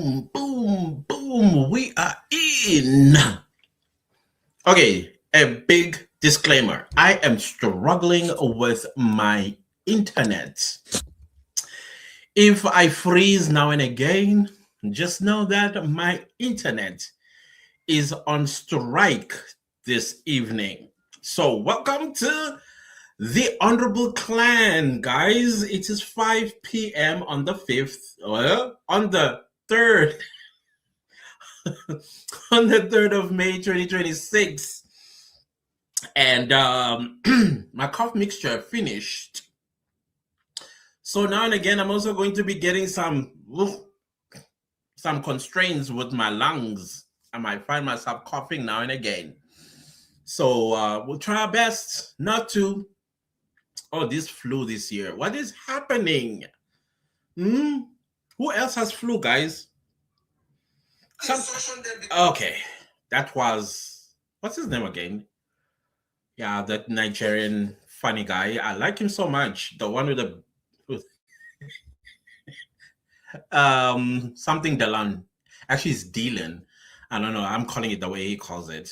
Boom, boom, boom. We are in. Okay, a big disclaimer. I am struggling with my internet. If I freeze now and again, just know that my internet is on strike this evening. So, welcome to the Honorable Clan, guys. It is 5 p.m. on the 5th, on the 3rd on the 3rd of May 2026. And my cough mixture finished. So now and again, I'm also going to be getting some constraints with my lungs. I might find myself coughing now and again. So we'll try our best not to. Oh, this flu this year. What is happening? Who else has flu, guys? Okay, that was, what's his name again? Yeah, that Nigerian funny guy. I like him so much. The one with the something Delan. Actually, it's Dylan. I don't know. I'm calling it the way he calls it.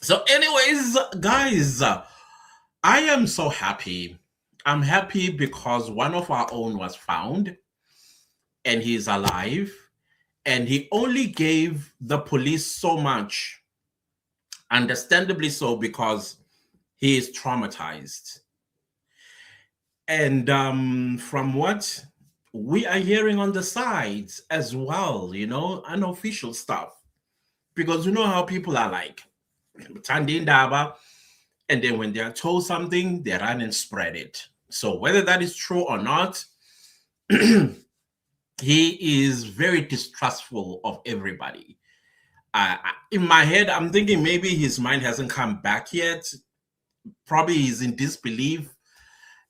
So, anyways, guys, I am so happy. I'm happy because one of our own was found and he's alive. And he only gave the police so much, understandably so, because he is traumatized. And from what we are hearing on the sides as well, unofficial stuff, because you know how people are like, and then when they are told something, they run and spread it. So whether that is true or not, he is very distrustful of everybody. In my head, I'm thinking maybe his mind hasn't come back yet. Probably he's in disbelief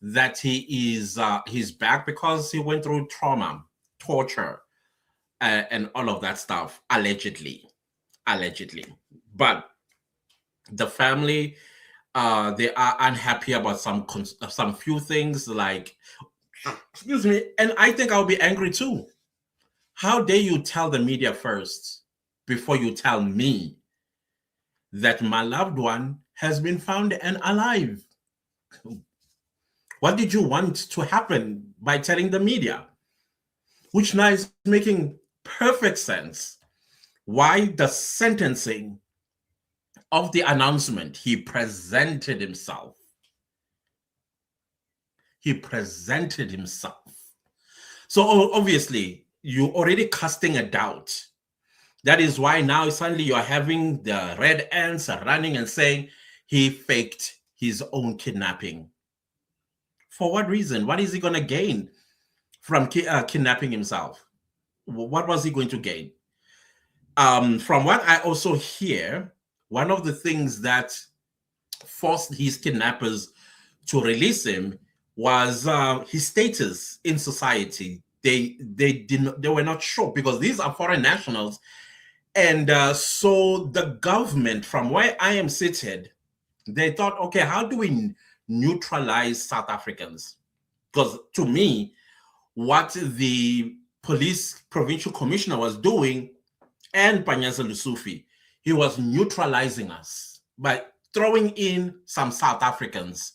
that he's back because he went through trauma, torture, and all of that stuff, allegedly. But the family, they are unhappy about some few things, like, excuse me, and I think I'll be angry too. How dare you tell the media first before you tell me that my loved one has been found and alive? What did you want to happen by telling the media? Which now is making perfect sense. Why the sentencing of the announcement, he presented himself. So obviously, you're already casting a doubt. That is why now suddenly you're having the red ants running and saying he faked his own kidnapping. For what reason? What is he going to gain from kidnapping himself? What was he going to gain? From what I also hear, one of the things that forced his kidnappers to release him was his status in society. They were not sure because these are foreign nationals. And so the government, from where I am seated, they thought, okay, how do we neutralize South Africans? Because to me, what the police provincial commissioner was doing, and Panyaza Lusufi, he was neutralizing us by throwing in some South Africans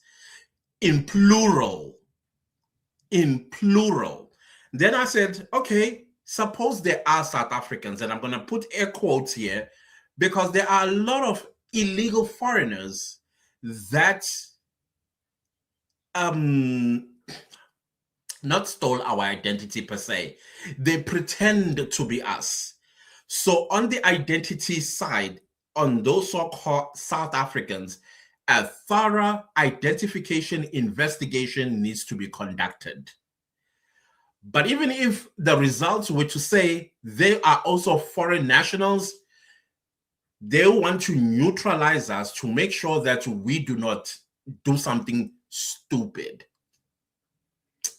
in plural. Then I said, okay, suppose there are South Africans, and I'm going to put air quotes here, because there are a lot of illegal foreigners that not stole our identity per se. They pretend to be us. So on the identity side, on those so-called South Africans, a thorough identification investigation needs to be conducted. But even if the results were to say they are also foreign nationals, they want to neutralize us to make sure that we do not do something stupid.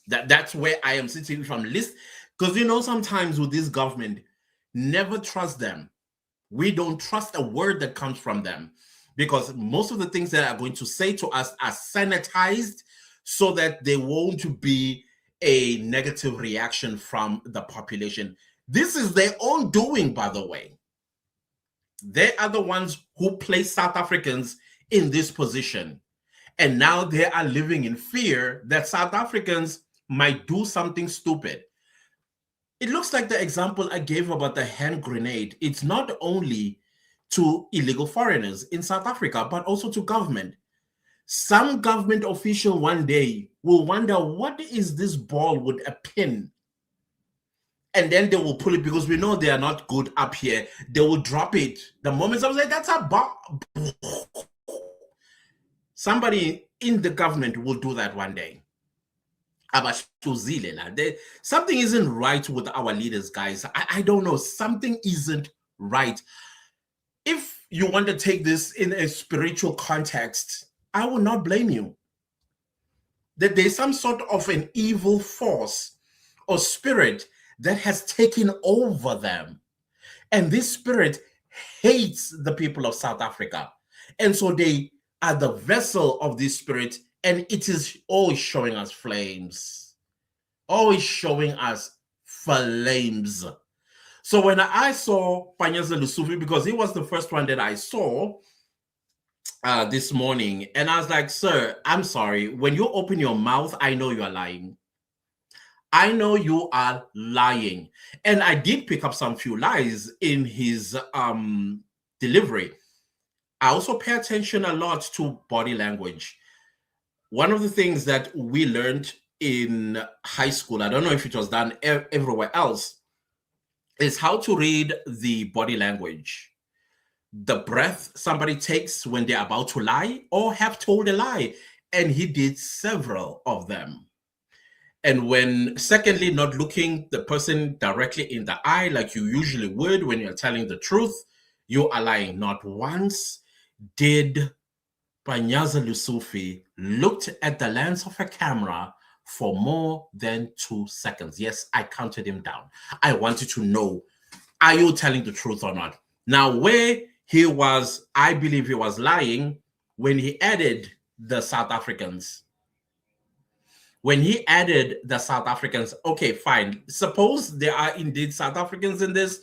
That's where I am sitting from list, because sometimes with this government, never trust them. We don't trust a word that comes from them, because most of the things that are going to say to us are sanitized so that there won't be a negative reaction from the population. This is their own doing, by the way. They are the ones who place South Africans in this position. And now they are living in fear that South Africans might do something stupid. It looks like the example I gave about the hand grenade. It's not only to illegal foreigners in South Africa, but also to government. Some government official one day will wonder, what is this ball with a pin? And then they will pull it because we know they are not good up here. They will drop it. The moment I was like, that's a ball. Somebody in the government will do that one day. Something isn't right with our leaders, guys. I don't know. Something isn't right. If you want to take this in a spiritual context, I will not blame you. That there's some sort of an evil force or spirit that has taken over them. And this spirit hates the people of South Africa. And so they are the vessel of this spirit, and it is always showing us flames. Always showing us flames. So when I saw Panyaza Lesufi, because he was the first one that I saw this morning, and I was like, sir, I'm sorry. When you open your mouth, I know you are lying. I know you are lying. And I did pick up some few lies in his delivery. I also pay attention a lot to body language. One of the things that we learned in high school, I don't know if it was done everywhere else, is how to read the body language. The breath somebody takes when they're about to lie or have told a lie. And he did several of them. And when, secondly, not looking the person directly in the eye like you usually would when you're telling the truth, you are lying. Not once did Panyaza Lesufi looked at the lens of a camera for more than 2 seconds. Yes, I counted him down. I wanted to know, are you telling the truth or not? Now, where he was, I believe he was lying when he added the South Africans. When he added the South Africans, okay, fine. Suppose there are indeed South Africans in this,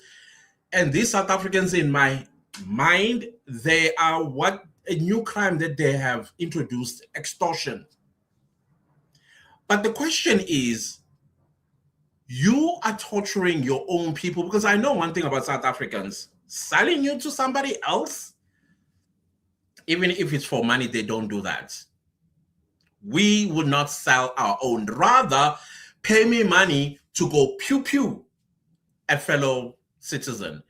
and these South Africans, in my mind, they are what a new crime that they have introduced, extortion. But the question is, you are torturing your own people, because I know one thing about South Africans, selling you to somebody else, even if it's for money, they don't do that. We would not sell our own. Rather, pay me money to go pew-pew a fellow citizen.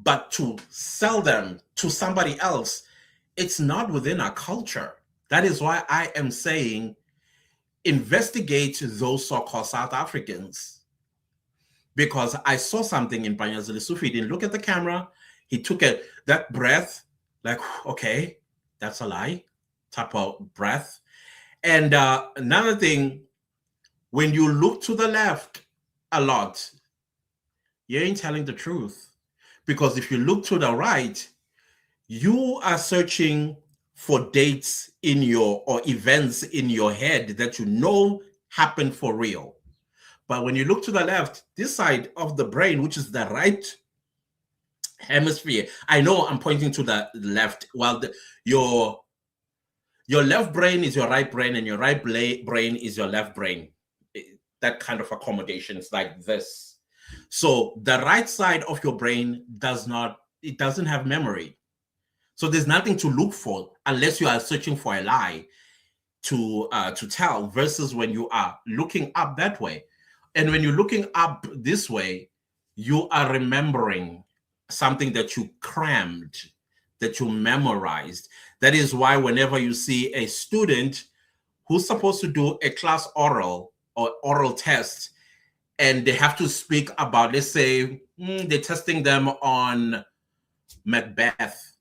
But to sell them to somebody else, it's not within our culture. That is why I am saying investigate those so-called South Africans. Because I saw something in Panyaza Lesufi. He didn't look at the camera. He took that breath, like, okay, that's a lie, type of breath. And another thing, when you look to the left a lot, you ain't telling the truth. Because if you look to the right, you are searching for dates in your, or events in your head that you know happened for real. But when you look to the left, this side of the brain, which is the right hemisphere, I know I'm pointing to the left, while your left brain is your right brain and your right brain is your left brain. That kind of accommodation is like this. So the right side of your brain doesn't have memory. So there's nothing to look for unless you are searching for a lie to tell, versus when you are looking up that way. And when you're looking up this way, you are remembering something that you crammed, that you memorized. That is why whenever you see a student who's supposed to do a class oral or oral test, and they have to speak about, let's say, they're testing them on Macbeth.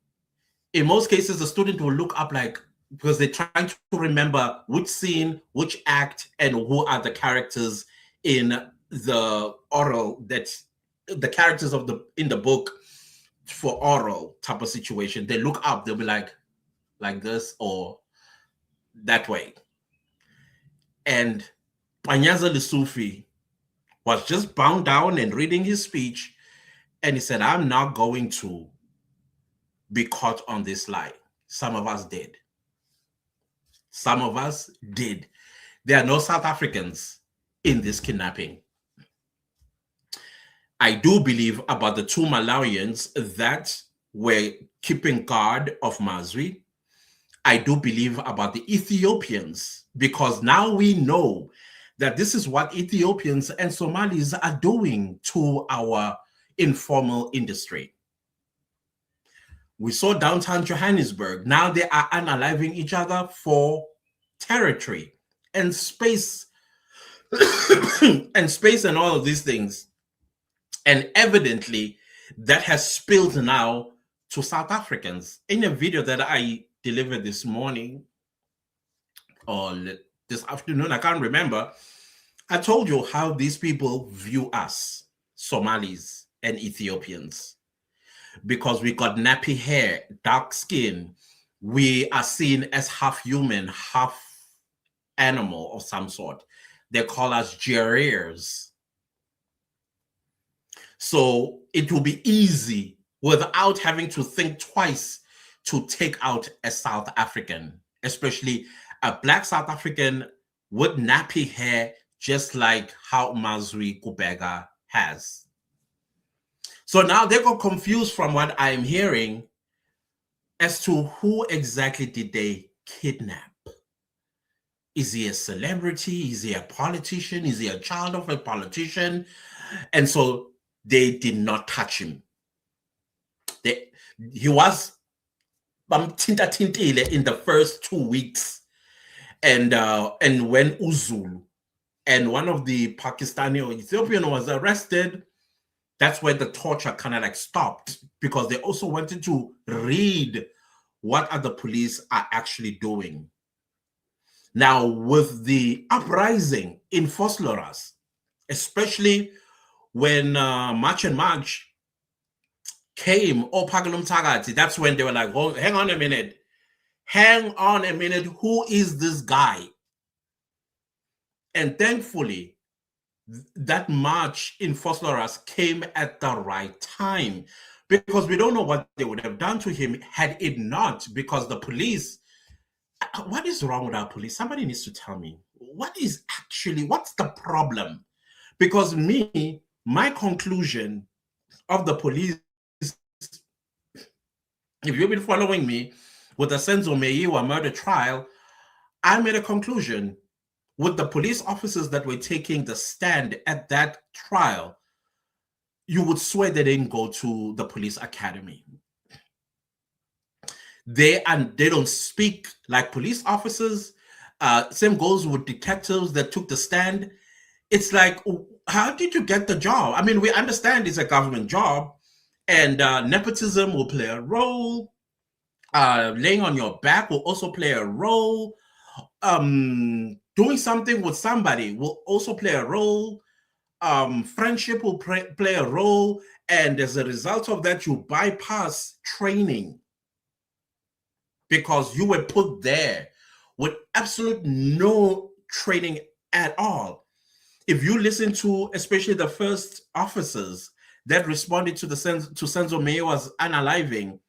In most cases, the student will look up, like, because they're trying to remember which scene, which act, and who are the characters in the oral, that the characters in the book for oral type of situation. They look up, they'll be like this or that way. And Panyaza Lesufi was just bound down and reading his speech. And he said, I'm not going to be caught on this lie. Some of us did. Some of us did. There are no South Africans in this kidnapping. I do believe about the 2 Malawians that were keeping guard of Mazwi. I do believe about the Ethiopians, because now we know that this is what Ethiopians and Somalis are doing to our informal industry. We saw downtown Johannesburg. Now they are unaliving each other for territory and space and all of these things. And evidently, that has spilled now to South Africans. In a video that I delivered this morning or this afternoon, I can't remember, I told you how these people view us, Somalis and Ethiopians. Because we got nappy hair, dark skin, we are seen as half human, half animal of some sort. They call us Gerriers. So it will be easy without having to think twice to take out a South African, especially a Black South African with nappy hair, just like how Mazwi Kubheka has. So now they got confused from what I'm hearing as to who exactly did they kidnap. Is he a celebrity? Is he a politician? Is he a child of a politician? And so they did not touch him. He was tinta in the first 2 weeks. And when Uzulu and one of the Pakistani or Ethiopian was arrested, that's where the torture kind of like stopped, because they also wanted to read what other police are actually doing. Now, with the uprising in Vosloorus, especially when March and March came, that's when they were like, oh, hang on a minute, who is this guy? And thankfully, that march in Vosloorus came at the right time, because we don't know what they would have done to him had it not, because the police, what is wrong with our police? Somebody needs to tell me, what's the problem? Because my conclusion of the police, if you've been following me with the Senzo Meyiwa murder trial, I made a conclusion with the police officers that were taking the stand at that trial. You would swear they didn't go to the police academy. They don't speak like police officers. Same goes with detectives that took the stand. It's like, how did you get the job? I mean, we understand it's a government job, and nepotism will play a role. Laying on your back will also play a role. Doing something with somebody will also play a role. Friendship will play a role. And as a result of that, you bypass training because you were put there with absolute no training at all. If you listen to especially the first officers that responded to Senzo Meyiwa's unaliving,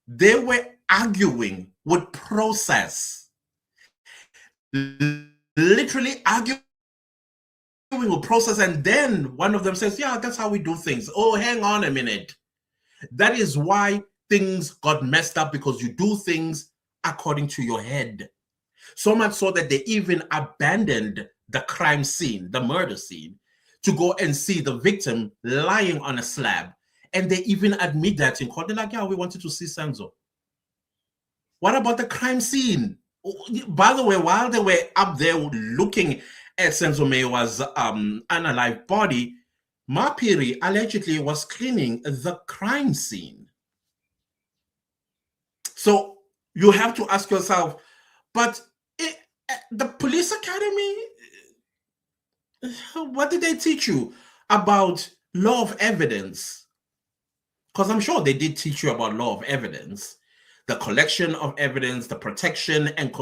they were arguing with process, literally arguing with process. And then one of them says, yeah, that's how we do things. Oh, hang on a minute. That is why things got messed up, because you do things according to your head. So much so that they even abandoned the crime scene, the murder scene, to go and see the victim lying on a slab. And they even admit that in court. They're like, yeah, we wanted to see Senzo. What about the crime scene? By the way, while they were up there looking at Senzo Meyiwa's unalived body, Mapiri allegedly was cleaning the crime scene. So you have to ask yourself, but the police academy, what did they teach you about law of evidence? Because I'm sure they did teach you about law of evidence, the collection of evidence, the protection, and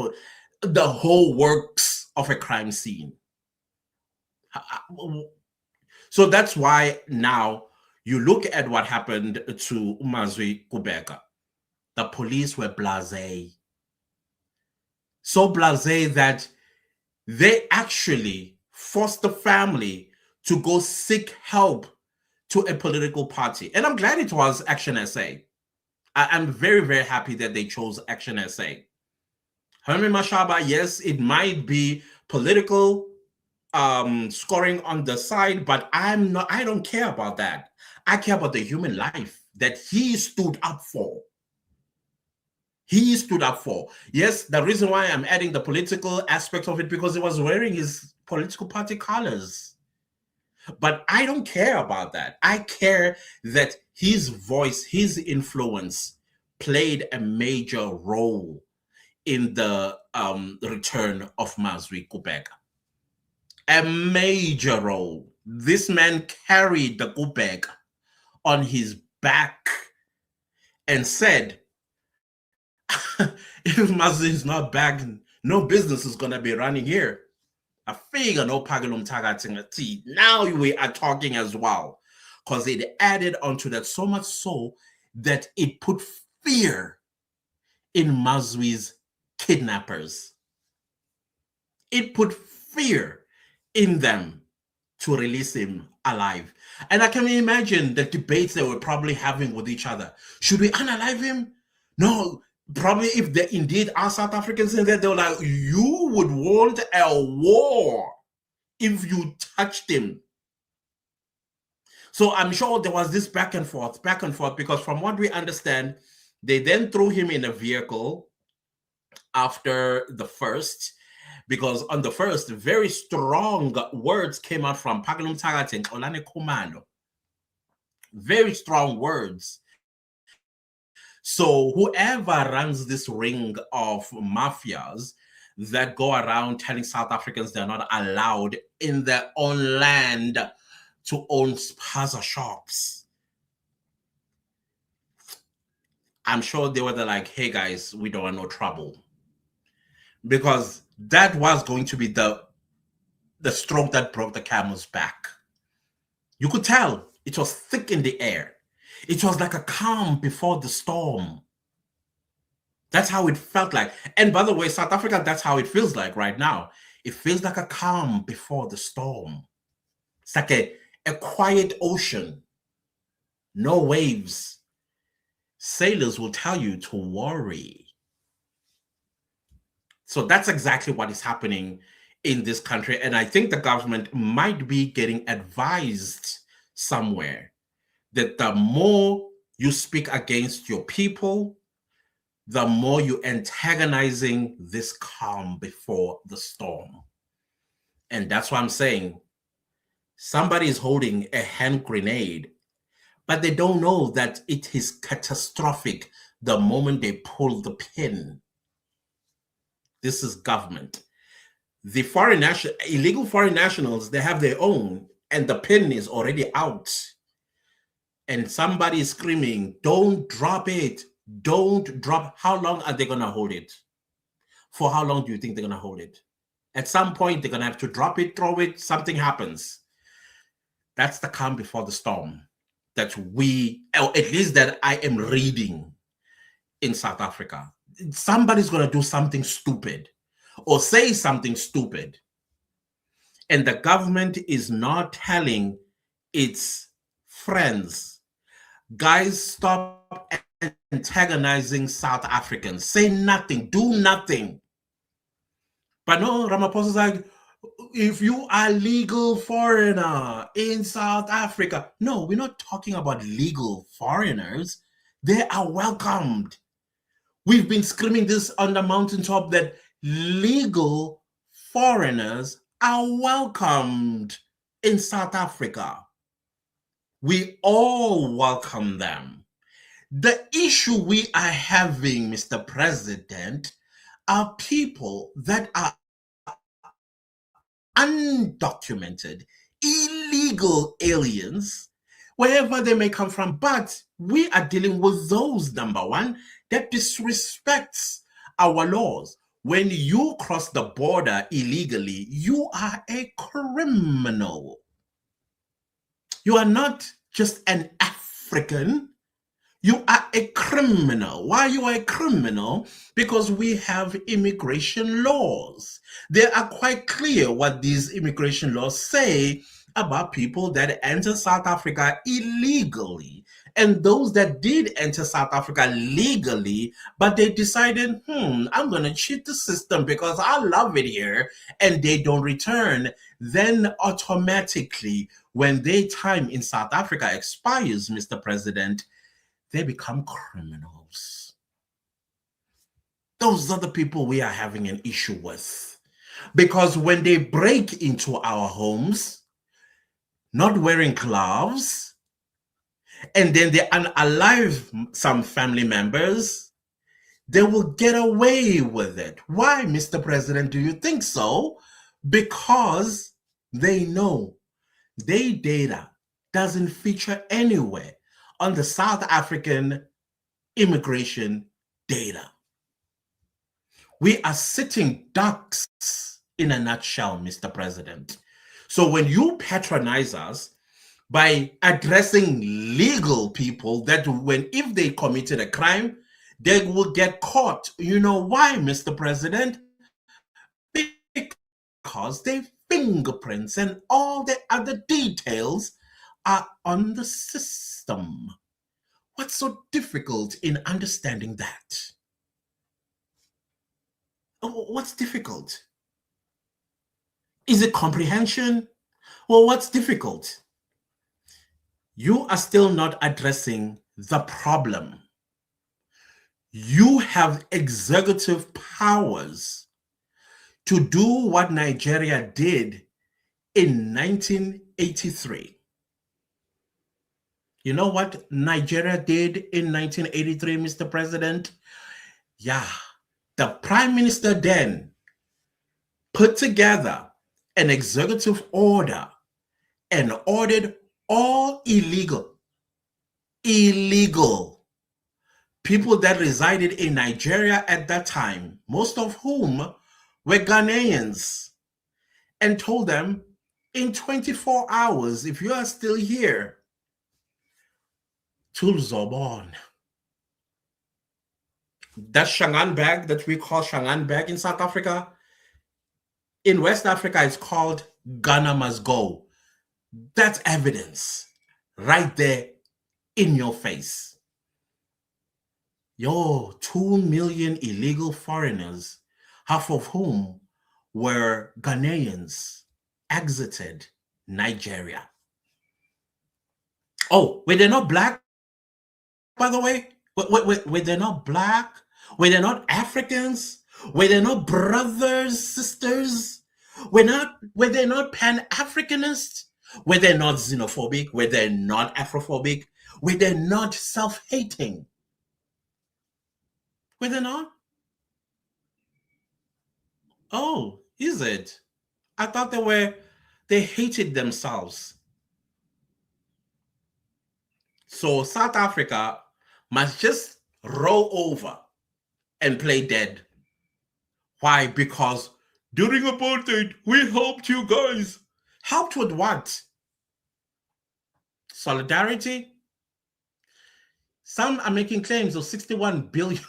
the whole works of a crime scene. So that's why now you look at what happened to Mazwi Kubheka. The police were blasé. So blasé that they actually forced the family to go seek help to a political party. And I'm glad it was Action SA. I'm very, very happy that they chose Action SA. Herman Mashaba, yes, it might be political scoring on the side, but I don't care about that. I care about the human life that he stood up for. He stood up for. Yes, the reason why I'm adding the political aspect of it, because he was wearing his political party colors. But I don't care about that. I care that his voice, his influence played a major role in the return of Mazwi Kubheka. A major role. This man carried the Kubheka on his back and said, if Mazwi is not back, no business is going to be running here. I figure no pagulum tagating. Now we are talking as well, because it added onto that so much so that it put fear in Mazwi's kidnappers. It put fear in them to release him alive. And I can imagine the debates they were probably having with each other. Should we unalive him? No. Probably if there indeed are South Africans in there, they were like, you would want a war if you touched him. So I'm sure there was this back and forth, because from what we understand, they then threw him in a vehicle after the first, because on the first, very strong words came out from Pagalum Tagat and Olane Komando. Very strong words. So whoever runs this ring of mafias that go around telling South Africans they're not allowed in their own land to own spaza shops, I'm sure they were like, hey guys, we don't want no trouble. Because that was going to be the stroke that broke the camel's back. You could tell it was thick in the air. It was like a calm before the storm. That's how it felt like. And by the way, South Africa, that's how it feels like right now. It feels like a calm before the storm. It's like a quiet ocean. No waves. Sailors will tell you to worry. So that's exactly what is happening in this country. And I think the government might be getting advised somewhere that the more you speak against your people, the more you're antagonizing this calm before the storm. And that's what I'm saying. Somebody is holding a hand grenade, but they don't know that it is catastrophic the moment they pull the pin. This is government. The illegal foreign nationals, they have their own, and the pin is already out. And somebody is screaming, don't drop it. Don't drop. How long are they going to hold it? For how long do you think they're going to hold it? At some point, they're going to have to drop it, throw it, something happens. That's the calm before the storm that we, or at least that I am reading in South Africa. Somebody's going to do something stupid or say something stupid. And the government is not telling its friends, guys, stop antagonizing South Africans. Say nothing, do nothing. But no, Ramaphosa's like, if you are legal foreigner in South Africa. No, we're not talking about legal foreigners. They are welcomed. We've been screaming this on the mountaintop that legal foreigners are welcomed in South Africa. We all welcome them. The issue we are having, Mr. President, are people that are undocumented, illegal aliens, wherever they may come from. But we are dealing with those, number one, that disrespects our laws. When you cross the border illegally, you are a criminal. You are not just an African. You are a criminal. Why you are a criminal? Because we have immigration laws. They are quite clear what these immigration laws say about people that enter South Africa illegally. And those that did enter South Africa legally, but they decided, I'm going to cheat the system because I love it here, and they don't return, then automatically, when their time in South Africa expires, Mr. President, they become criminals. Those are the people we are having an issue with. Because when they break into our homes, not wearing gloves, and then they unalive some family members, they will get away with it. Why, Mr. President, do you think so? Because they know their data doesn't feature anywhere on the South African immigration data. We are sitting ducks in a nutshell, Mr. President. So when you patronize us by addressing legal people that if they committed a crime, they will get caught. You know why, Mr. President? Because their fingerprints and all the other details are on the system. What's so difficult in understanding that? What's difficult? Is it comprehension? Well, what's difficult? You are still not addressing the problem. You have executive powers to do what Nigeria did in 1983. You know what Nigeria did in 1983, Mr. President? Yeah, the Prime Minister then put together an executive order and ordered all illegal people that resided in Nigeria at that time, most of whom were Ghanaians, and told them, in 24 hours, if you are still here, Tulzobon. That Shangan bag that we call Shangan bag in South Africa, in West Africa, it's called Ghana must go. That's evidence right there in your face. 2 million illegal foreigners, half of whom were Ghanaians, exited Nigeria. Oh, were they not black, by the way? Were they not black? Were they not Africans? Were they not brothers, sisters? Were they not Pan-Africanists? Were they not xenophobic? Were they not Afrophobic? Were they not self-hating? Were they not? Oh, is it? I thought they hated themselves. So South Africa must just roll over and play dead. Why? Because during apartheid, we helped you guys. Helped with what? Solidarity? Some are making claims of $61 billion.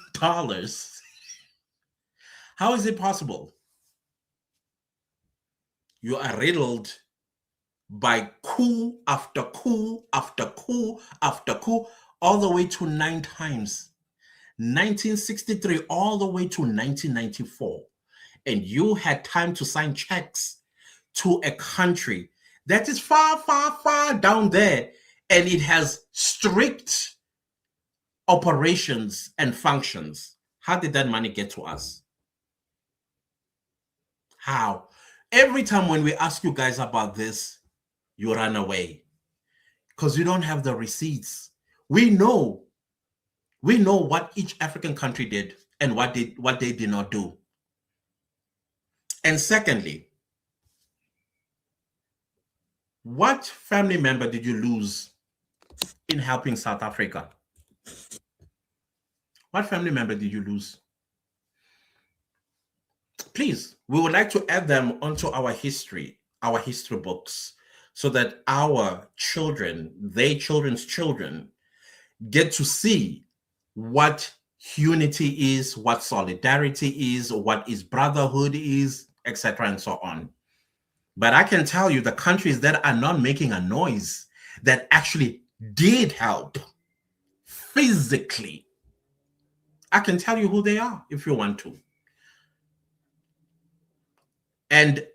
How is it possible? You are riddled by coup after coup after coup after coup, all the way to 9 times. 1963 all the way to 1994. And you had time to sign checks to a country that is far, far, far down there, and it has strict operations and functions. How did that money get to us? How? Every time when we ask you guys about this, you run away because you don't have the receipts. We know what each African country did and what they did not do. And secondly, what family member did you lose in helping South Africa? What family member did you lose? please, we would like to add them onto our history books, so that our children, their children's children, get to see what unity is, what solidarity is, what is brotherhood is, etc., and so on. But I can tell you the countries that are not making a noise, that actually did help physically, I can tell you who they are if you want to. And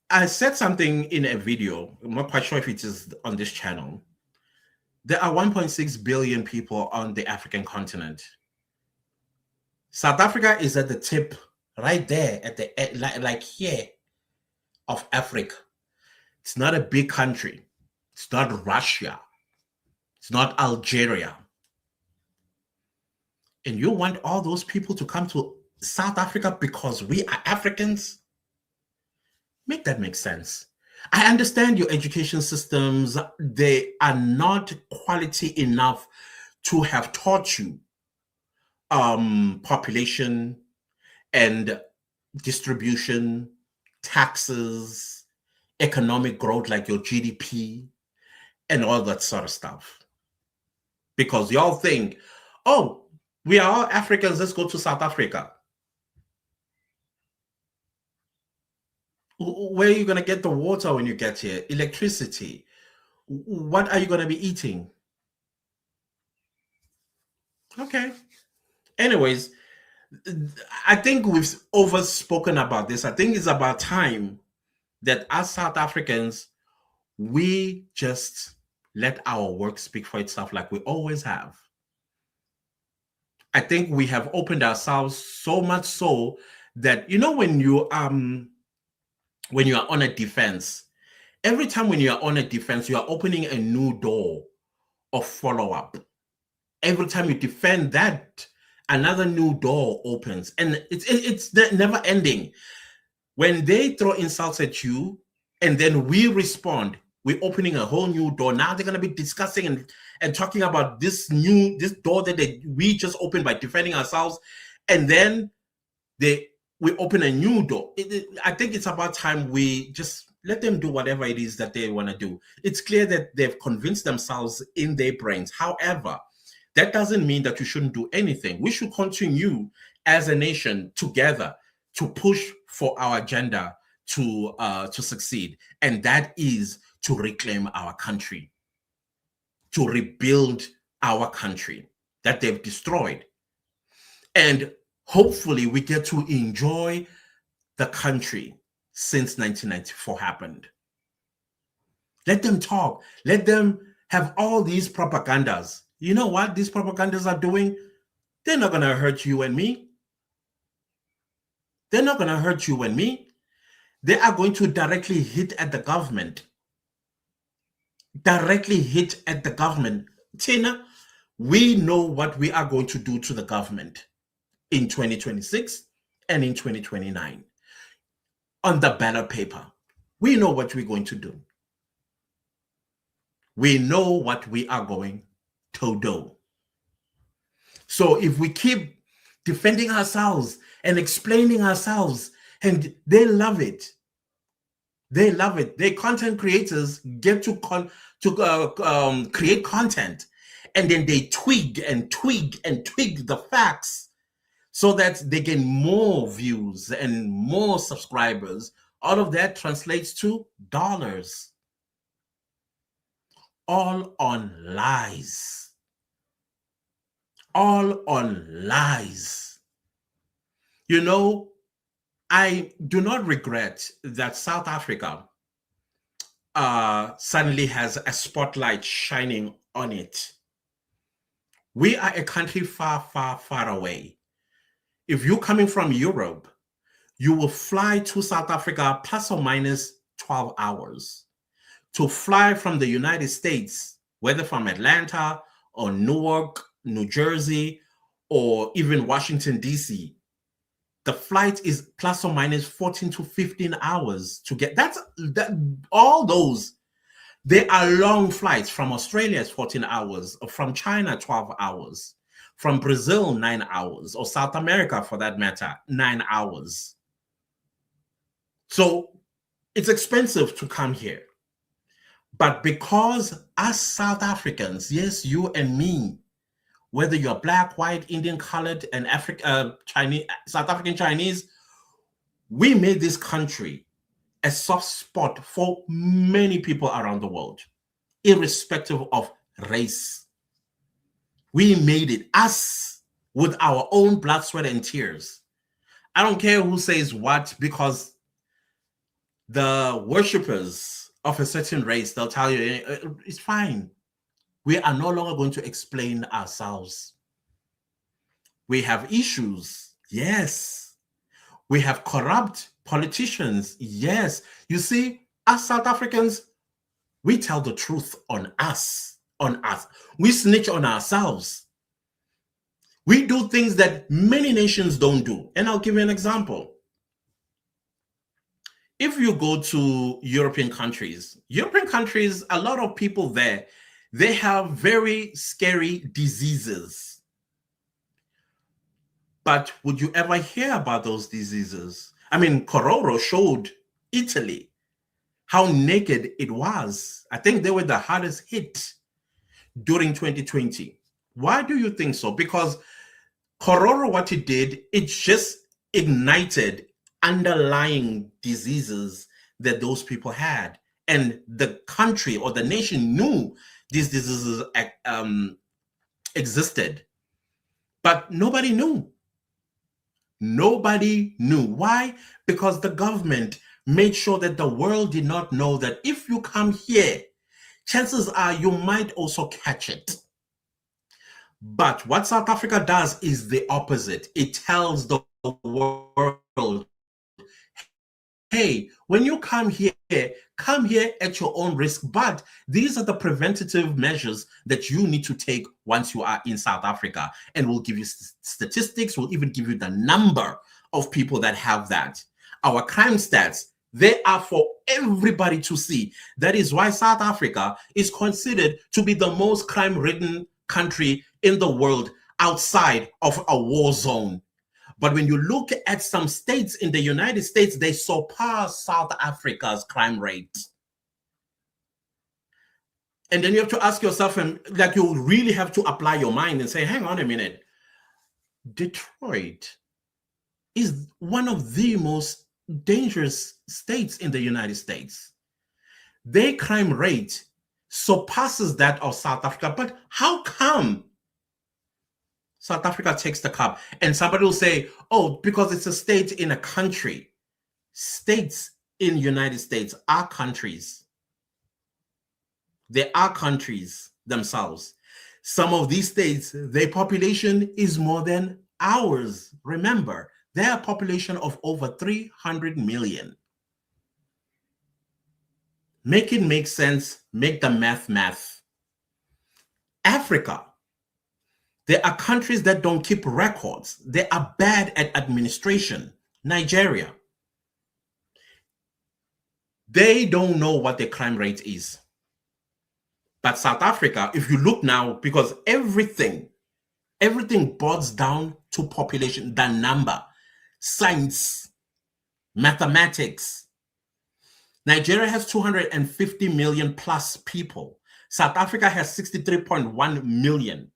I said something in a video, I'm not quite sure if it is on this channel. There are 1.6 billion people on the African continent. South Africa is at the tip, right there, at the like here, of Africa. It's not a big country. It's not Russia. It's not Algeria. And you want all those people to come to South Africa because we are Africans? Make that make sense. I understand your education systems, they are not quality enough to have taught you population and distribution, taxes, economic growth like your GDP, and all that sort of stuff. Because y'all think, oh, we are all Africans, let's go to South Africa. Where are you going to get the water when you get here? Electricity. What are you going to be eating? Okay. Anyways, I think we've overspoken about this. I think it's about time that as South Africans, we just let our work speak for itself like we always have. I think we have opened ourselves so much so that, you know, when you are on a defense, every time when you are on a defense, you are opening a new door of follow-up. Every time you defend that, another new door opens, and it's never ending. When they throw insults at you and then we respond, we're opening a whole new door. Now they're going to be discussing and talking about this door that we just opened by defending ourselves, and then we open a new door. I think it's about time we just let them do whatever it is that they want to do. It's clear that they've convinced themselves in their brains. However, that doesn't mean that you shouldn't do anything. We should continue as a nation together to push for our agenda to succeed. And that is to reclaim our country, to rebuild our country that they've destroyed. And hopefully we get to enjoy the country since 1994 happened. Let them talk. Let them have all these propagandas. You know what these propagandas are doing? They're not going to hurt you and me. They're not going to hurt you and me. They are going to directly hit at the government. Directly hit at the government. Tina, we know what we are going to do to the government in 2026 and in 2029. On the ballot paper, we know what we're going to do. We know what we are going to do. So if we keep defending ourselves and explaining ourselves, and they love it. They love it. Their content creators get to create content, and then they twig the facts so that they gain more views and more subscribers. All of that translates to dollars. All on lies. All on lies. You know, I do not regret that South Africa suddenly has a spotlight shining on it. We are a country far, far, far away. If you're coming from Europe, you will fly to South Africa plus or minus 12 hours. To fly from the United States, whether from Atlanta or Newark, New Jersey, or even Washington, D.C., the flight is plus or minus 14 to 15 hours to get. All those, they are long flights. From Australia, it's 14 hours. Or from China, 12 hours. From Brazil, 9 hours. Or South America, for that matter, 9 hours. So it's expensive to come here. But because us South Africans, yes, you and me, whether you're black, white, Indian, colored, and Chinese, South African Chinese, we made this country a soft spot for many people around the world, irrespective of race. We made it, us, with our own blood, sweat, and tears. I don't care who says what, because the worshippers of a certain race, they'll tell you, it's fine. We are no longer going to explain ourselves. We have issues, yes. We have corrupt politicians, yes. You see, us South Africans, we tell the truth on us, on us. We snitch on ourselves. We do things that many nations don't do. And I'll give you an example. If you go to European countries, a lot of people there, they have very scary diseases. But would you ever hear about those diseases? I mean, Corona showed Italy how naked it was. I think they were the hardest hit during 2020. Why do you think so? Because Corona, what it did, it just ignited underlying diseases that those people had. And the country or the nation knew these diseases existed. But nobody knew. Nobody knew. Why? Because the government made sure that the world did not know that if you come here, chances are you might also catch it. But what South Africa does is the opposite. It tells the world, hey, when you come here at your own risk, but these are the preventative measures that you need to take once you are in South Africa. And we'll give you statistics, we'll even give you the number of people that have that. Our crime stats, they are for everybody to see. That is why South Africa is considered to be the most crime-ridden country in the world outside of a war zone. But when you look at some states in the United States, they surpass South Africa's crime rate. And then you have to ask yourself, and like you really have to apply your mind and say, hang on a minute. Detroit is one of the most dangerous states in the United States. Their crime rate surpasses that of South Africa. But how come South Africa takes the cup? And somebody will say, oh, because it's a state in a country. States in the United States are countries. They are countries themselves. Some of these states, their population is more than ours. Remember, they are a population of over 300 million. Make it make sense. Make the math. Africa, there are countries that don't keep records. They are bad at administration. Nigeria, they don't know what the crime rate is. But South Africa, if you look now, because everything boils down to population, the number, science, mathematics. Nigeria has 250 million plus people. South Africa has 63.1 million.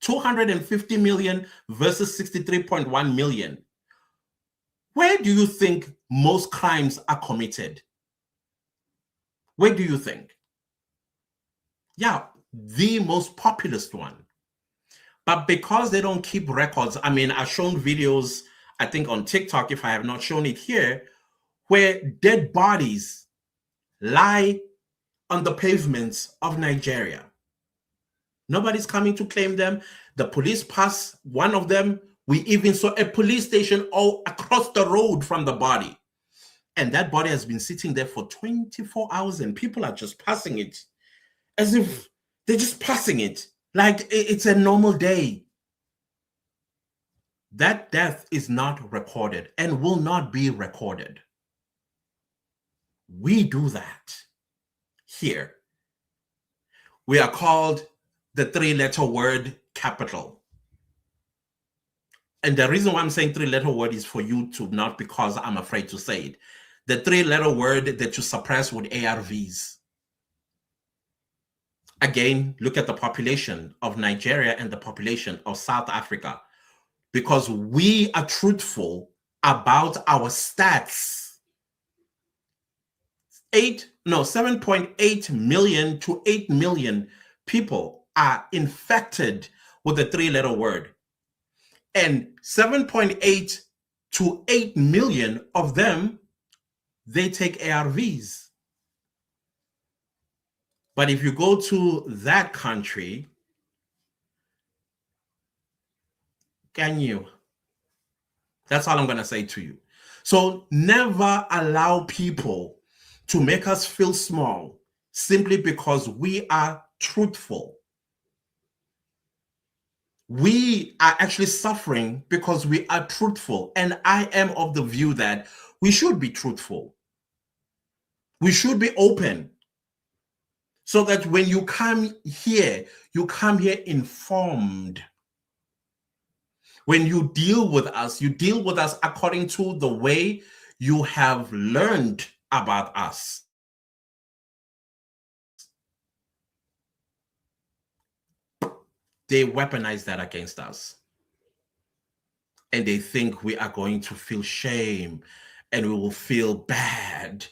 250 million versus 63.1 million. Where do you think most crimes are committed? Where do you think? Yeah, the most populous one. But because they don't keep records, I mean, I've shown videos, I think on TikTok, if I have not shown it here, where dead bodies lie on the pavements of Nigeria. Nobody's coming to claim them. The police pass one of them. We even saw a police station all across the road from the body. And that body has been sitting there for 24 hours and people are just passing it as if they're just passing it like it's a normal day. That death is not recorded and will not be recorded. We do that here. We are called the three-letter word capital. And the reason why I'm saying three-letter word is for you to, not because I'm afraid to say it. The three-letter word that you suppress with ARVs. Again, look at the population of Nigeria and the population of South Africa. Because we are truthful about our stats. 7.8 million to 8 million people are infected with the three-letter word. And 7.8 to 8 million of them, they take ARVs. But if you go to that country, can you? That's all I'm going to say to you. So never allow people to make us feel small simply because we are truthful. We are actually suffering because we are truthful. And I am of the view that we should be truthful. We should be open. So that when you come here informed. When you deal with us according to the way you have learned about us. They weaponize that against us. And they think we are going to feel shame and we will feel bad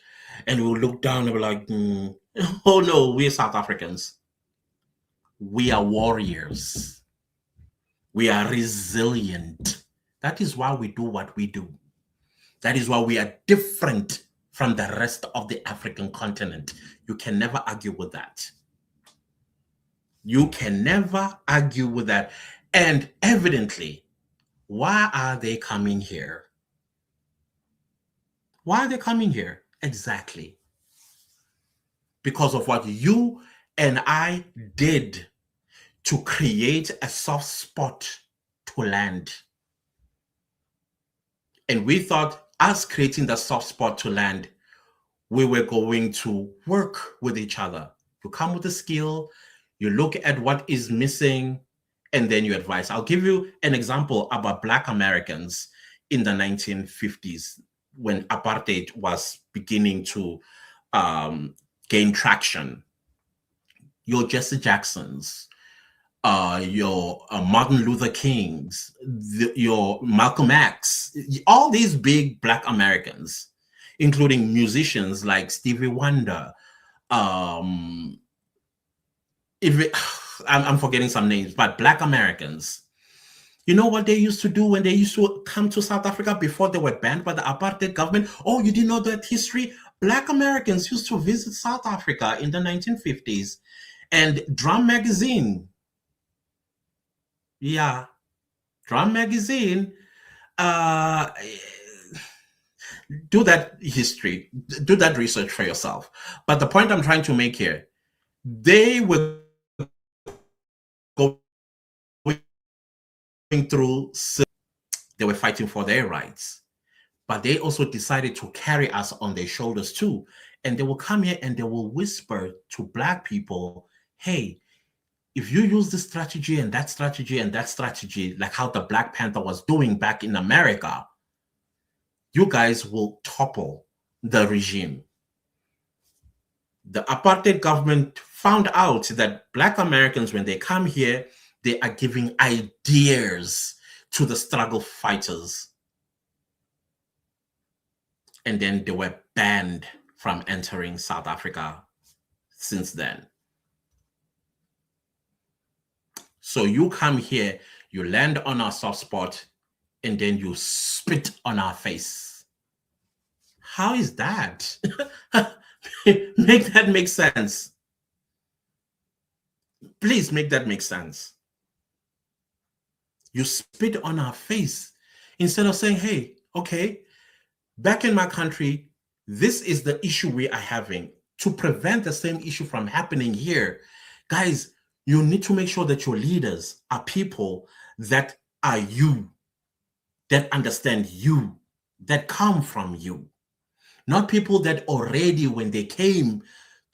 and we will look down and be like, oh no, we're South Africans. We are warriors. We are resilient. That is why we do what we do. That is why we are different from the rest of the African continent. You can never argue with that. You can never argue with that. And evidently, why are they coming here? Why are they coming here? Exactly. Because of what you and I did to create a soft spot to land. And we thought, us creating the soft spot to land, we were going to work with each other. You come with a skill, you look at what is missing, and then you advise. I'll give you an example about Black Americans in the 1950s when apartheid was beginning to gain traction. Your Jesse Jacksons, your Martin Luther Kings, your Malcolm X, all these big Black Americans, including musicians like Stevie Wonder. I'm forgetting some names, but Black Americans. You know what they used to do when they used to come to South Africa before they were banned by the apartheid government? Oh, you didn't know that history? Black Americans used to visit South Africa in the 1950s. And Drum Magazine, Drum Magazine, do that history, do that research for yourself. But the point I'm trying to make here, they were going through, they were fighting for their rights, but they also decided to carry us on their shoulders too. And they will come here and they will whisper to Black people, hey, if you use this strategy and that strategy and that strategy, like how the Black Panther was doing back in America, you guys will topple the regime. The apartheid government found out that Black Americans, when they come here, they are giving ideas to the struggle fighters. And then they were banned from entering South Africa since then. So you come here, you land on our soft spot, and then you spit on our face. How is that? Make that make sense. Please make that make sense. You spit on our face instead of saying, hey, okay, back in my country, this is the issue we are having. To prevent the same issue from happening here, guys, you need to make sure that your leaders are people that are you, that understand you, that come from you. Not people that already, when they came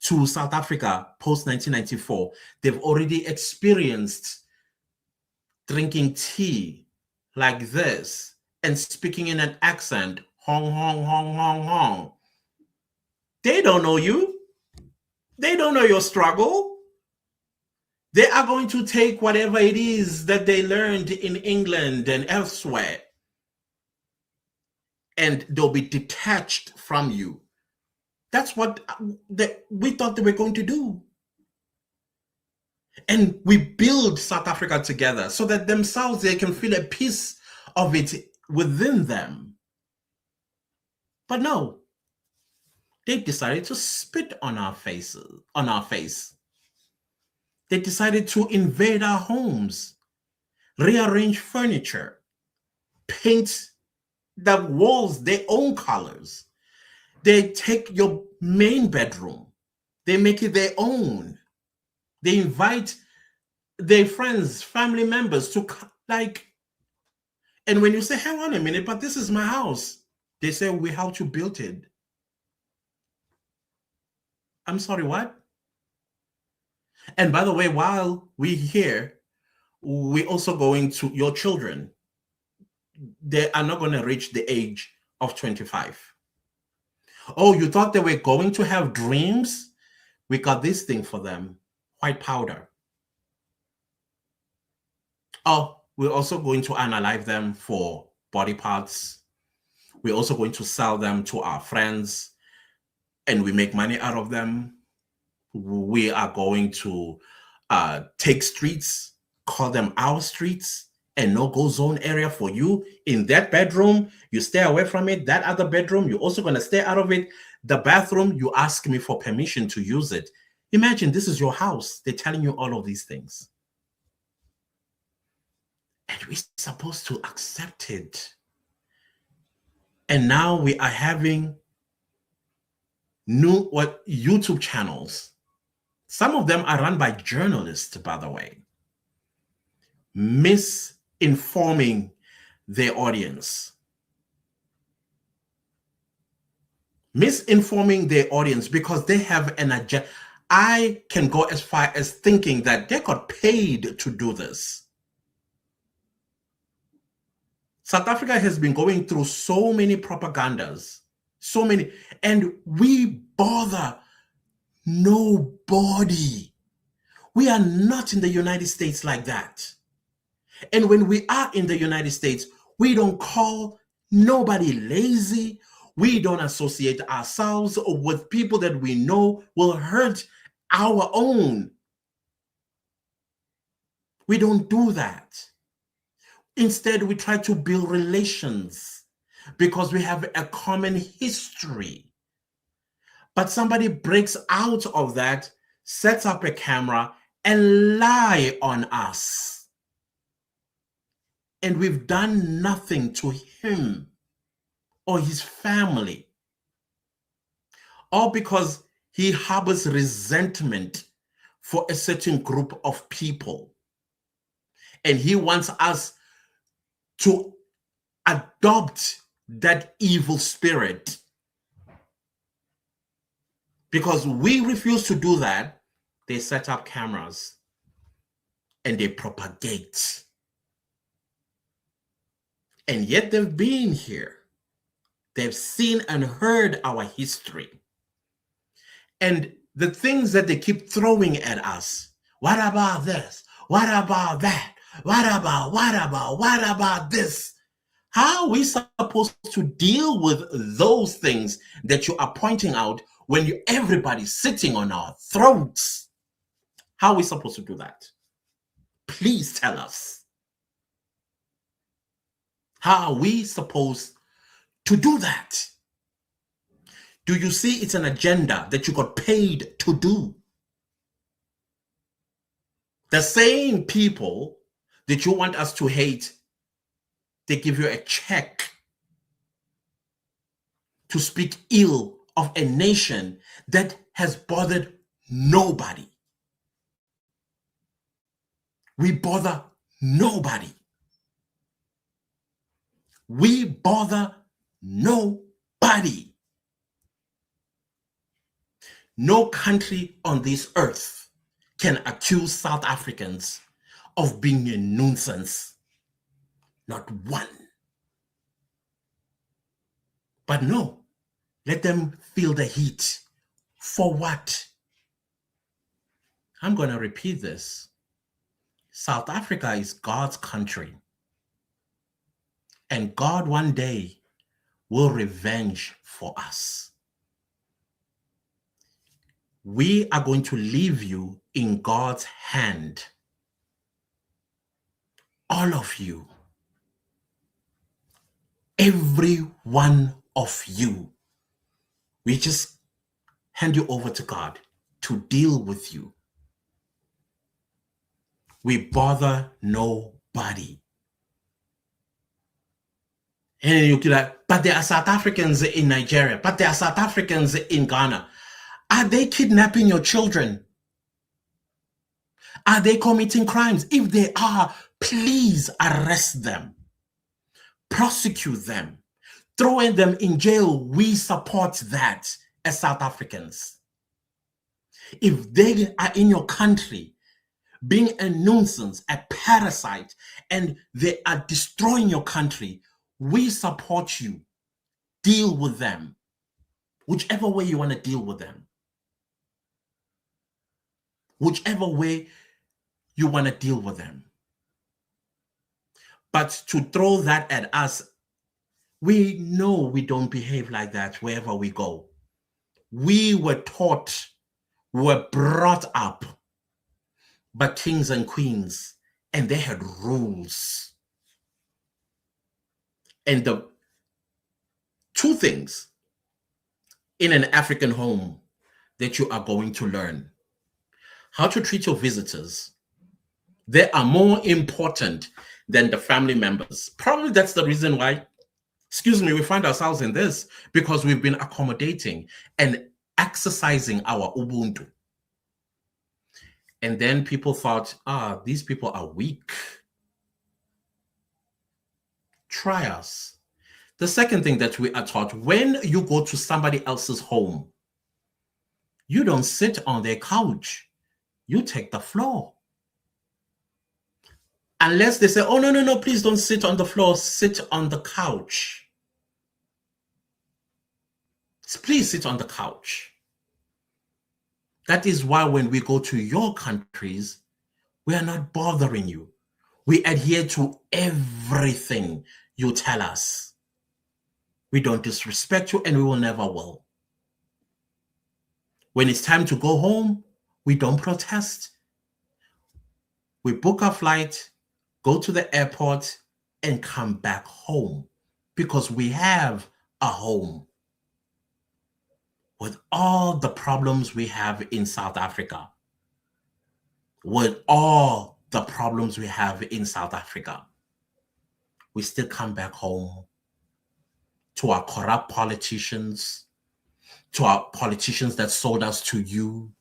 to South Africa post-1994, they've already experienced drinking tea, like this and speaking in an accent, hong, hong, hong, hong, hong. They don't know you. They don't know your struggle. They are going to take whatever it is that they learned in England and elsewhere, and they'll be detached from you. That's what we thought they were going to do. And we build South Africa together so that themselves, they can feel a piece of it within them. But no, they decided to spit on our faces, on our face. They decided to invade our homes, rearrange furniture, paint the walls their own colors. They take your main bedroom, they make it their own. They invite their friends, family members to like, and when you say, hang on a minute, but this is my house, they say, we helped you build it. I'm sorry, what? And by the way, while we're here, we're also going to your children. They are not going to reach the age of 25. Oh, you thought they were going to have dreams? We got this thing for them, white powder. Oh, we're also going to unalive them for body parts. We're also going to sell them to our friends, and we make money out of them. We are going to take streets, call them our streets, and no-go zone area for you. In that bedroom, you stay away from it. That other bedroom, you're also going to stay out of it. The bathroom, you ask me for permission to use it. Imagine this is your house. They're telling you all of these things. And we're supposed to accept it. And now we are having new YouTube channels. Some of them are run by journalists, by the way, misinforming their audience. Misinforming their audience because they have an agenda. I can go as far as thinking that they got paid to do this. South Africa has been going through so many propagandas, so many, and we bother nobody. We are not in the United States like that. And when we are in the United States, we don't call nobody lazy. We don't associate ourselves with people that we know will hurt our own. We don't do that. Instead, we try to build relations because we have a common history. But somebody breaks out of that, sets up a camera, and lie on us. And we've done nothing to him or his family. All because he harbors resentment for a certain group of people. And he wants us to adopt that evil spirit. Because we refuse to do that, they set up cameras and they propagate. And yet they've been here. They've seen and heard our history. And the things that they keep throwing at us, what about this? What about that? What about this? How are we supposed to deal with those things that you are pointing out when everybody's sitting on our throats? How are we supposed to do that? Please tell us. How are we supposed to do that? Do you see it's an agenda that you got paid to do? The same people that you want us to hate, they give you a check to speak ill of a nation that has bothered nobody. We bother nobody. We bother nobody. No country on this earth can accuse South Africans of being a nuisance. Not one. But no, let them feel the heat. For what? I'm going to repeat this. South Africa is God's country. And God one day will revenge for us. We are going to leave you in God's hand. All of you. Every one of you. We just hand you over to God to deal with you. We bother nobody. And you'll be like, but there are South Africans in Nigeria, but there are South Africans in Ghana. Are they kidnapping your children? Are they committing crimes? If they are, please arrest them. Prosecute them. Throwing them in jail, we support that as South Africans. If they are in your country, being a nuisance, a parasite, and they are destroying your country, we support you. Deal with them. Whichever way you want to deal with them. Whichever way you want to deal with them. But to throw that at us, we know we don't behave like that wherever we go. We were taught, were brought up by kings and queens, and they had rules. And the two things in an African home that you are going to learn: how to treat your visitors. They are more important than the family members. Probably that's the reason why, we find ourselves in this, because we've been accommodating and exercising our Ubuntu. And then people thought, these people are weak. Try us. The second thing that we are taught, when you go to somebody else's home, you don't sit on their couch. You take the floor. Unless they say, oh, no, please don't sit on the floor. Sit on the couch. Please sit on the couch. That is why when we go to your countries, we are not bothering you. We adhere to everything you tell us. We don't disrespect you, and we will never will. When it's time to go home, we don't protest. We book a flight, go to the airport, and come back home, because we have a home. With all the problems we have in South Africa, we still come back home to our corrupt politicians, to our politicians that sold us to you.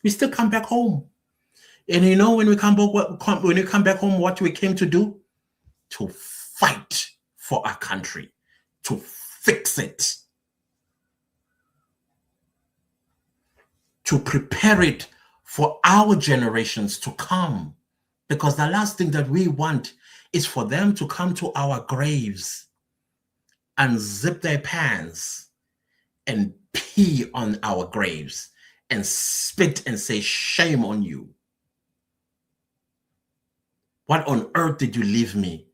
We still come back home. And you know, when we come back home, what we came to do? To fight for our country, to fix it, to prepare it for our generations to come. Because the last thing that we want is for them to come to our graves and zip their pants and pee on our graves and spit and say, shame on you. What on earth did you leave me?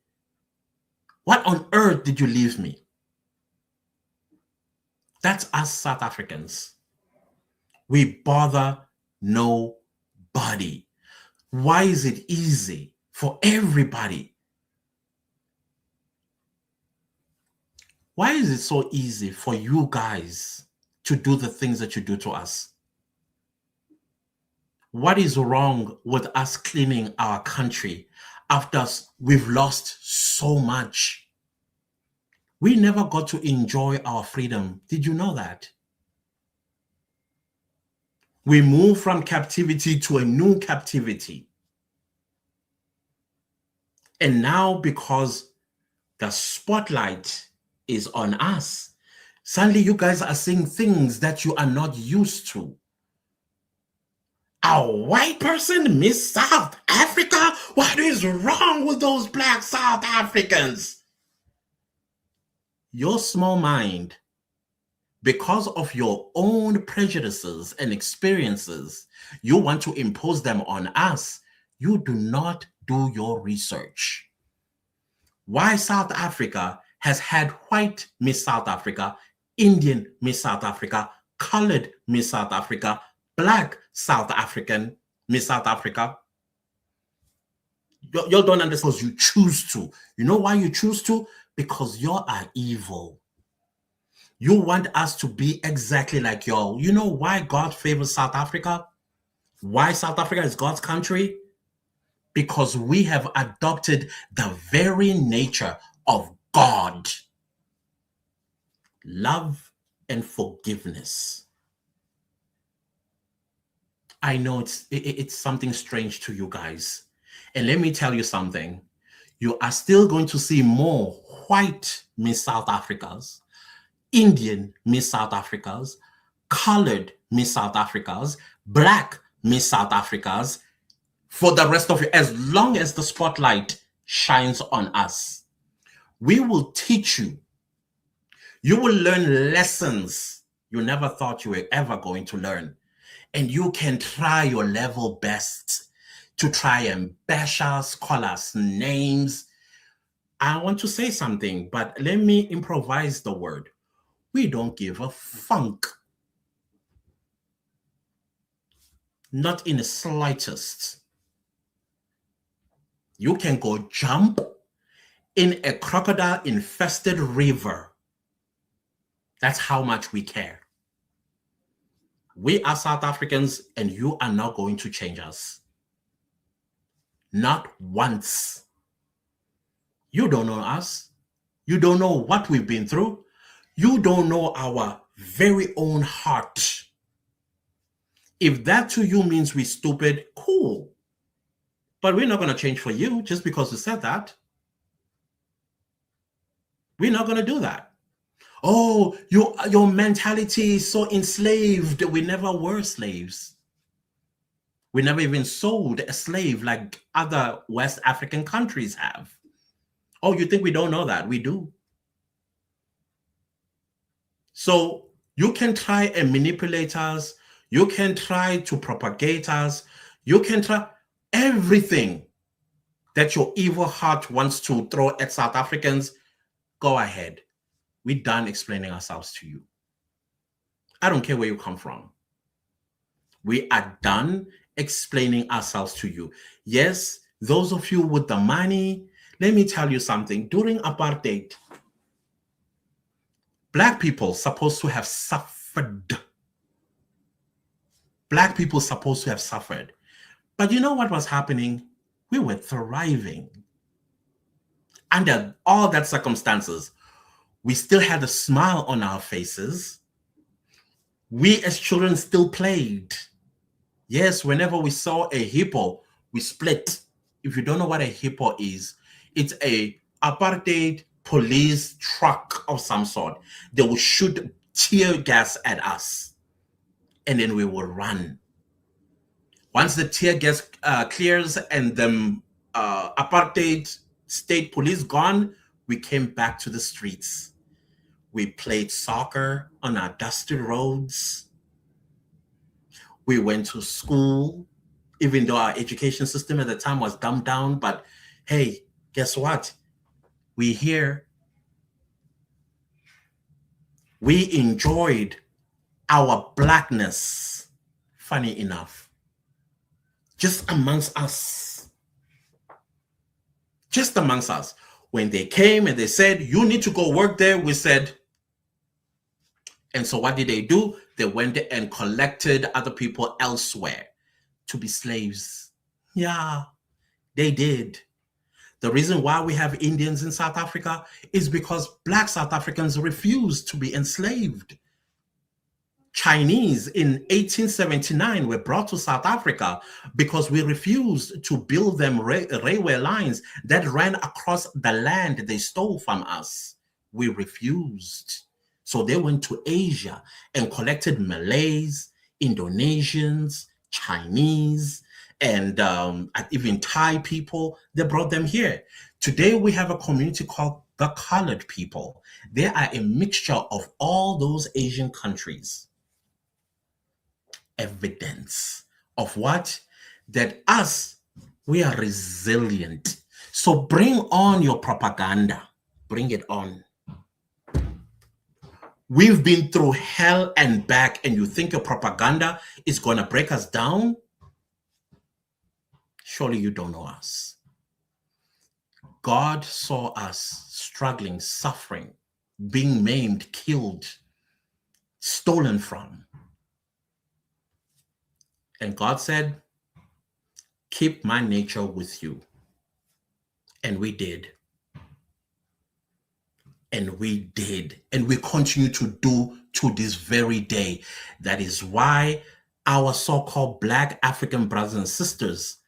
What on earth did you leave me? That's us South Africans. We bother nobody. Why is it easy for everybody? Why is it so easy for you guys to do the things that you do to us? What is wrong with us cleaning our country after we've lost so much? We never got to enjoy our freedom. Did you know that? We moved from captivity to a new captivity. And now, because the spotlight is on us, suddenly you guys are seeing things that you are not used to. A white person, Miss South Africa, What is wrong with those black South Africans? Your small mind, because of your own prejudices and experiences, you want to impose them on us. You do not do your research. Why South Africa has had white Miss South Africa, Indian Miss South Africa, colored Miss South Africa, black South African Miss South Africa. You don't understand because you choose to. You know why you choose to? Because you are evil. You want us to be exactly like y'all. You know why God favors South Africa? Why South Africa is God's country? Because we have adopted the very nature of God. Love and forgiveness. I know it's something strange to you guys. And let me tell you something. You are still going to see more white Miss South Africas, Indian Miss South Africas, colored Miss South Africas, black Miss South Africas for the rest of you, as long as the spotlight shines on us. We will teach you. You will learn lessons you never thought you were ever going to learn. And you can try your level best to try and bash us, call us names. I want to say something, but let me improvise the word. We don't give a funk. Not in the slightest. You can go jump in a crocodile-infested river. That's how much we care. We are South Africans, and you are not going to change us. Not once. You don't know us. You don't know what we've been through. You don't know our very own heart. If that to you means we're stupid, cool. But we're not going to change for you just because you said that. We're not going to do that. Oh, your mentality is so enslaved. We never were slaves. We never even sold a slave like other West African countries have. Oh, you think we don't know that? We do. So you can try and manipulate us. You can try to propagate us. You can try everything that your evil heart wants to throw at South Africans. Go ahead. We're done explaining ourselves to you. I don't care where you come from. We are done explaining ourselves to you. Yes, those of you with the money, let me tell you something. During apartheid, Black people supposed to have suffered. Black people supposed to have suffered. But you know what was happening? We were thriving. Under all that circumstances, we still had a smile on our faces. We as children still played. Yes, whenever we saw a hippo, we split. If you don't know what a hippo is, it's a apartheid police truck of some sort. They will shoot tear gas at us, and then we will run. Once the tear gas clears and the apartheid state police gone, we came back to the streets. We played soccer on our dusty roads. We went to school, even though our education system at the time was dumbed down. But hey, guess what? We here. We enjoyed our blackness, funny enough, just amongst us. Just amongst us. When they came and they said, you need to go work there, we said, and so what did they do? They went and collected other people elsewhere to be slaves. Yeah, they did. The reason why we have Indians in South Africa is because Black South Africans refused to be enslaved. Chinese in 1879 were brought to South Africa because we refused to build them railway lines that ran across the land they stole from us. We refused. So they went to Asia and collected Malays, Indonesians, Chinese, and even Thai people, they brought them here. Today, we have a community called the Colored people. They are a mixture of all those Asian countries. Evidence of what? That us, we are resilient. So bring on your propaganda. Bring it on. We've been through hell and back, and you think your propaganda is going to break us down? Surely you don't know us. God saw us struggling, suffering, being maimed, killed, stolen from. And God said, keep my nature with you. And we did. And we did. And we continue to do to this very day. That is why our so-called Black African brothers and sisters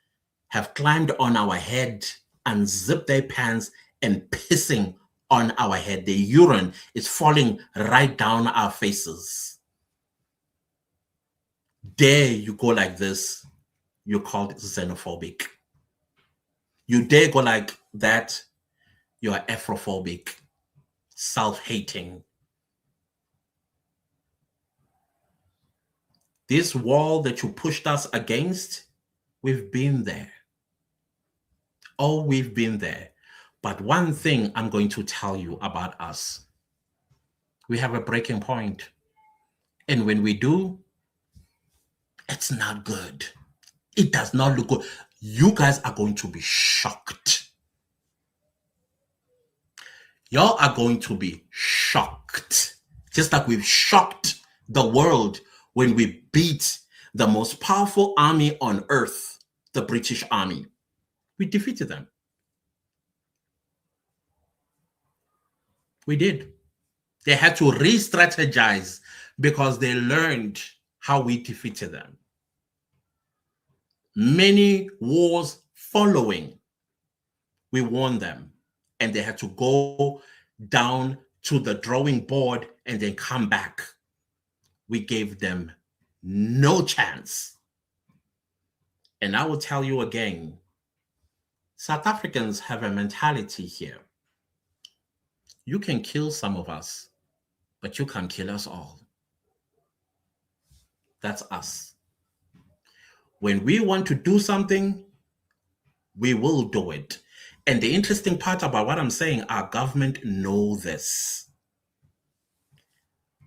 have climbed on our head, unzipped their pants, and pissing on our head. The urine is falling right down our faces. Dare you go like this, you're called xenophobic. You dare go like that, you are Afrophobic, self-hating. This wall that you pushed us against, we've been there. Oh, we've been there. But one thing I'm going to tell you about us, we have a breaking point. And when we do, it's not good. It does not look good. You guys are going to be shocked. Y'all are going to be shocked. Just like we've shocked the world when we beat the most powerful army on earth, the British Army. We defeated them. We did. They had to re-strategize because they learned how we defeated them. Many wars following, we won them, and they had to go down to the drawing board and then come back. We gave them no chance. And I will tell you again, South Africans have a mentality here. You can kill some of us, but you can't kill us all. That's us. When we want to do something, we will do it. And the interesting part about what I'm saying, our government know this.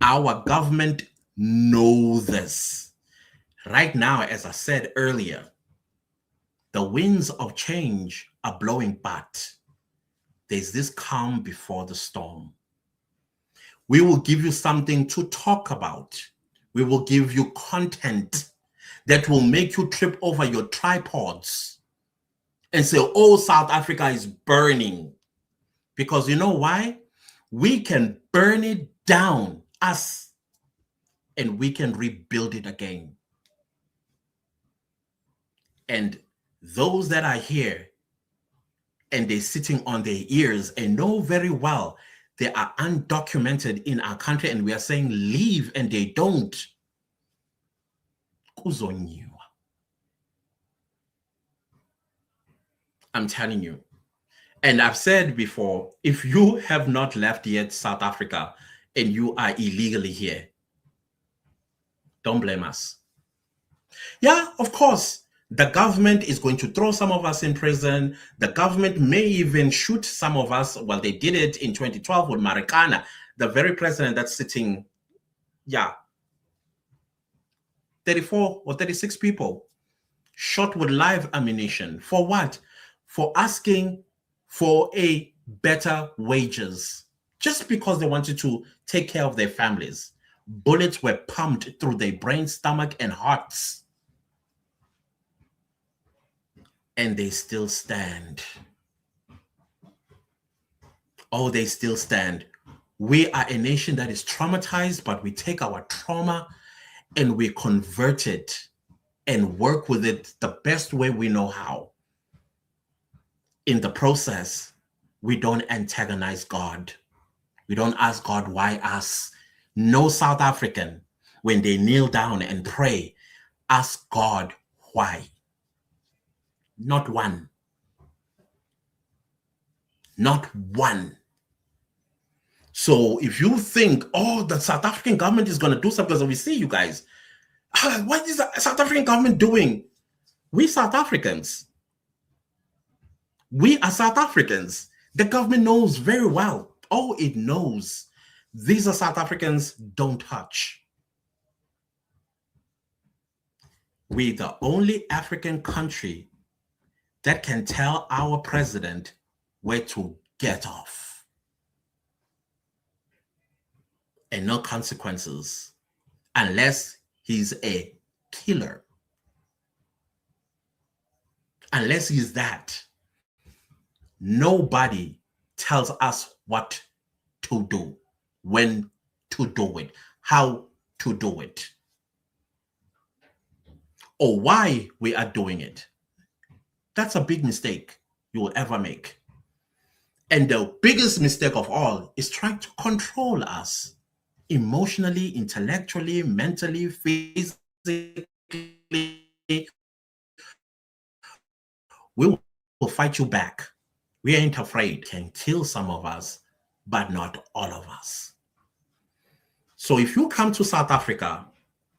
Our government know this. Right now, as I said earlier, the winds of change are blowing, but there's this calm before the storm. We will give you something to talk about. We will give you content that will make you trip over your tripods and say, oh, South Africa is burning. Because you know why? We can burn it down, us, and we can rebuild it again. And those that are here and they're sitting on their ears and know very well they are undocumented in our country and we are saying leave and they don't. I'm telling you. And I've said before, if you have not left yet South Africa and you are illegally here, don't blame us. Yeah, of course, the government is going to throw some of us in prison. The government may even shoot some of us. Well, they did it in 2012 with Marikana, the very president that's sitting, 34 or 36 people shot with live ammunition. For what? For asking for a better wages. Just because they wanted to take care of their families. Bullets were pumped through their brain, stomach, and hearts. And they still stand. Oh, they still stand. We are a nation that is traumatized, but we take our trauma and we convert it and work with it the best way we know how. In the process, we don't antagonize God. We don't ask God, why us? No South African, when they kneel down and pray, ask God, why? Not one. Not one. So if you think, oh, the South African government is going to do something, because we see you guys, what is the South African government doing? We South Africans. We are South Africans. The government knows very well. Oh, it knows. These are South Africans, don't touch. We're the only African country that can tell our president where to get off. And no consequences, unless he's a killer. Unless he's that. Nobody tells us what to do, when to do it, how to do it, or why we are doing it. That's a big mistake you will ever make. And the biggest mistake of all is trying to control us emotionally, intellectually, mentally, physically. We will fight you back. We ain't afraid. Can kill some of us, but not all of us. So if you come to South Africa,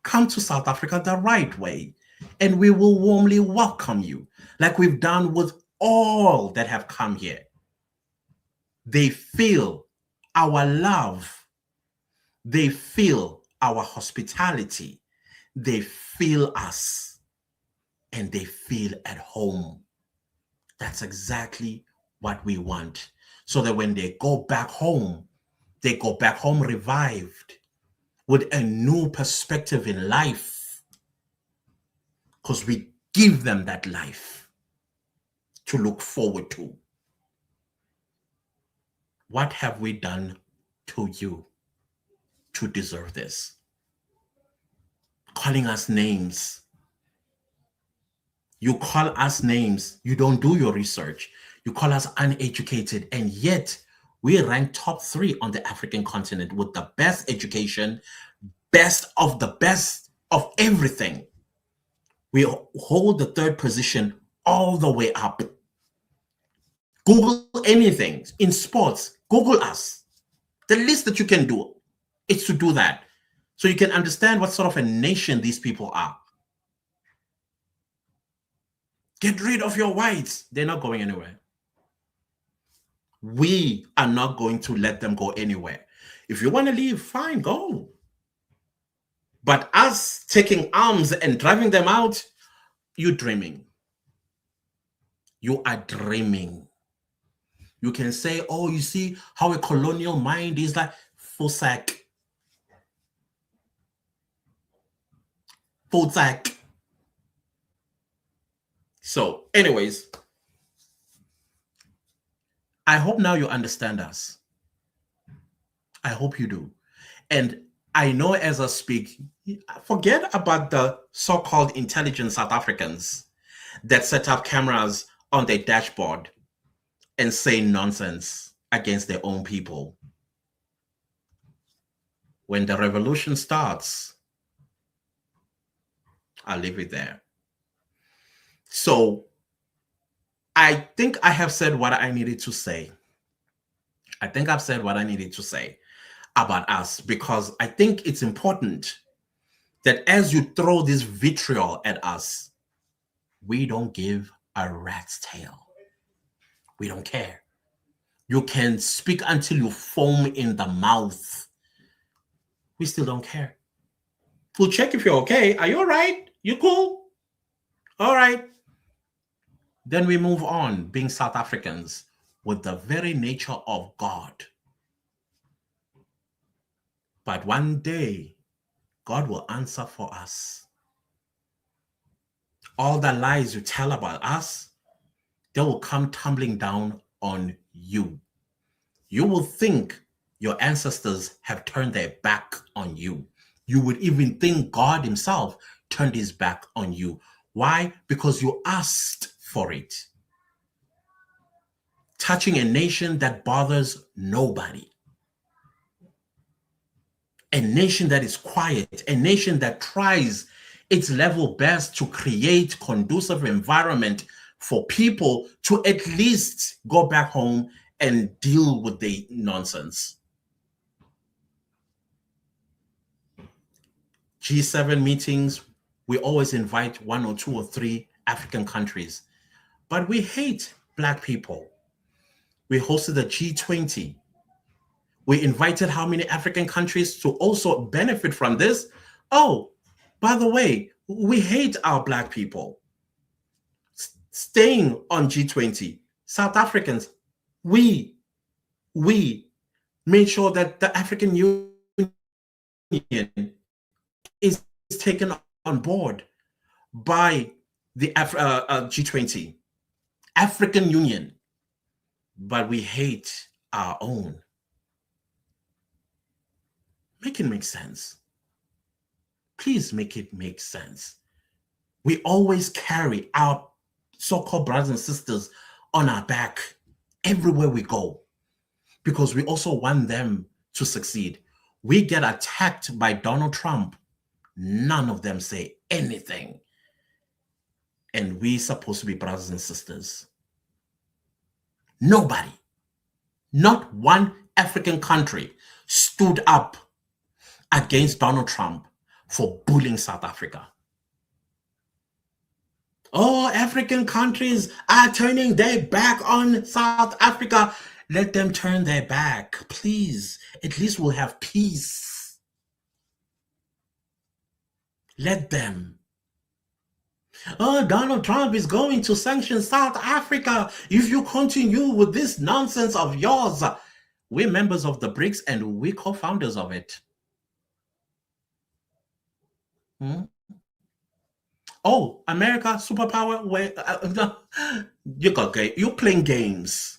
come to South Africa the right way, and we will warmly welcome you, like we've done with all that have come here. They feel our love. They feel our hospitality. They feel us, and they feel at home. That's exactly what we want. So that when they go back home revived with a new perspective in life. Because we give them that life to look forward to. What have we done to you to deserve this? Calling us names. You call us names. You don't do your research. You call us uneducated, and yet we rank top 3 on the African continent with the best education, best of the best of everything. We hold the 3rd position all the way up. Google anything in sports. Google us. The least that you can do is to do that, so you can understand what sort of a nation these people are. Get rid of your whites. They're not going anywhere. We are not going to let them go anywhere. If you want to leave, fine, go. But us taking arms and driving them out, you're dreaming. You are dreaming. You can say, oh, you see how a colonial mind is like, full sack. Full sack. So, anyways, I hope now you understand us. I hope you do. And I know as I speak, forget about the so-called intelligent South Africans that set up cameras on their dashboard and say nonsense against their own people. When the revolution starts, I'll leave it there. So I think I have said what I needed to say. I think I've said what I needed to say about us, because I think it's important that as you throw this vitriol at us, we don't give a rat's tail. We don't care. You can speak until you foam in the mouth. We still don't care. We'll check if you're okay. Are you all right? You cool? All right. Then we move on, being South Africans with the very nature of God. But one day, God will answer for us. All the lies you tell about us, they will come tumbling down on you. You will think your ancestors have turned their back on you. You would even think God himself turned his back on you. Why? Because you asked for it. Touching a nation that bothers nobody. A nation that is quiet, a nation that tries its level best to create conducive environment for people to at least go back home and deal with the nonsense. G7 meetings, we always invite 1 or 2 or 3 African countries, but we hate Black people. We hosted the G20. We invited how many African countries to also benefit from this? Oh, by the way, we hate our Black people. Staying on G20, South Africans, we made sure that the African Union is taken on board by the G20, African Union, but we hate our own. Make it make sense. Please make it make sense. We always carry our so-called brothers and sisters on our back everywhere we go because we also want them to succeed. We get attacked by Donald Trump. None of them say anything. And we're supposed to be brothers and sisters. Nobody, not one African country stood up against Donald Trump for bullying South Africa. Oh, African countries are turning their back on South Africa. Let them turn their back, please. At least we'll have peace. Let them. Oh, Donald Trump is going to sanction South Africa if you continue with this nonsense of yours. We're members of the BRICS and we're co-founders of it. Oh, America, superpower, where you're playing games.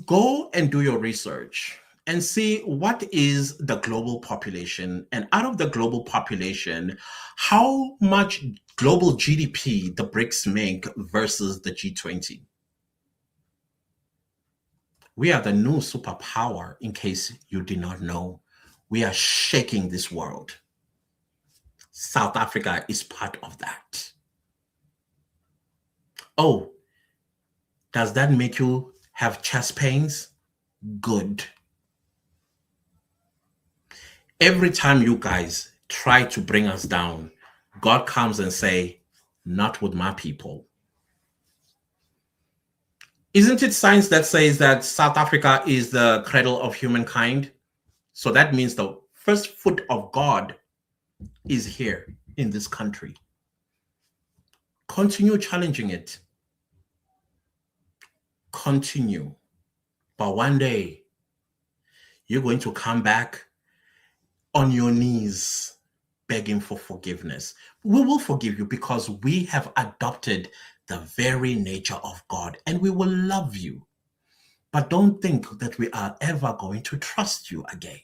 Go and do your research and see what is the global population. And out of the global population, how much global GDP the BRICS make versus the G20. We are the new superpower, in case you did not know. We are shaking this world. South Africa is part of that. Oh, does that make you have chest pains? Good. Every time you guys try to bring us down, God comes and say, not with my people. Isn't it science that says that South Africa is the cradle of humankind? So that means the first foot of God is here in this country. Continue challenging it. Continue. But one day, you're going to come back on your knees begging for forgiveness. We will forgive you because we have adopted the very nature of God and we will love you. But don't think that we are ever going to trust you again.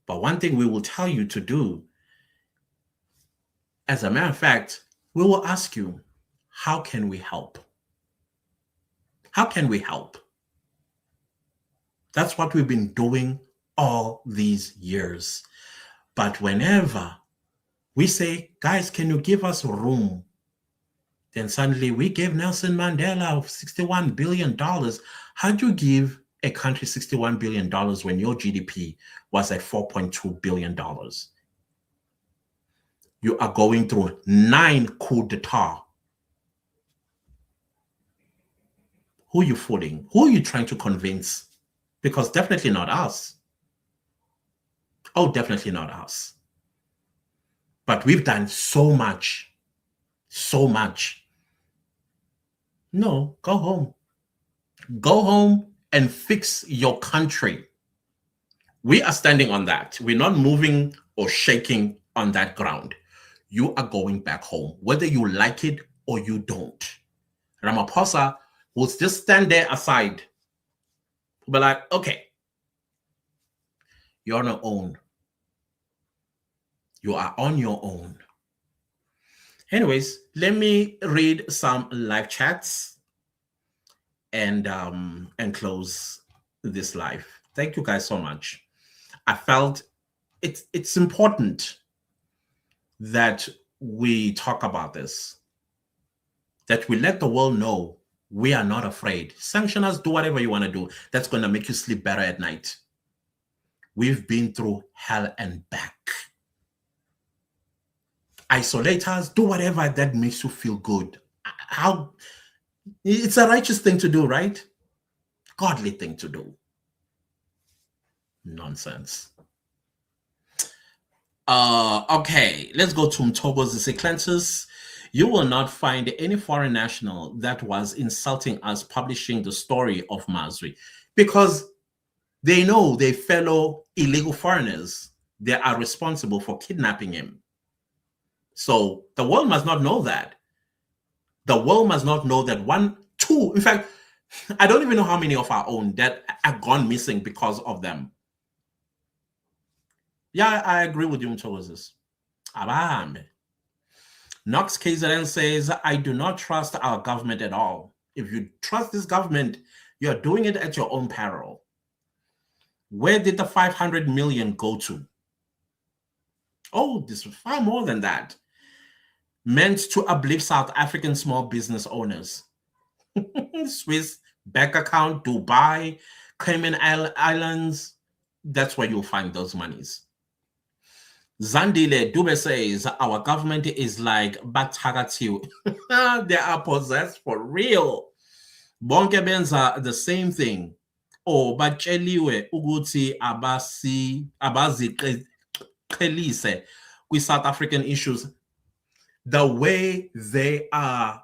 But one thing we will tell you to do, as a matter of fact, we will ask you, how can we help? How can we help? That's what we've been doing all these years. But whenever we say, guys, can you give us room? Then suddenly we gave Nelson Mandela $61 billion. How'd you give a country $61 billion when your GDP was at $4.2 billion? You are going through 9 coups d'etat. Who are you fooling? Who are you trying to convince? Because definitely not us. Oh, definitely not us. But we've done so much. So much. No, go home. Go home and fix your country. We are standing on that. We're not moving or shaking on that ground. You are going back home, whether you like it or you don't. Ramaphosa will just stand there aside. Be like, okay, you're on your own. You are on your own. Anyways, let me read some live chats and close this live. Thank you guys so much. I felt it's important that we talk about this, that we let the world know we are not afraid. Sanction us, do whatever you want to do. That's going to make you sleep better at night. We've been through hell and back. Isolate us, do whatever that makes you feel good. How it's a righteous thing to do, right? Godly thing to do. Nonsense. Okay, let's go to Mtogo's Cleanses. You will not find any foreign national that was insulting us publishing the story of Mazwi, because they know their fellow illegal foreigners, they are responsible for kidnapping him. So the world must not know that. The world must not know that in fact, I don't even know how many of our own that are gone missing because of them. Yeah, I agree with you, Mtogozis. Abambe. Knox KZN says, I do not trust our government at all. If you trust this government, you're doing it at your own peril. Where did the 500 million go to? Oh, this was far more than that. Meant to uplift South African small business owners. Swiss bank account, Dubai, Cayman Islands. That's where you'll find those monies. Zandile Dube says, our government is like Batagatiu. They are possessed for real. Bonke benza the same thing. Oh, batsheliwe ukuthi abaziqhelise with South African issues. The way they are,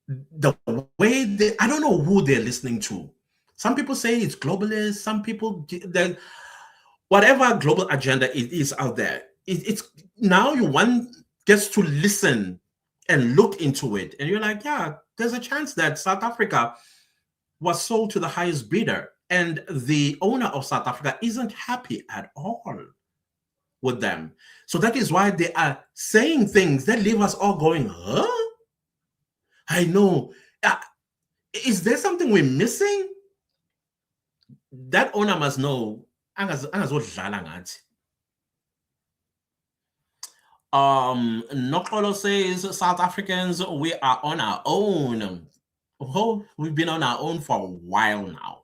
I don't know who they're listening to. Some people say it's globalist. Some people, whatever global agenda it is out there, it's now one gets to listen and look into it. And you're like, yeah, there's a chance that South Africa was sold to the highest bidder. And the owner of South Africa isn't happy at all with them. So that is why they are saying things that leave us all going, huh? I know. Is there something we're missing? That owner must know. Nokolo says, South Africans, we are on our own. Oh, we've been on our own for a while now.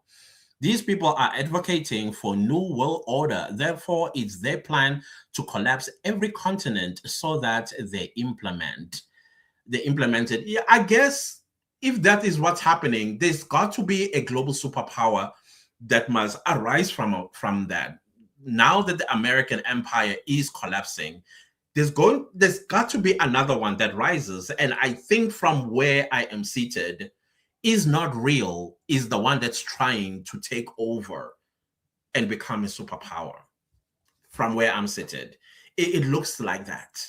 These people are advocating for new world order. Therefore, it's their plan to collapse every continent so that they implement it. Yeah, I guess if that is what's happening, there's got to be a global superpower that must arise from that. Now that the American empire is collapsing, there's got to be another one that rises. And I think from where I am seated, is not real, is the one that's trying to take over and become a superpower. From where I'm seated, it looks like that.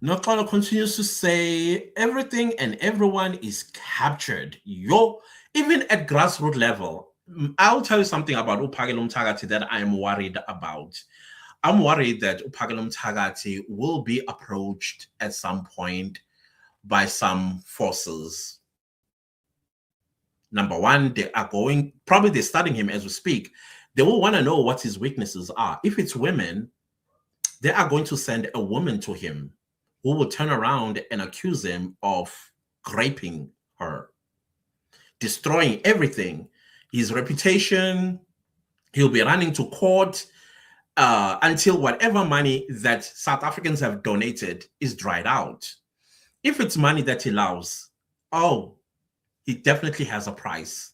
Nokolo continues to say, everything and everyone is captured. Even at grassroots level, I'll tell you something about Uphakile Mthakathi that I'm worried about. I'm worried that Uphakile Mthakathi will be approached at some point by some forces. Number one, they're studying him as we speak. They will want to know what his weaknesses are. If it's women, they are going to send a woman to him who will turn around and accuse him of raping her, destroying everything, his reputation. He'll be running to court until whatever money that South Africans have donated is dried out. If it's money that he loves, he definitely has a price.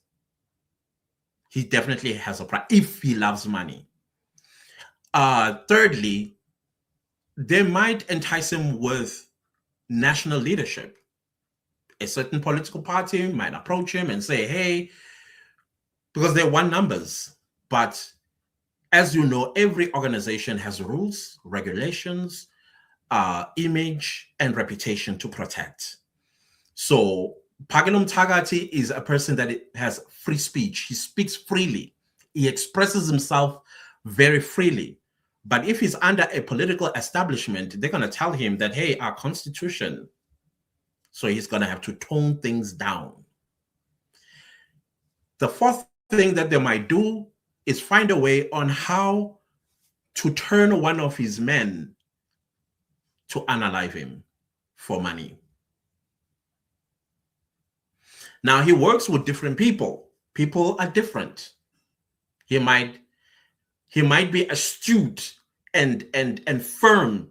He definitely has a price if he loves money. Thirdly, they might entice him with national leadership. A certain political party might approach him and say, hey, because they want numbers. But as you know, every organization has rules, regulations, image, and reputation to protect. So Uphakile Mthakathi is a person that has free speech. He speaks freely. He expresses himself very freely. But if he's under a political establishment, they're going to tell him that, hey, our constitution. So he's going to have to tone things down. The fourth thing that they might do is find a way on how to turn one of his men to unalive him for money. Now he works with different people. People are different. He might be astute and firm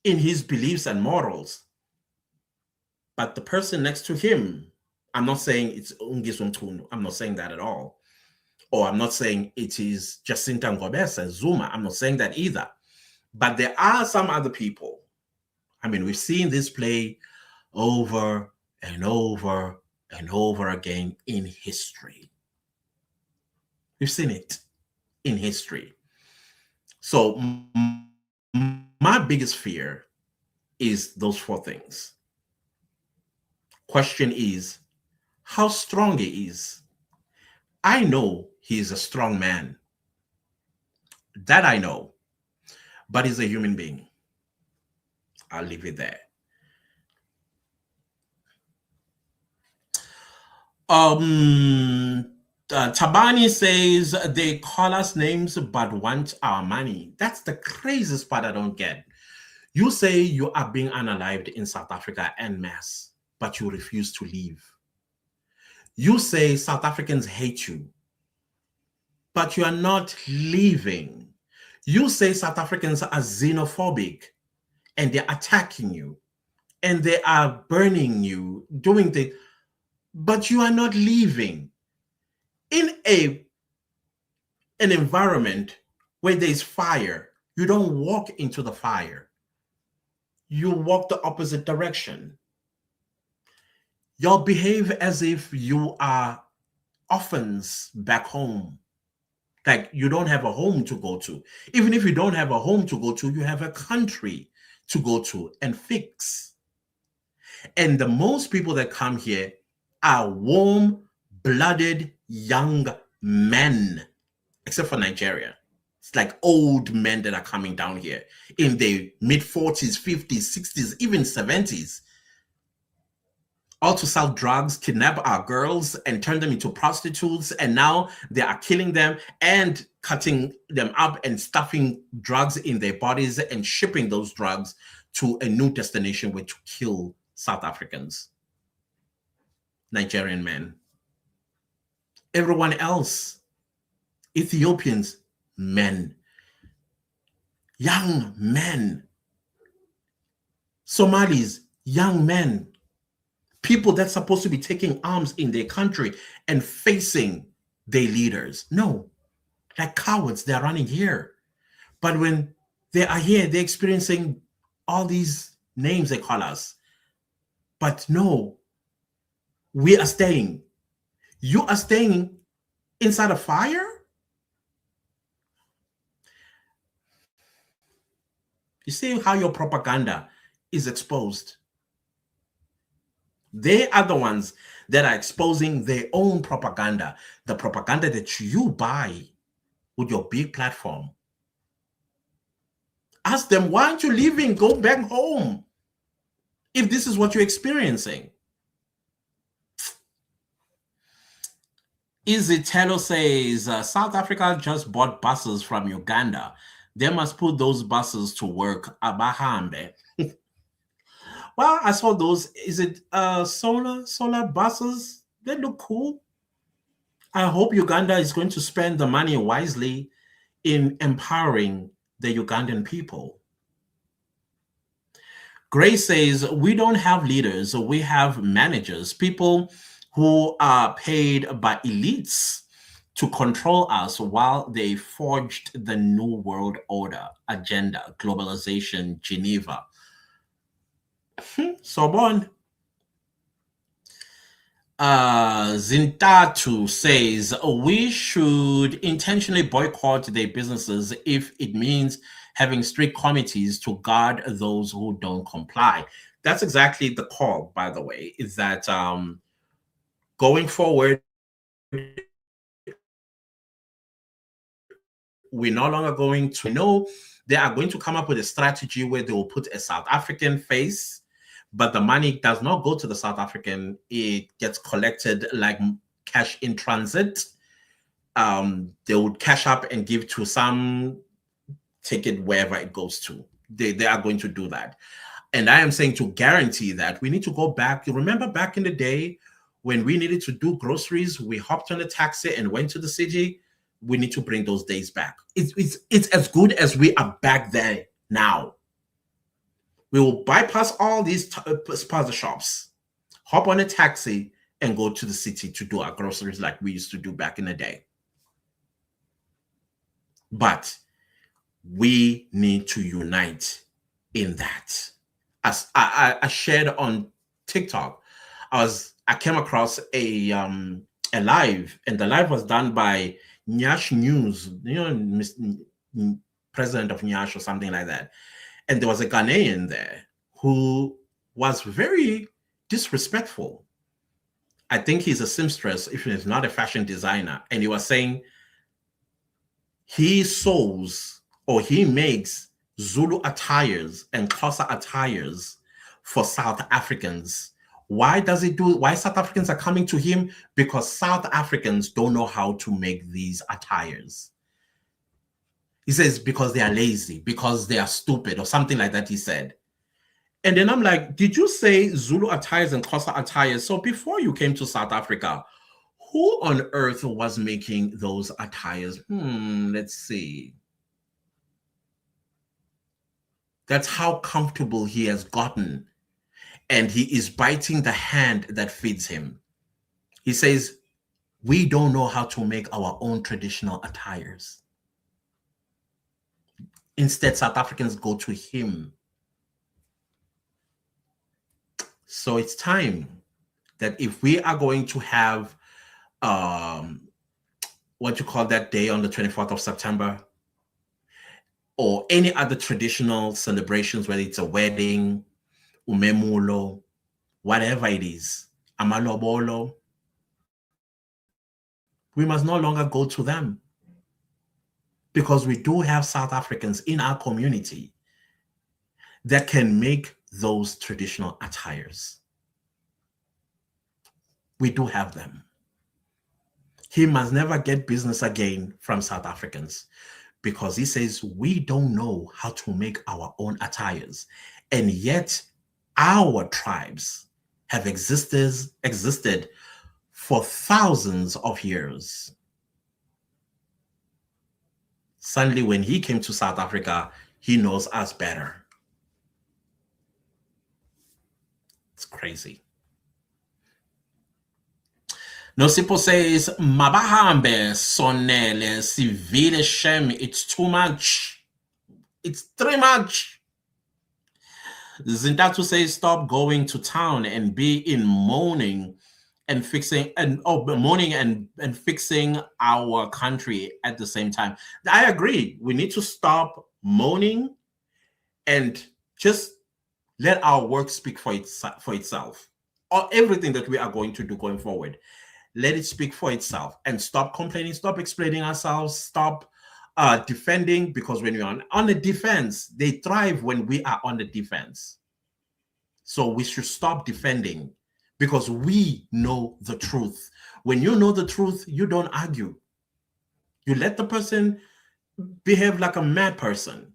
in his beliefs and morals. But the person next to him, I'm not saying it's Ungisum Tunu. I'm not saying that at all. Or I'm not saying it is Jacinta Ngobesa, Zuma. I'm not saying that either. But there are some other people. I mean, we've seen this play over and over and over again in history. We've seen it in history. So my biggest fear is those four things. Question is how strong he is. I know he is a strong man. That I know. But he's a human being. I'll leave it there. Tabani says they call us names but want our money. That's the craziest part I don't get. You say you are being unalived in South Africa en masse, but you refuse to leave. You say South Africans hate you, but you are not leaving. You say South Africans are xenophobic and they're attacking you and they are burning you, doing things, but you are not leaving. In an environment where there's fire, you don't walk into the fire. You walk the opposite direction. You'll behave as if you are orphans back home. Like you don't have a home to go to. Even if you don't have a home to go to, you have a country to go to and fix. And the most people that come here are warm-blooded young men, except for Nigeria. It's like old men that are coming down here in their mid-40s, 50s, 60s, even 70s. All to sell drugs, kidnap our girls, and turn them into prostitutes. And now they are killing them and cutting them up and stuffing drugs in their bodies and shipping those drugs to a new destination where to kill South Africans, Nigerian men. Everyone else, Ethiopians, men, young men, Somalis, young men, people that's supposed to be taking arms in their country and facing their leaders. No, like cowards, they're running here. But when they are here, they're experiencing all these names they call us. But no, we are staying. You are staying inside a fire? You see how your propaganda is exposed. They are the ones that are exposing their own propaganda, the propaganda that you buy with your big platform. Ask them, why aren't you leaving? Go back home if this is what you're experiencing. Izitelo says, South Africa just bought buses from Uganda. They must put those buses to work. Abahambe. Well, I saw those. Is it solar buses? They look cool. I hope Uganda is going to spend the money wisely in empowering the Ugandan people. Grace says, we don't have leaders. We have managers, people who are paid by elites to control us while they forged the New World Order agenda, globalization, Geneva. Sorbonne. Zintatu says, we should intentionally boycott their businesses if it means having strict committees to guard those who don't comply. That's exactly the call, by the way, is that going forward, we're no longer going to know. They are going to come up with a strategy where they will put a South African face, but the money does not go to the South African. It gets collected like cash in transit. they would cash up and give to some ticket wherever it goes to. They are going to do that. And I am saying to guarantee that we need to go back. You remember back in the day when we needed to do groceries, we hopped on a taxi and went to the city. We need to bring those days back. It's as good as we are back there now. We will bypass all these spaza shops, hop on a taxi, and go to the city to do our groceries like we used to do back in the day. But we need to unite in that. As I shared on TikTok, I came across a live, and the live was done by Nyash News, president of Nyash or something like that. And there was a Ghanaian there who was very disrespectful. I think he's a seamstress, if he's not a fashion designer. And he was saying he sews or he makes Zulu attires and Xhosa attires for South Africans. Why South Africans are coming to him? Because South Africans don't know how to make these attires. He says because they are lazy, because they are stupid, or something like that, he said. And then I'm like, did you say Zulu attires and Xhosa attires? So before you came to South Africa, who on earth was making those attires? Let's see. That's how comfortable he has gotten. And he is biting the hand that feeds him. He says, we don't know how to make our own traditional attires. Instead, South Africans go to him. So it's time that if we are going to have what you call that day on the 24th of September, or any other traditional celebrations, whether it's a wedding, umemulo, whatever it is, amalobolo, we must no longer go to them. Because we do have South Africans in our community that can make those traditional attires. We do have them. He must never get business again from South Africans, because he says we don't know how to make our own attires. And yet our tribes have existed for thousands of years. Suddenly, when he came to South Africa, he knows us better. It's crazy. Nosipo says, Mabahambe, Sonele, Sivile Shem, it's too much. It's too much. Zintatu says, stop going to town and be in mourning and fixing and fixing our country at the same time. I agree. We need to stop moaning and just let our work speak for itself. Or everything that we are going to do going forward, let it speak for itself, and stop complaining, stop explaining ourselves, stop defending, because when you're on the defense, they thrive when we are on the defense. So we should stop defending, because we know the truth. When you know the truth, you don't argue. You let the person behave like a mad person.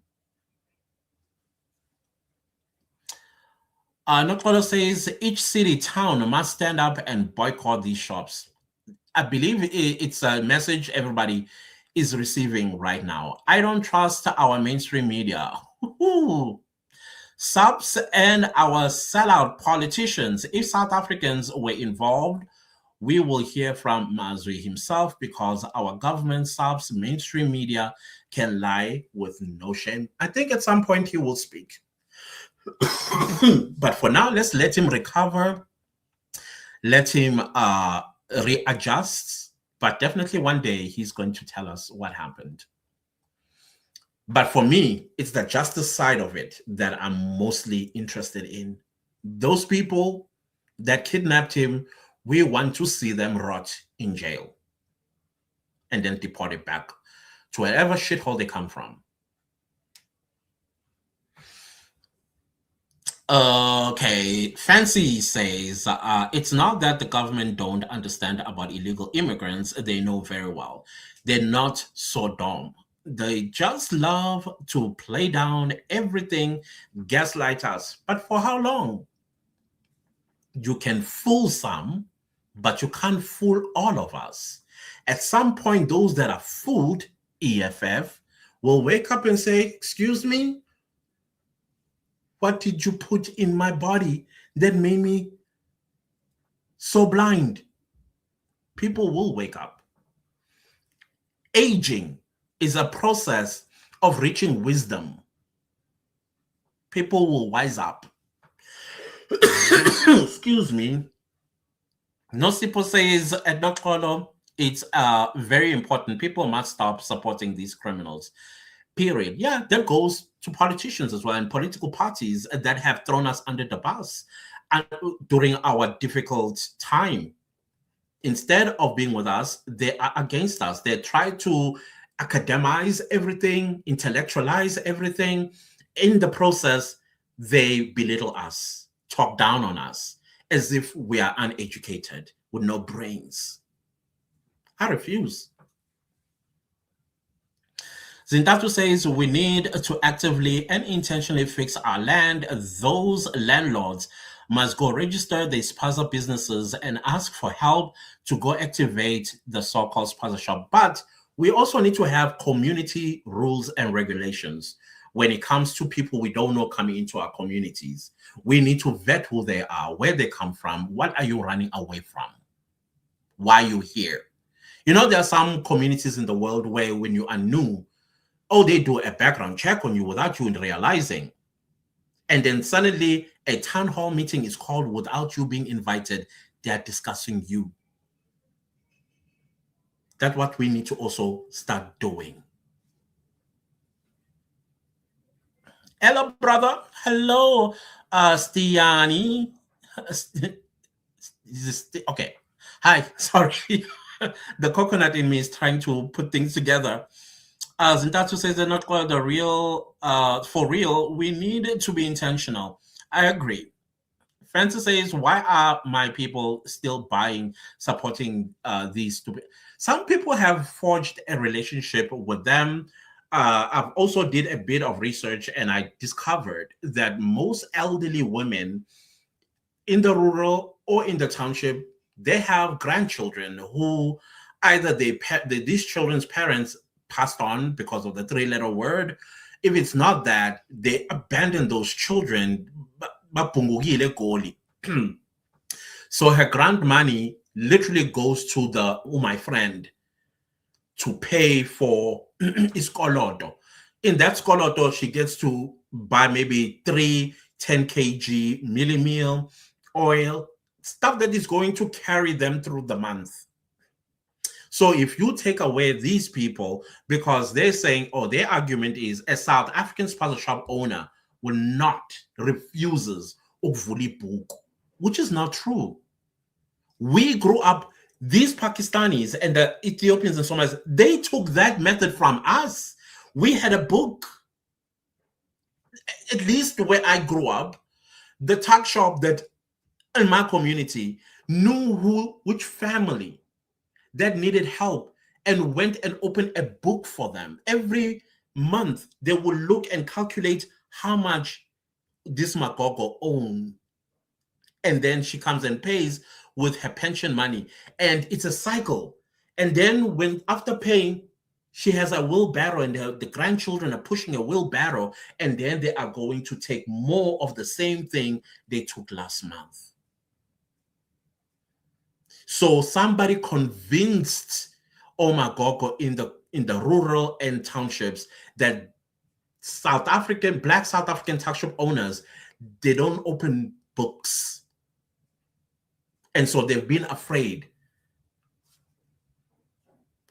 Nokolo says, each city, town must stand up and boycott these shops. I believe it's a message everybody is receiving right now. I don't trust our mainstream media. Subs and our sellout politicians. If South Africans were involved, we will hear from Mazwi himself, because our government, subs, mainstream media can lie with no shame. I think at some point he will speak. But for now, let's let him recover, let him readjust. But definitely one day he's going to tell us what happened. But for me, it's the justice side of it that I'm mostly interested in. Those people that kidnapped him, we want to see them rot in jail and then deported back to wherever shithole they come from. Okay, Fancy says it's not that the government don't understand about illegal immigrants. They know very well. They're not so dumb. They just love to play down everything, gaslight us. But for how long? You can fool some, but you can't fool all of us. At some point, those that are fooled, EFF, will wake up and say, "Excuse me, what did you put in my body that made me so blind?" People will wake up. Aging is a process of reaching wisdom. People will wise up. Excuse me. Nosipo says at Dokolo, it's very important. People must stop supporting these criminals. Period. Yeah, that goes to politicians as well and political parties that have thrown us under the bus and during our difficult time. Instead of being with us, they are against us. They try to academize everything, intellectualize everything. In the process, they belittle us, talk down on us, as if we are uneducated with no brains. I refuse. Zintatu says we need to actively and intentionally fix our land. Those landlords must go register their spaza businesses and ask for help to go activate the so-called spaza shop. But we also need to have community rules and regulations when it comes to people we don't know coming into our communities. We need to vet who they are, where they come from, what are you running away from, why are you here. You know, there are some communities in the world where when you are new, they do a background check on you without you realizing. And then suddenly a town hall meeting is called without you being invited. They're discussing you. That's what we need to also start doing. Hello, brother. Hello, Stiani. Okay. Hi. Sorry. The coconut in me is trying to put things together. Zintatu says they're not quite the real, for real. We need to be intentional. I agree. Francis says, why are my people still buying, supporting these stupid? Some people have forged a relationship with them. I've also did a bit of research and I discovered that most elderly women in the rural or in the township, they have grandchildren who either these children's parents passed on because of the three-letter word. If it's not that, they abandon those children. So her grant money literally goes to my friend to pay for iskoloto. In that skoloto, she gets to buy maybe 10 kg mealie meal, oil, stuff that is going to carry them through the month. So if you take away these people, because they're saying, their argument is a South African spaza shop owner refuses ukuvula book, which is not true. We grew up, these Pakistanis and the Ethiopians and Somalis, they took that method from us. We had a book, at least where I grew up, the tuck shop that in my community knew which family that needed help and went and opened a book for them. Every month, they would look and calculate how much this Magogo owned. And then she comes and pays with her pension money. And it's a cycle. And then after paying, she has a wheelbarrow and the grandchildren are pushing a wheelbarrow. And then they are going to take more of the same thing they took last month. So somebody convinced Omagogo in the rural and townships that Black South African tuck shop owners, they don't open books. And so they've been afraid.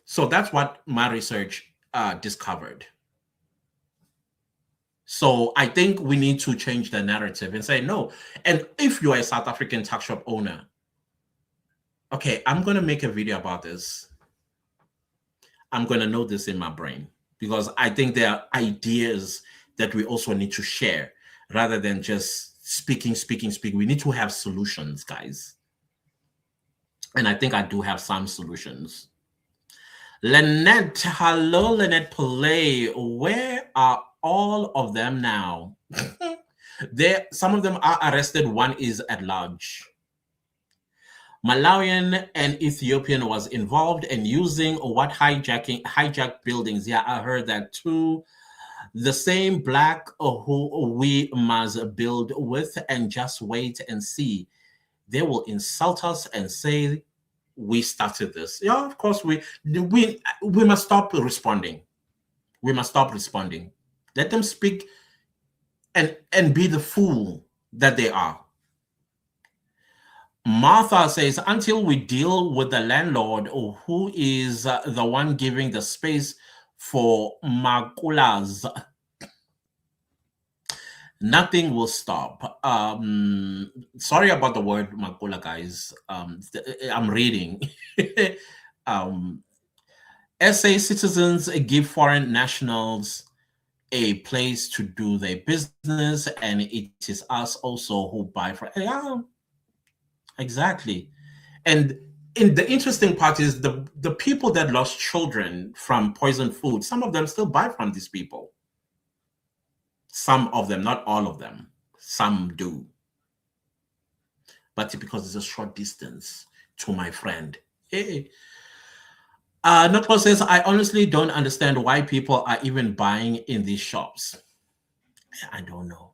So that's what my research discovered. So I think we need to change the narrative and say no. And if you're a South African tuck shop owner, okay, I'm going to make a video about this. I'm going to know this in my brain because I think there are ideas that we also need to share rather than just speaking. We need to have solutions, guys. And I think I do have some solutions. Lynette, hello, Lynette Play. Where are all of them now? Some of them are arrested. One is at large. Malawian and Ethiopian was involved in using what hijacked buildings. Yeah, I heard that too. The same black who we must build with, and just wait and see. They will insult us and say we started this. Yeah, of course we must stop responding. We must stop responding. Let them speak and be the fool that they are. Martha says, until we deal with the landlord who is the one giving the space for makulas, nothing will stop. Sorry about the word makula, guys. I'm reading. SA citizens give foreign nationals a place to do their business, and it is us also who buy from. Yeah, exactly. And the interesting part is the people that lost children from poisoned food, some of them still buy from these people. Some of them, not all of them. Some do. But because it's a short distance to my friend. Hey. Notlo says, I honestly don't understand why people are even buying in these shops. I don't know.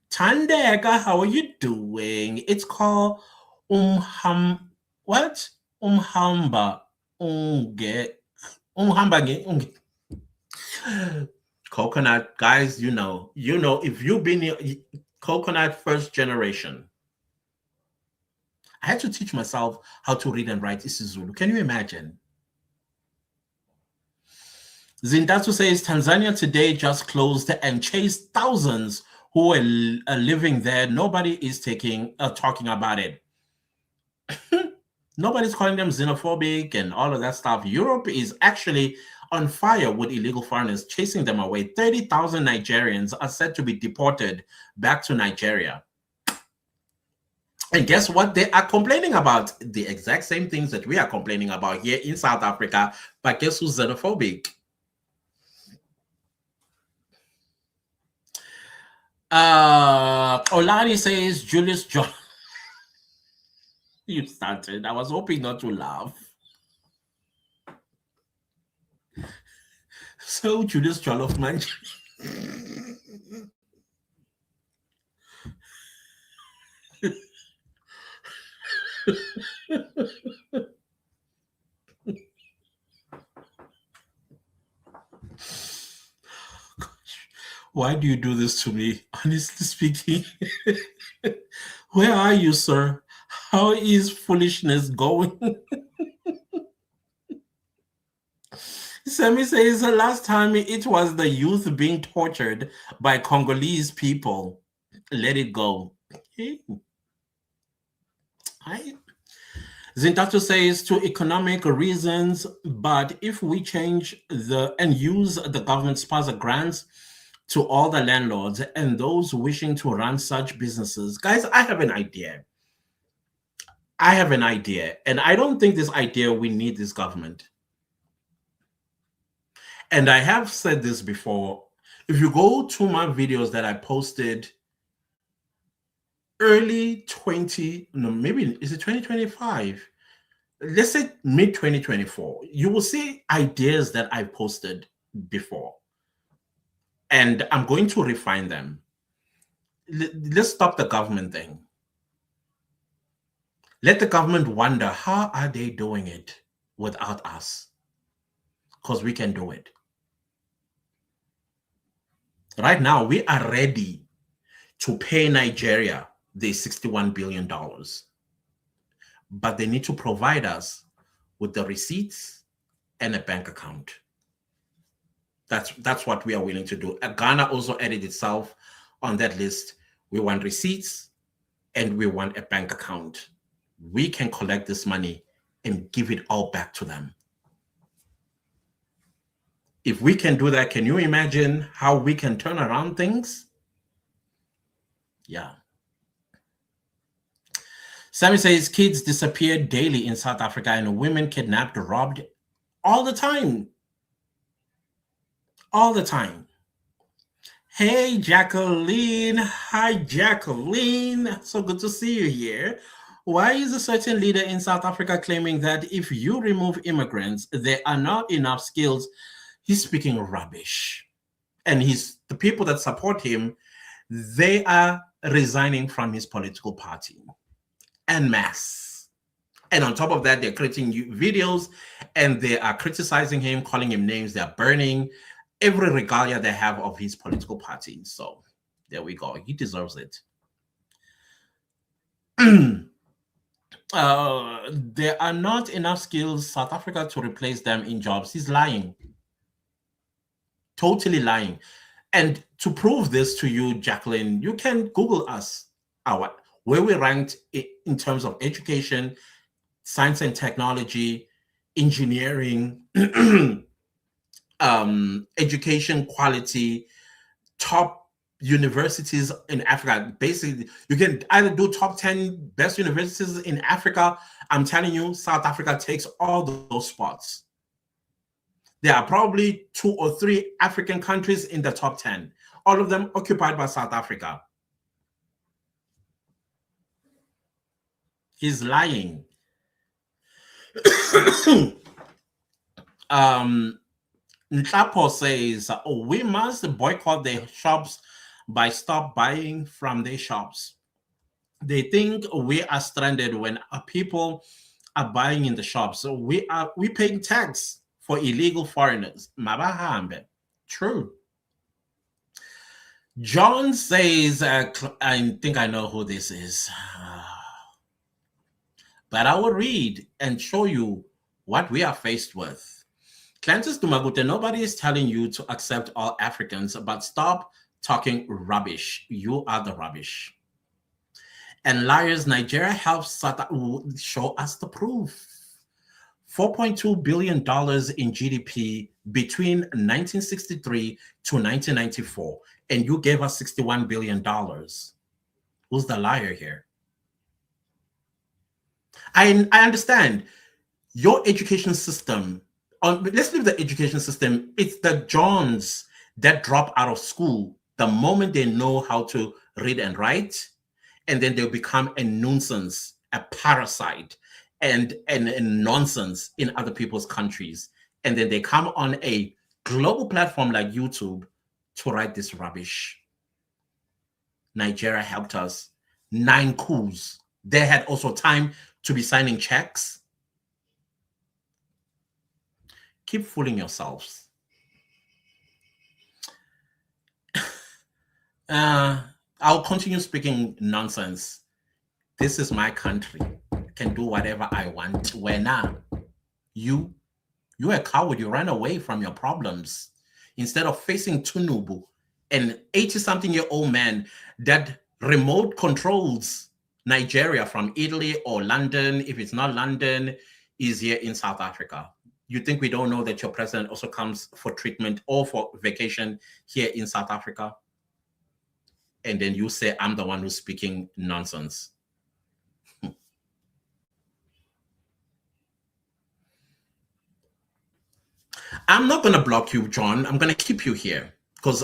Tandega, how are you doing? It's called what? Umhamba unge. Coconut, guys, you know, if you've been coconut first generation. I had to teach myself how to read and write isiZulu. Can you imagine? Zindatsu says Tanzania today just closed and chased thousands who are living there. Nobody is talking about it. Nobody's calling them xenophobic and all of that stuff. Europe is actually on fire with illegal foreigners, chasing them away. 30,000 Nigerians are said to be deported back to Nigeria. And guess what? They are complaining about the exact same things that we are complaining about here in South Africa. But guess who's xenophobic? Olani says Julius John. You started. I was hoping not to laugh. So Julius Jollof man. Why do you do this to me? Honestly speaking, where are you, sir? How is foolishness going? Sammy says the last time it was the youth being tortured by Congolese people. Let it go. Zintato says to economic reasons, but if we change and use the government-sponsored grants to all the landlords and those wishing to run such businesses, guys, I have an idea. And I don't think this idea we need this government. And I have said this before. If you go to my videos that I posted early 2025, let's say mid 2024, you will see ideas that I posted before. And I'm going to refine them. Let's stop the government thing. Let the government wonder, how are they doing it without us? Because we can do it. Right now, we are ready to pay Nigeria the $61 billion. But they need to provide us with the receipts and a bank account. That's what we are willing to do. Ghana also added itself on that list. We want receipts and we want a bank account. We can collect this money and give it all back to them. If we can do that, can you imagine how we can turn around things? Yeah. Sammy says kids disappear daily in South Africa and women kidnapped, robbed all the time. All the time. Hey, Jacqueline. Hi, Jacqueline. So good to see you here. Why is a certain leader in South Africa claiming that if you remove immigrants, there are not enough skills? He's speaking rubbish. And the people that support him, they are resigning from his political party en masse. And on top of that, they're creating videos and they are criticizing him, calling him names. They're burning every regalia they have of his political party. So there we go. He deserves it. There are not enough skills South Africa to replace them in jobs. He's lying. Totally lying. And to prove this to you, Jacqueline, you can Google us, where we ranked in terms of education, science and technology, engineering, education quality, top universities in Africa. Basically, you can either do top 10 best universities in Africa. I'm telling you, South Africa takes all those spots. There are probably 2 or 3 African countries in the top 10, all of them occupied by South Africa. He's lying. Nhlapo says, we must boycott their shops by stop buying from their shops. They think we are stranded when people are buying in the shops. So we paying tax for illegal foreigners. Mabahambe. True. John says, I think I know who this is. But I will read and show you what we are faced with. Clantis Dumagute, nobody is telling you to accept all Africans, but stop talking rubbish. You are the rubbish. And liars, Nigeria helps show us the proof. $4.2 billion in GDP between 1963 to 1994, and you gave us $61 billion. Who's the liar here? I understand your education system. Let's leave the education system. It's the Johns that drop out of school the moment they know how to read and write, and then they'll become a nuisance, a parasite, and nonsense in other people's countries. And then they come on a global platform like YouTube to write this rubbish. Nigeria helped us. 9 coups. They had also time to be signing checks. Keep fooling yourselves. I'll continue speaking nonsense. This is my country. I can do whatever I want. Where now? You're a coward. You ran away from your problems instead of facing Tunubu, an 80-something-year-old man that remote controls Nigeria from Italy or London. If it's not London, is here in South Africa. You think we don't know that your president also comes for treatment or for vacation here in South Africa? And then you say, I'm the one who's speaking nonsense. I'm not going to block you, John. I'm going to keep you here because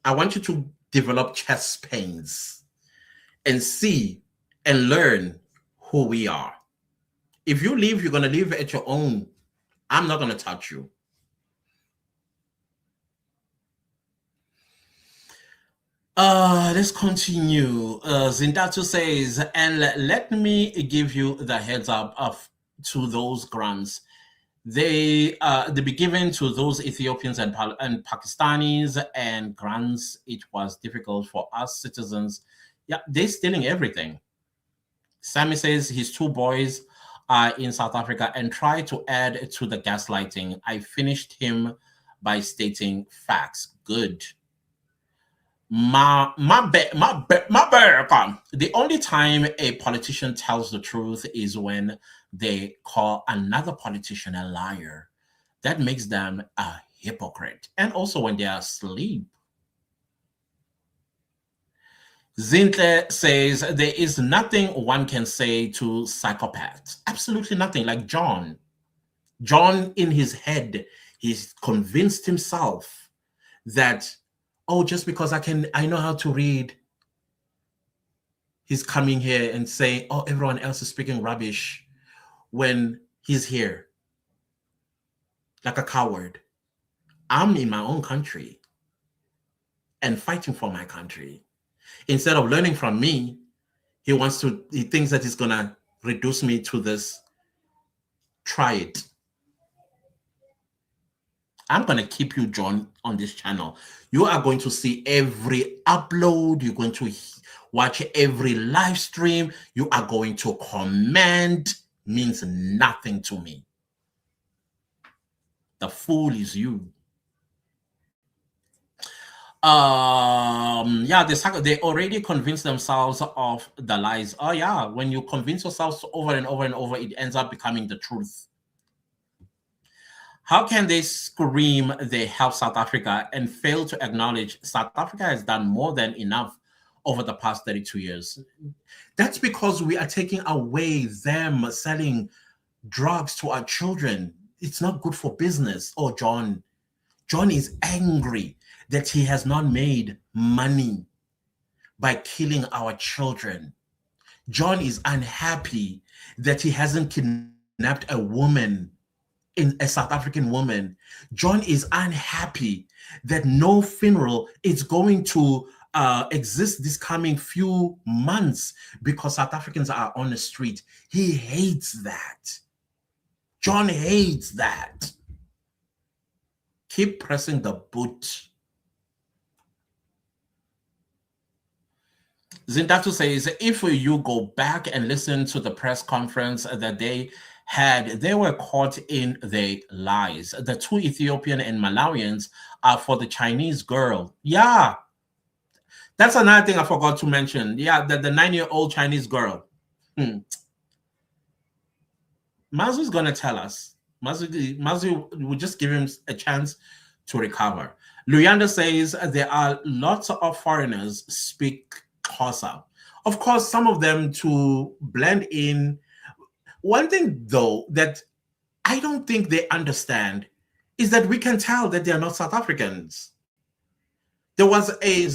I want you to develop chest pains and see and learn who we are. If you leave, you're going to live at your own. I'm not going to touch you. Let's continue. Zindatu says, and let me give you the heads up to those grants. They be given to those Ethiopians and Pakistanis, and grants. It was difficult for us citizens. Yeah, they're stealing everything. Sammy says his 2 boys are in South Africa and try to add to the gaslighting. I finished him by stating facts. Good. The only time a politician tells the truth is when they call another politician a liar. That makes them a hypocrite. And also when they are asleep. Zintle says there is nothing one can say to psychopaths. Absolutely nothing. Like John. John, in his head, he's convinced himself that, oh, just because I know how to read, he's coming here and saying, oh, everyone else is speaking rubbish when he's here like a coward. I'm in my own country and fighting for my country. Instead of learning from me, he thinks that he's going to reduce me to this. Try it. I'm going to keep you, John, on this channel. You are going to see every upload. You're going to watch every live stream. You are going to comment. Means nothing to me. The fool is you. Yeah, they already convinced themselves of the lies. Oh yeah, when you convince yourselves over and over and over, it ends up becoming the truth. How can they scream they help South Africa and fail to acknowledge South Africa has done more than enough over the past 32 years? That's because we are taking away them selling drugs to our children. It's not good for business. Oh, John is angry that he has not made money by killing our children. John is unhappy that he hasn't kidnapped a woman, a South African woman. John is unhappy that no funeral is going to exist this coming few months because South Africans are on the street. He hates that. John hates that. Keep pressing the boot. Zindatu says, if you go back and listen to the press conference that they had, they were caught in their lies. The two Ethiopian and Malawians are for the Chinese girl. Yeah. That's another thing I forgot to mention. Yeah, the 9-year-old Chinese girl. Mazwi's going to tell us. Mazwi will just give him a chance to recover. Luyanda says there are lots of foreigners speak Xhosa. Of course, some of them to blend in. One thing, though, that I don't think they understand is that we can tell that they are not South Africans. There was a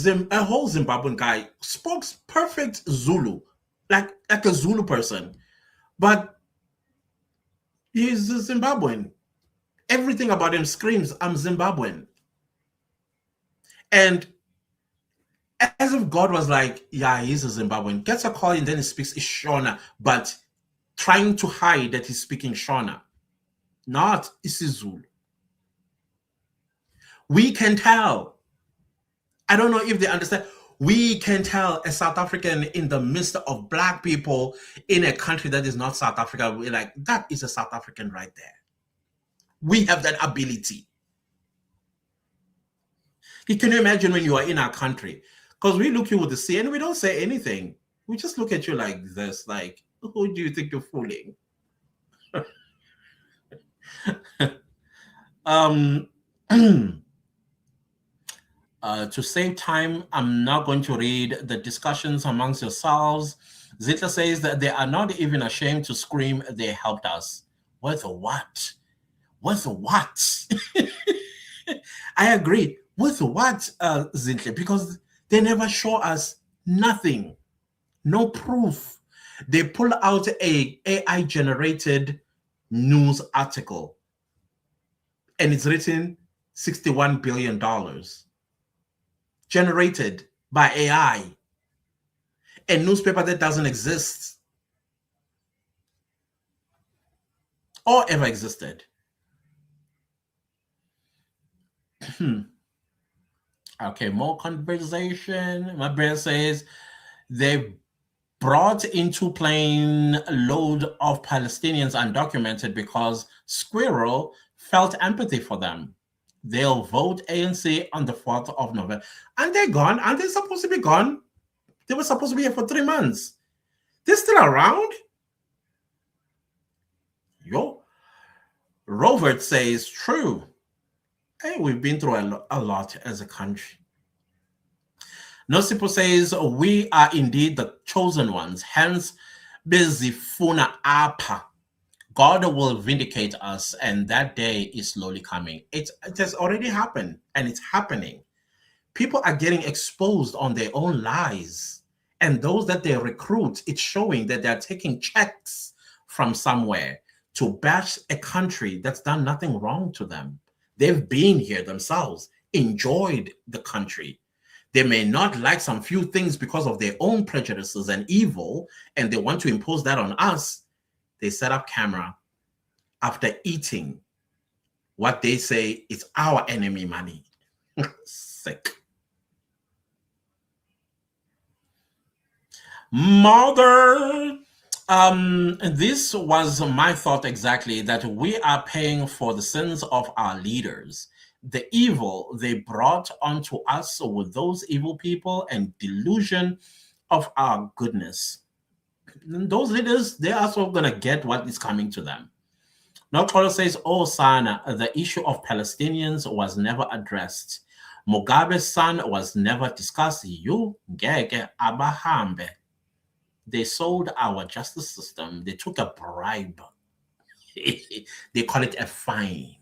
whole Zimbabwean guy, spoke perfect Zulu, like a Zulu person, but he's a Zimbabwean. Everything about him screams, I'm Zimbabwean. And as if God was like, yeah, he's a Zimbabwean. Gets a call and then he speaks Shona, but trying to hide that he's speaking Shona, not isiZulu. We can tell. I don't know if they understand. We can tell a South African in the midst of Black people in a country that is not South Africa. We're like, that is a South African right there. We have that ability. Can you imagine when you are in our country? Because we look you with the sea and we don't say anything. We just look at you like this, like, who do you think you're fooling? To save time, I'm not going to read the discussions amongst yourselves. Zita says that they are not even ashamed to scream they helped us. What the what? What the what? I agree. With what, Zita? Because they never show us nothing. No proof. They pull out a AI-generated news article and it's written $61 billion. Generated by AI. A newspaper that doesn't exist or ever existed. Okay, more conversation. My brother says they brought into plane a load of Palestinians undocumented because Squirrel felt empathy for them. They'll vote ANC on the 4th of November. And they're gone. Aren't they supposed to be gone? They were supposed to be here for 3 months. They're still around? Yo. Robert says, true. Hey, we've been through a lot as a country. Nosipo says, we are indeed the chosen ones, hence bezifuna apa. God will vindicate us, and that day is slowly coming. It has already happened, and it's happening. People are getting exposed on their own lies. And those that they recruit, it's showing that they're taking checks from somewhere to bash a country that's done nothing wrong to them. They've been here themselves, enjoyed the country. They may not like some few things because of their own prejudices and evil, and they want to impose that on us. They set up camera after eating what they say is our enemy money. Sick. Mother, this was my thought exactly, that we are paying for the sins of our leaders, the evil they brought onto us with those evil people, and delusion of our goodness. Those leaders, they're also going to get what is coming to them. Nokolo says, oh, Sana, the issue of Palestinians was never addressed. Mugabe's son was never discussed. You, Gege, Abahambe. They sold our justice system. They took a bribe. They call it a fine.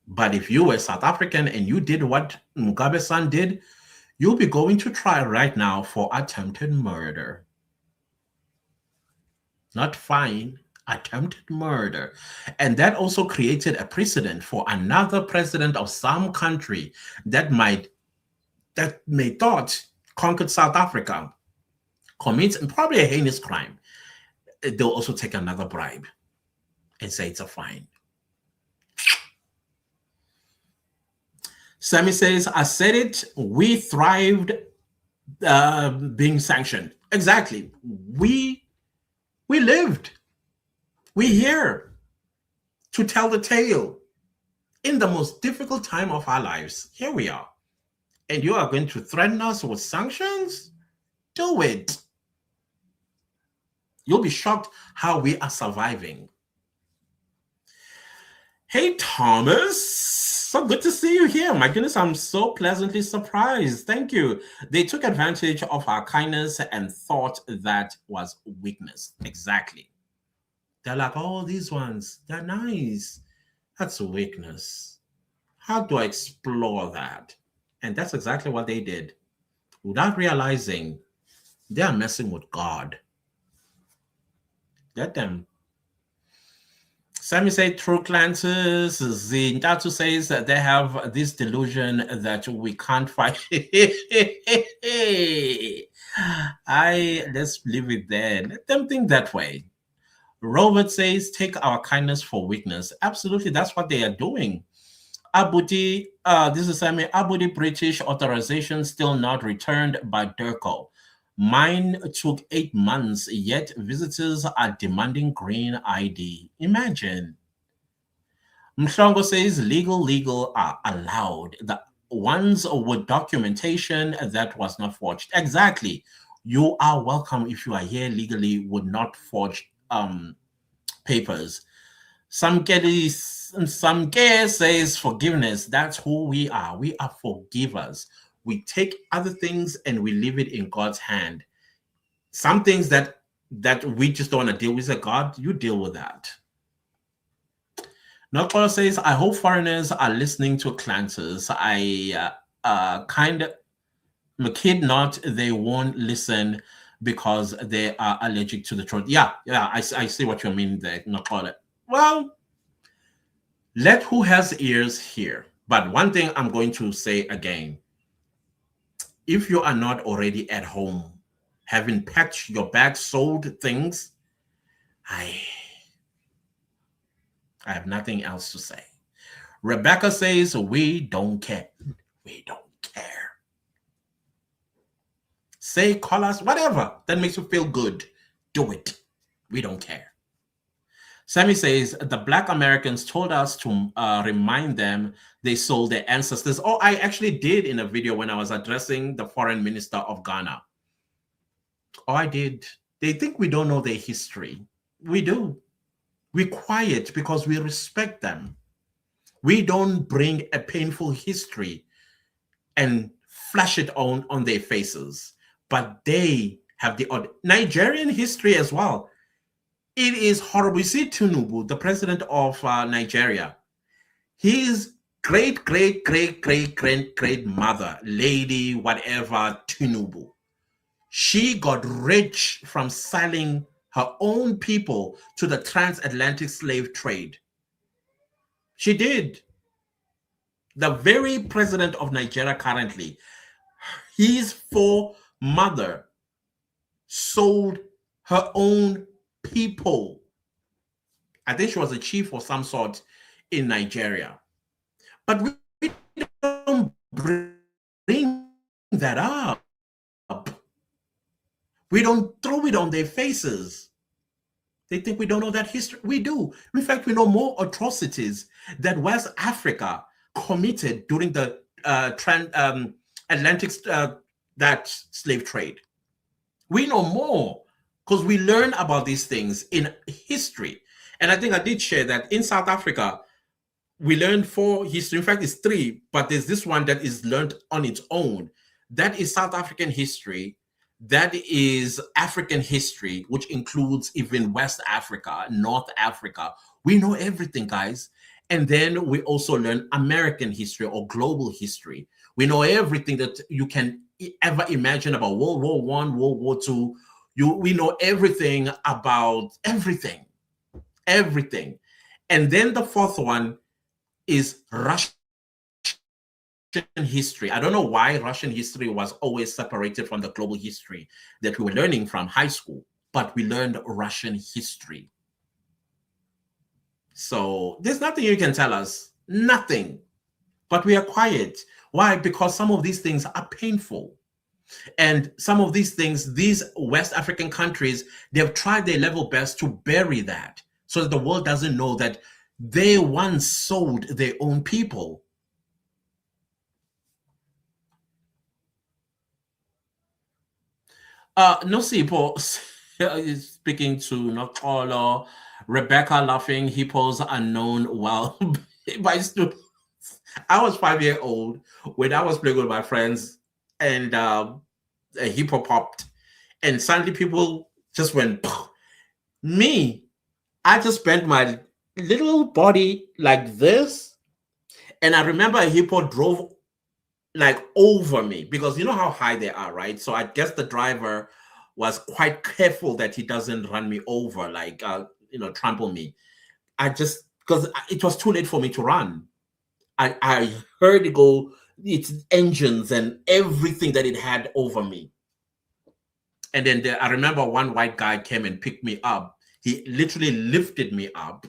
But if you were South African and you did what Mugabe's son did, you'll be going to trial right now for attempted murder. Not fine, attempted murder. And that also created a precedent for another president of some country that may thought conquered South Africa, commits probably a heinous crime. They'll also take another bribe and say it's a fine. Sammy says, I said it, we thrived being sanctioned. Exactly. We lived. We're here to tell the tale in the most difficult time of our lives. Here we are. And you are going to threaten us with sanctions? Do it. You'll be shocked how we are surviving. Hey, Thomas. So good to see you here. My goodness, I'm so pleasantly surprised. Thank you. They took advantage of our kindness and thought that was weakness. Exactly. They're like, oh, these ones, they're nice. That's weakness. How do I explore that? And that's exactly what they did. Without realizing they are messing with God. Let them. Sammy said, true Clances. Zintatu says that they have this delusion that we can't fight. Let's leave it there. Let them think that way. Robert says, take our kindness for weakness. Absolutely, that's what they are doing. Abudi, this is Sammy. Abudi British authorization still not returned by DERCO. Mine took 8 months, yet visitors are demanding green ID. Imagine. Mshongo says legal are allowed. The ones with documentation that was not forged. Exactly. You are welcome if you are here legally with not forged papers. Some care says forgiveness. That's who we are. We are forgivers. We take other things and we leave it in God's hand. Some things that we just don't want to deal with, God, you deal with that. Nokolo says, I hope foreigners are listening to Clanters. I kind of kid not, they won't listen because they are allergic to the truth. Yeah, I see what you mean there, Nokolo. Well, let who has ears hear. But one thing I'm going to say again, if you are not already at home, having packed your bag, sold things, I have nothing else to say. Rebecca says, we don't care. We don't care. Say, call us, whatever that makes you feel good. Do it. We don't care. Sammy says, the Black Americans told us to remind them they sold their ancestors. Oh, I actually did in a video when I was addressing the foreign minister of Ghana. Oh, I did. They think we don't know their history. We do. We're quiet because we respect them. We don't bring a painful history and flash it on their faces, but they have the Nigerian history as well. It is horrible. You see, Tinubu, the president of Nigeria, his great, great, great, great, great, great mother, lady, whatever, Tinubu, she got rich from selling her own people to the transatlantic slave trade. She did. The very president of Nigeria currently, his foremother sold her own people. I think she was a chief of some sort in Nigeria. But we don't bring that up. We don't throw it on their faces. They think we don't know that history. We do. In fact, we know more atrocities that West Africa committed during the Atlantic that slave trade. We know more because we learn about these things in history. And I think I did share that in South Africa, we learned 4 history. In fact, it's 3, but there's this one that is learned on its own. That is South African history. That is African history, which includes even West Africa, North Africa. We know everything, guys. And then we also learn American history or global history. We know everything that you can ever imagine about World War I, World War II. We know everything about everything. Everything. And then the 4th one is Russian history. I don't know why Russian history was always separated from the global history that we were learning from high school, but we learned Russian history. So there's nothing you can tell us, nothing, but we are quiet. Why? Because some of these things are painful. And some of these things, these West African countries, they've tried their level best to bury that so that the world doesn't know that they once sold their own people. Nosipo is speaking to Nokolo. Rebecca laughing. Hippos are known well by students. I was 5 years old when I was playing with my friends, and a hippo popped, and suddenly people just went. Me, I just bent my little body like this, and I remember a hippo drove like over me, because you know how high they are, right? So I guess the driver was quite careful that he doesn't run me over, like trample me. I just, because it was too late for me to run. I heard it go, its engines and everything that it had over me. And then I remember one white guy came and picked me up. He literally lifted me up,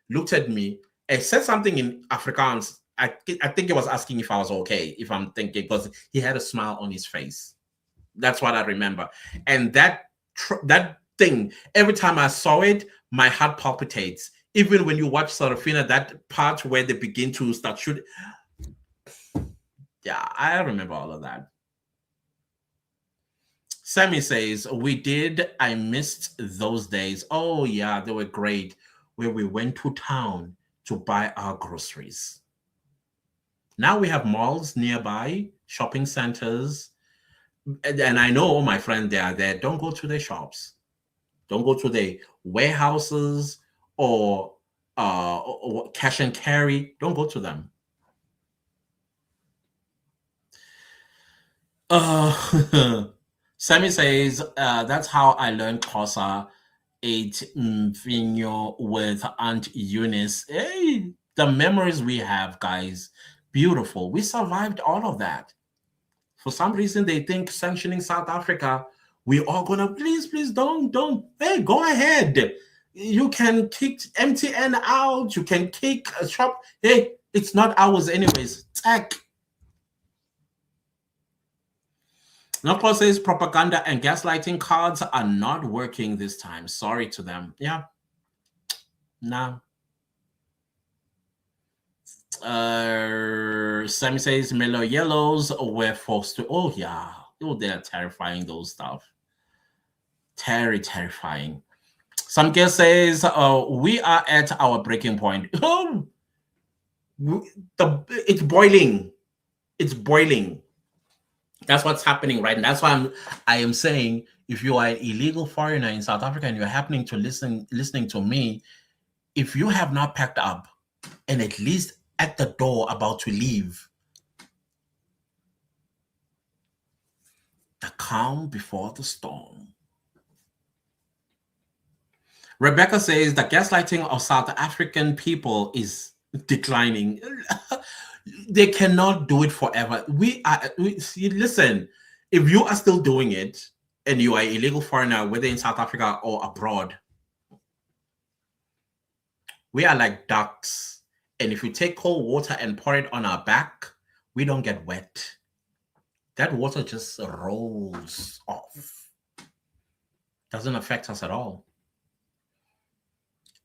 looked at me, and said something in Afrikaans. I think he was asking if I was okay, if I'm thinking, because he had a smile on his face. That's what I remember. And that thing, every time I saw it, my heart palpitates. Even when you watch Sarafina, that part where they begin to start shooting. Yeah, I remember all of that. Sammy says, we did. I missed those days. Oh, yeah, they were great. Where we went to town to buy our groceries. Now we have malls nearby, shopping centers. And I know all my friends, they are there. Don't go to their shops. Don't go to their warehouses or cash and carry. Don't go to them. Sammy says, that's how I learned Xhosa. Ate mvinyo with Aunt Eunice. Hey, the memories we have, guys. Beautiful. We survived all of that. For some reason, they think sanctioning South Africa, we are gonna, please don't. Hey, go ahead. You can kick MTN out. You can kick a shop. Hey, it's not ours anyways. Tech. Noklo says propaganda and gaslighting cards are not working this time. Sorry to them. Yeah. Nah. Sammy says Mellow Yellows were forced to. Oh, yeah. Oh, they're terrifying, those stuff. Terrifying. Some guest says we are at our breaking point. Oh, it's boiling. It's boiling. That's what's happening right now. That's why I am saying, if you are an illegal foreigner in South Africa and you're happening to listening to me, if you have not packed up and at least at the door about to leave, the calm before the storm. Rebecca says the gaslighting of South African people is declining. They cannot do it forever. Listen, if you are still doing it and you are an illegal foreigner, whether in South Africa or abroad, we are like ducks. And if you take cold water and pour it on our back, we don't get wet. That water just rolls off. Doesn't affect us at all.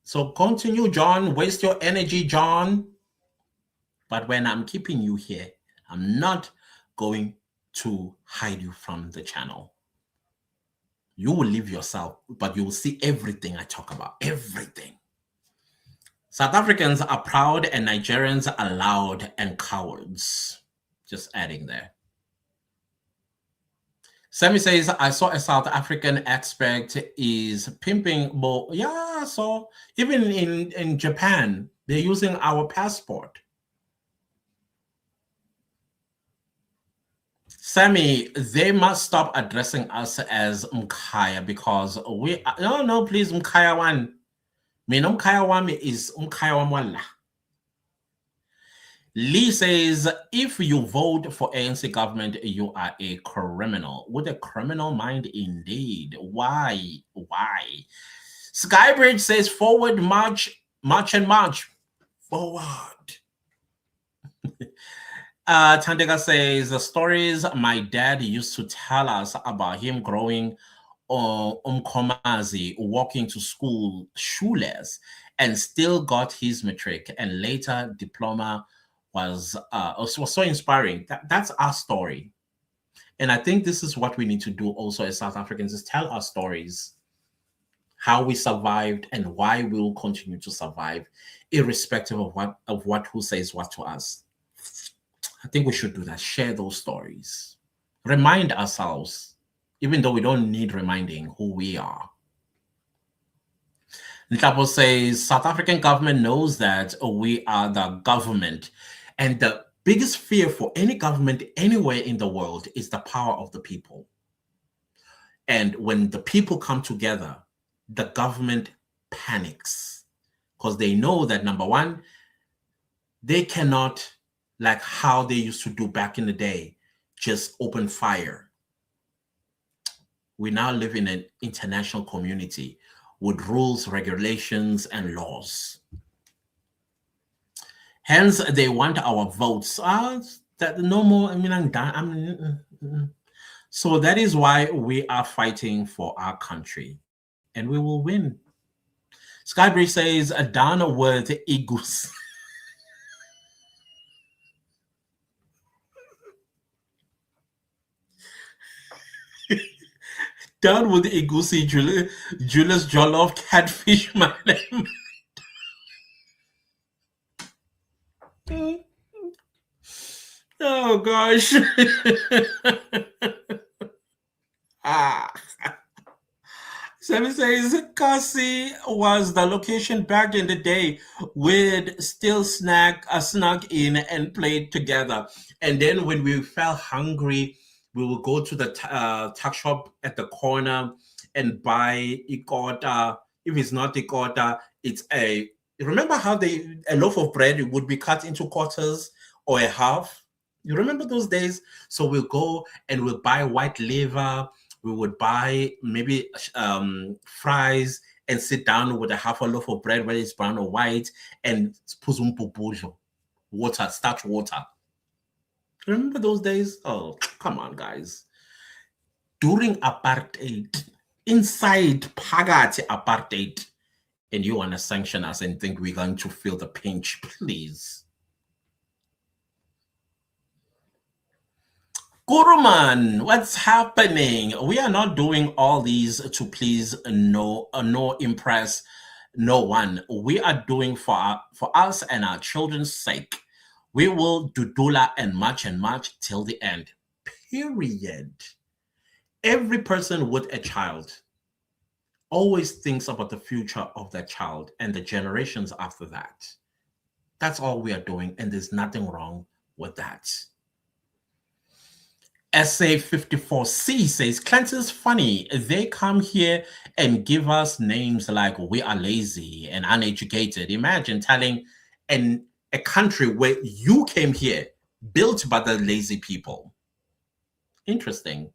So continue, John. Waste your energy, John. But when I'm keeping you here, I'm not going to hide you from the channel. You will leave yourself, but you will see everything I talk about. Everything. South Africans are proud and Nigerians are loud and cowards. Just adding there. Sammy says, I saw a South African expert is pimping. But yeah, so even in Japan, they're using our passport. Sammy, they must stop addressing us as Mkaya because we no, please, Mkaya one. Me no Mkaya one is Mkaya one. Lee says, if you vote for ANC government, you are a criminal. With a criminal mind indeed. Why? Skybridge says, forward, march, march and march. Forward. Tandega says, the stories my dad used to tell us about him growing Umkomazi, walking to school shoeless, and still got his matric and later diploma was so inspiring. That's our story. And I think this is what we need to do also as South Africans, is tell our stories, how we survived and why we will continue to survive, irrespective of what who says what to us. I think we should do that. Share those stories. Remind ourselves, even though we don't need reminding, who we are. Ntapo says, South African government knows that we are the government. And the biggest fear for any government anywhere in the world is the power of the people. And when the people come together, the government panics because they know that, number one, they cannot, like how they used to do back in the day, just open fire. We now live in an international community with rules, regulations, and laws. Hence, they want our votes. That no more. I mean, I'm done. So that is why we are fighting for our country, and we will win. Skybridge says, "Down with Igus." Down with Igusi, Julius Jollof, Catfish, my name. Oh gosh. Sammy says Kasi was the location back in the day. We'd still snuck in and played together. And then when we felt hungry, we would go to the tuck shop at the corner and buy ikota. If it's not ikota, it's a. Remember how a loaf of bread would be cut into quarters or a half? You remember those days? So we'll go and we'll buy white liver. We would buy maybe fries and sit down with a half a loaf of bread, whether it's brown or white, and water, starch water. Remember those days? Oh, come on, guys. During apartheid, inside Pagati apartheid, and you want to sanction us and think we're going to feel the pinch, please. Guruman, what's happening? We are not doing all these to please no impress no one. We are doing for us and our children's sake. We will do dula and march till the end. period. Every person with a child always thinks about the future of that child and the generations after that. That's all we are doing, and there's nothing wrong with that. SA54C says, Clancy's funny. They come here and give us names like we are lazy and uneducated. Imagine telling a country where you came here, built by the lazy people. Interesting.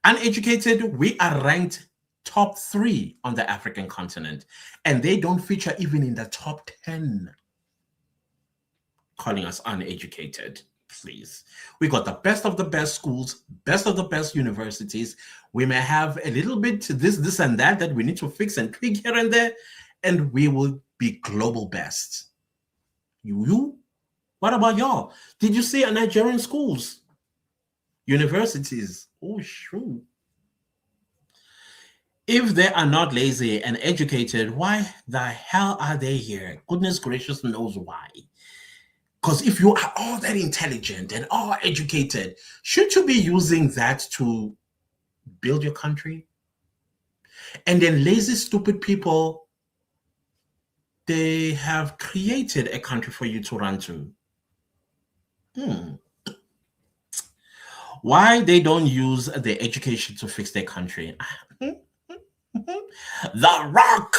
Uneducated, we are ranked top 3 on the African continent, and they don't feature even in the top 10. Calling us uneducated, please. We got the best of the best schools, best of the best universities. We may have a little bit this and that we need to fix and tweak here and there, and we will be global best. You? What about y'all? Did you see Nigerian schools? Universities? Oh, sure. If they are not lazy and educated, why the hell are they here? Goodness gracious knows why. Because if you are all that intelligent and all educated, shouldn't you be using that to build your country? And then lazy, stupid people, they have created a country for you to run to. Why they don't use their education to fix their country? The Rock!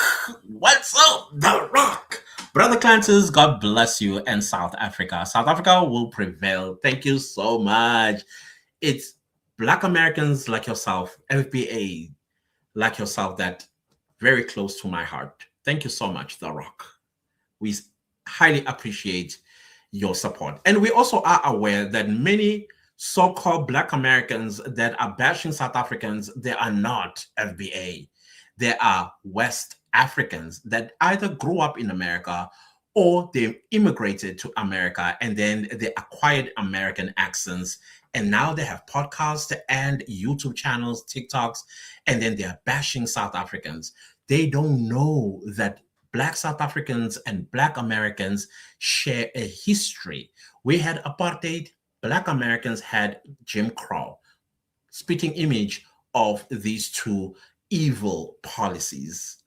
What's up, The Rock? Brother Clancy's, God bless you, and South Africa. South Africa will prevail. Thank you so much. It's Black Americans like yourself, FBA like yourself, that very close to my heart. Thank you so much, The Rock. We highly appreciate your support. And we also are aware that many so-called Black Americans that are bashing South Africans, they are not FBA. They are West Africans that either grew up in America or they immigrated to America and then they acquired American accents. And now they have podcasts and YouTube channels, TikToks, and then they are bashing South Africans. They don't know that Black South Africans and Black Americans share a history. We had apartheid. Black Americans had Jim Crow. Spitting image of these two evil policies.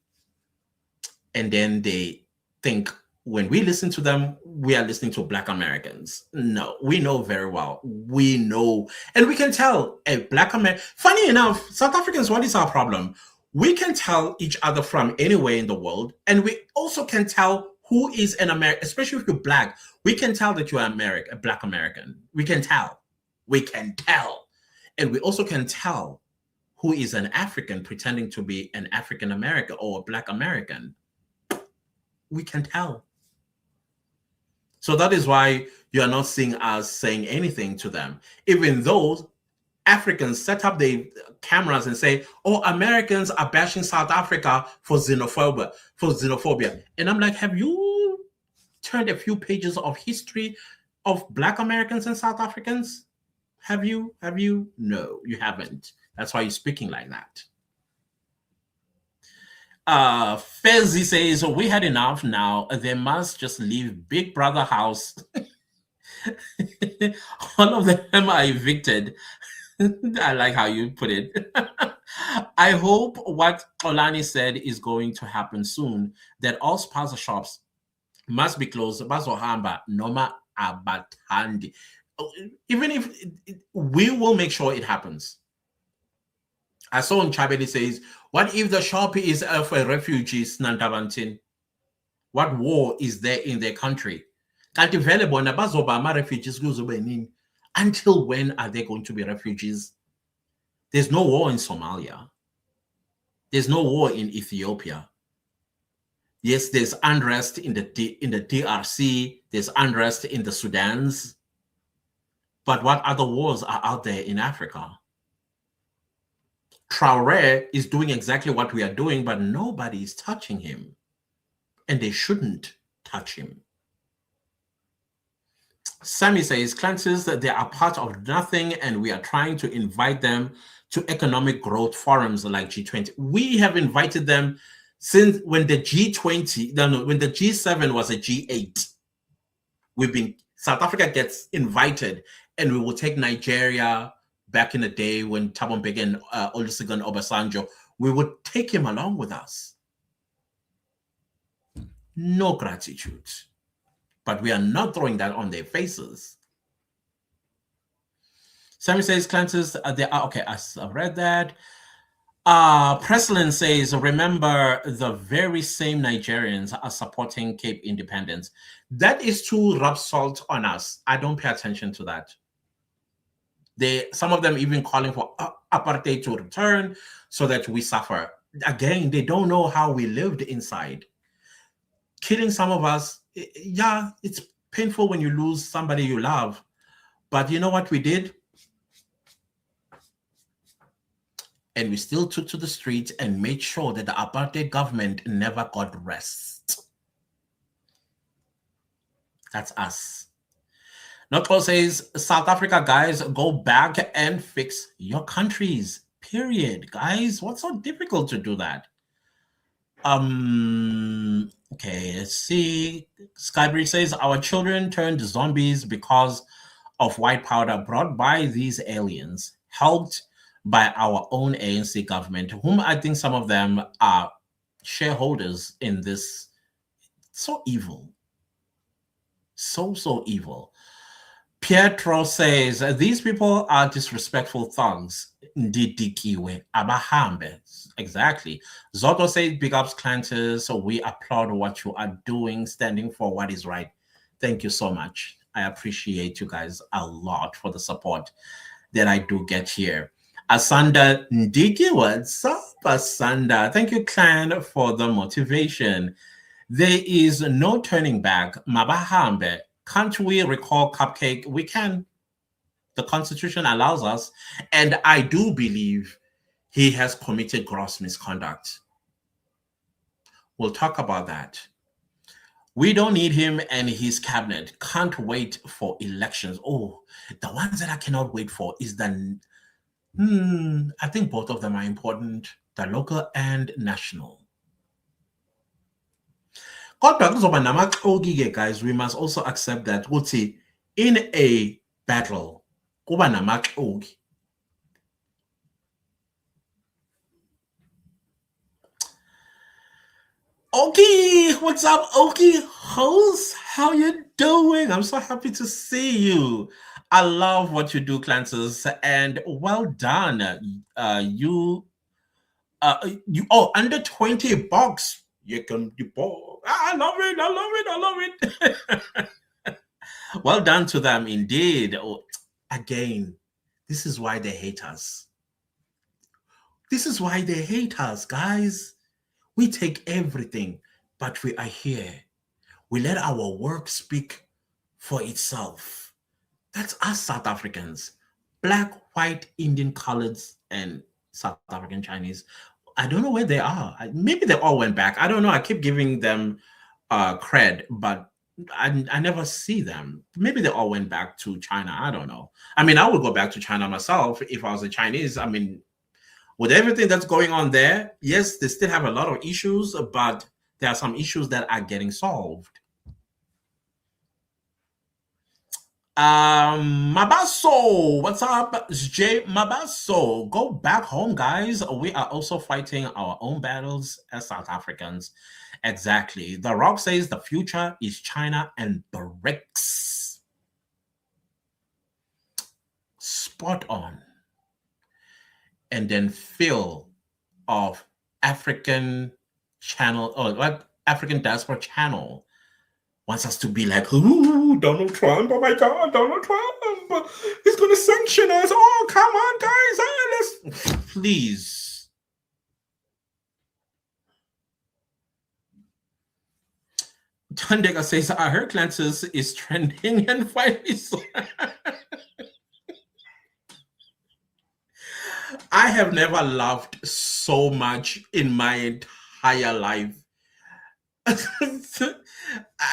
And then they think when we listen to them, we are listening to Black Americans. No, we know very well. We know, and we can tell a Black American. Funny enough, South Africans, what is our problem? We can tell each other from anywhere in the world, and we also can tell who is an American, especially if you're Black. We can tell that you're a Black American. We can tell. We can tell. And we also can tell who is an African pretending to be an African American or a Black American. We can tell. So that is why you are not seeing us saying anything to them. Even though Africans set up their cameras and say, oh, Americans are bashing South Africa for xenophobia. And I'm like, have you turned a few pages of history of Black Americans and South Africans? Have you? No, you haven't. That's why you're speaking like that. Fezzi says, we had enough now. They must just leave Big Brother house. All of them are evicted. I like how you put it. I hope what Olani said is going to happen soon, that all spaza shops must be closed. Bazohamba, Noma Abatandi. Even if we will make sure it happens. I saw in Chabeli says, what if the shop is for refugees, Nantabantin? What war is there in their country? Refugees. Until when are they going to be refugees? There's no war in Somalia. There's no war in Ethiopia. Yes, there's unrest in the DRC. There's unrest in the Sudans. But what other wars are out there in Africa? Traoré is doing exactly what we are doing, but nobody is touching him. And they shouldn't touch him. Sammy says, Clancy's that they are part of nothing and we are trying to invite them to economic growth forums like G20. We have invited them since when the G20, when the G7 was a G8. South Africa gets invited and we will take Nigeria, back in the day when Thabo Mbeki and Olusegun Obasanjo, we would take him along with us. No gratitude. But we are not throwing that on their faces. Sammy says, Clancy's, they are, okay, I've read that. Preslin says, remember, the very same Nigerians are supporting Cape independence. That is to rub salt on us. I don't pay attention to that. Some of them even calling for apartheid to return so that we suffer. Again, they don't know how we lived inside. Killing some of us, yeah, it's painful when you lose somebody you love. But you know what we did? And we still took to the streets and made sure that the apartheid government never got rest. That's us. Notco says, South Africa, guys, go back and fix your countries. Period. Guys, what's so difficult to do that? Okay, let's see. Skybridge says, our children turned zombies because of white powder brought by these aliens, helped by our own ANC government, whom I think some of them are shareholders in this. So evil. So evil. Pietro says, these people are disrespectful thugs. Ndidikiwe, abahambe. Exactly. Zoto says, big ups, Clanters. So we applaud what you are doing, standing for what is right. Thank you so much. I appreciate you guys a lot for the support that I do get here. Asanda Ndiki, what's up, Asanda? Thank you, Clan, for the motivation. There is no turning back. Mabahambe. Can't we recall Cupcake? We can. The Constitution allows us. And I do believe he has committed gross misconduct. We'll talk about that. We don't need him and his cabinet. Can't wait for elections. Oh, the ones that I cannot wait for is the... I think both of them are important. The local and national. Guys, we must also accept that in a battle, Oki, what's up, Oki? How you doing? I'm so happy to see you. I love what you do, Clancers, and well done. You under 20 bucks. You can deport. I love it. Well done to them, indeed. Again, this is why they hate us. This is why they hate us, guys. We take everything, but we are here. We let our work speak for itself. That's us, South Africans. Black, white, Indian, coloreds, and South African Chinese. I don't know where they are. Maybe they all went back. I don't know. I keep giving them cred, but I never see them. Maybe they all went back to China. I don't know. I mean, I would go back to China myself if I was a Chinese. I mean, with everything that's going on there, yes, they still have a lot of issues, but there are some issues that are getting solved. Mabaso, what's up? It's Jay Mabaso. Go back home, guys. We are also fighting our own battles as South Africans. Exactly. The Rock says the future is China and BRICS. Spot on. And then Phil of African Channel, African Diaspora Channel wants us to be like, ooh, Donald Trump, oh my God, Donald Trump, he's going to sanction us. Oh, come on, guys, let's... Please. Tandega says, I heard Clancy's is trending and finally... I have never laughed so much in my entire life.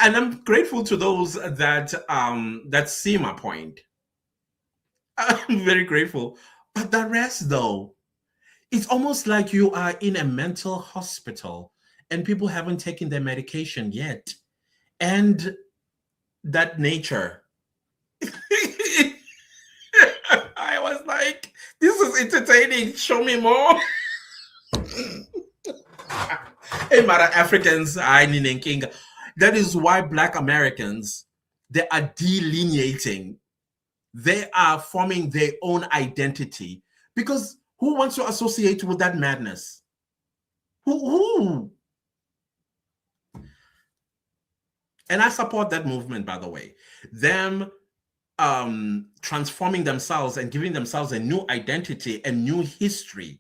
And I'm grateful to those that see my point. I'm very grateful. But the rest, though, it's almost like you are in a mental hospital and people haven't taken their medication yet. And that nature. I was like, This is entertaining. Show me more. Hey, Mara Africans, I King. That is why Black Americans, they are delineating. They are forming their own identity. Because who wants to associate with that madness? Who? And I support that movement, by the way. Them transforming themselves and giving themselves a new identity and new history.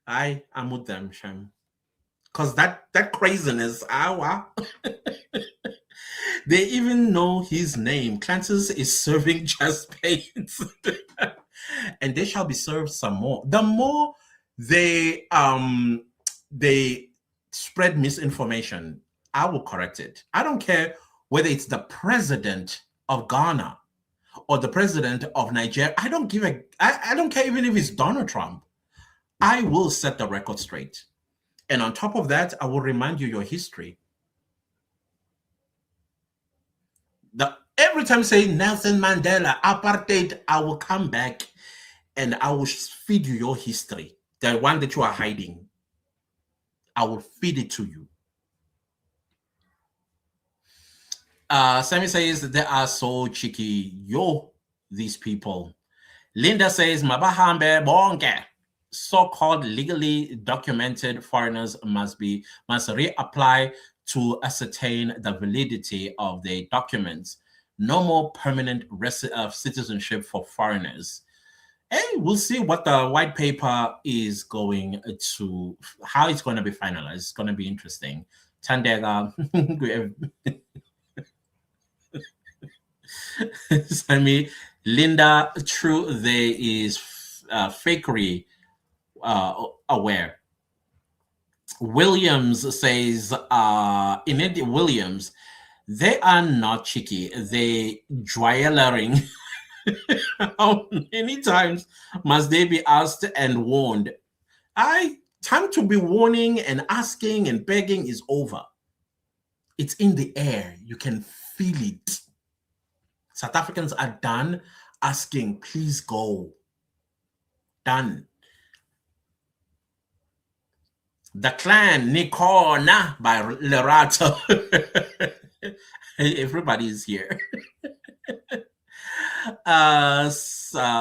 I am with them, Shem. Because that craziness, they even know his name. Clancy's is serving just pains. And they shall be served some more. The more they spread misinformation, I will correct it. I don't care whether it's the president of Ghana or the president of Nigeria. I don't care even if it's Donald Trump. I will set the record straight. And on top of that, I will remind you your history. Every time I say Nelson Mandela, apartheid, I will come back and I will feed you your history, the one that you are hiding. I will feed it to you. Sammy says they are so cheeky. Yo, these people. Linda says, Mabahambe bonke. So-called legally documented foreigners must reapply to ascertain the validity of their documents. No more permanent citizenship for foreigners. Hey, we'll see what the white paper is going to, how it's going to be finalized. It's going to be interesting. Tandega. Sammy, Linda, true, there is fakery aware. Williams says, Williams, they are not cheeky. They dwellering. How many times must they be asked and warned? Time to be warning and asking and begging is over. It's in the air. You can feel it. South Africans are done asking, please go. Done. The Clan, Nikona by Lerato. Everybody is here.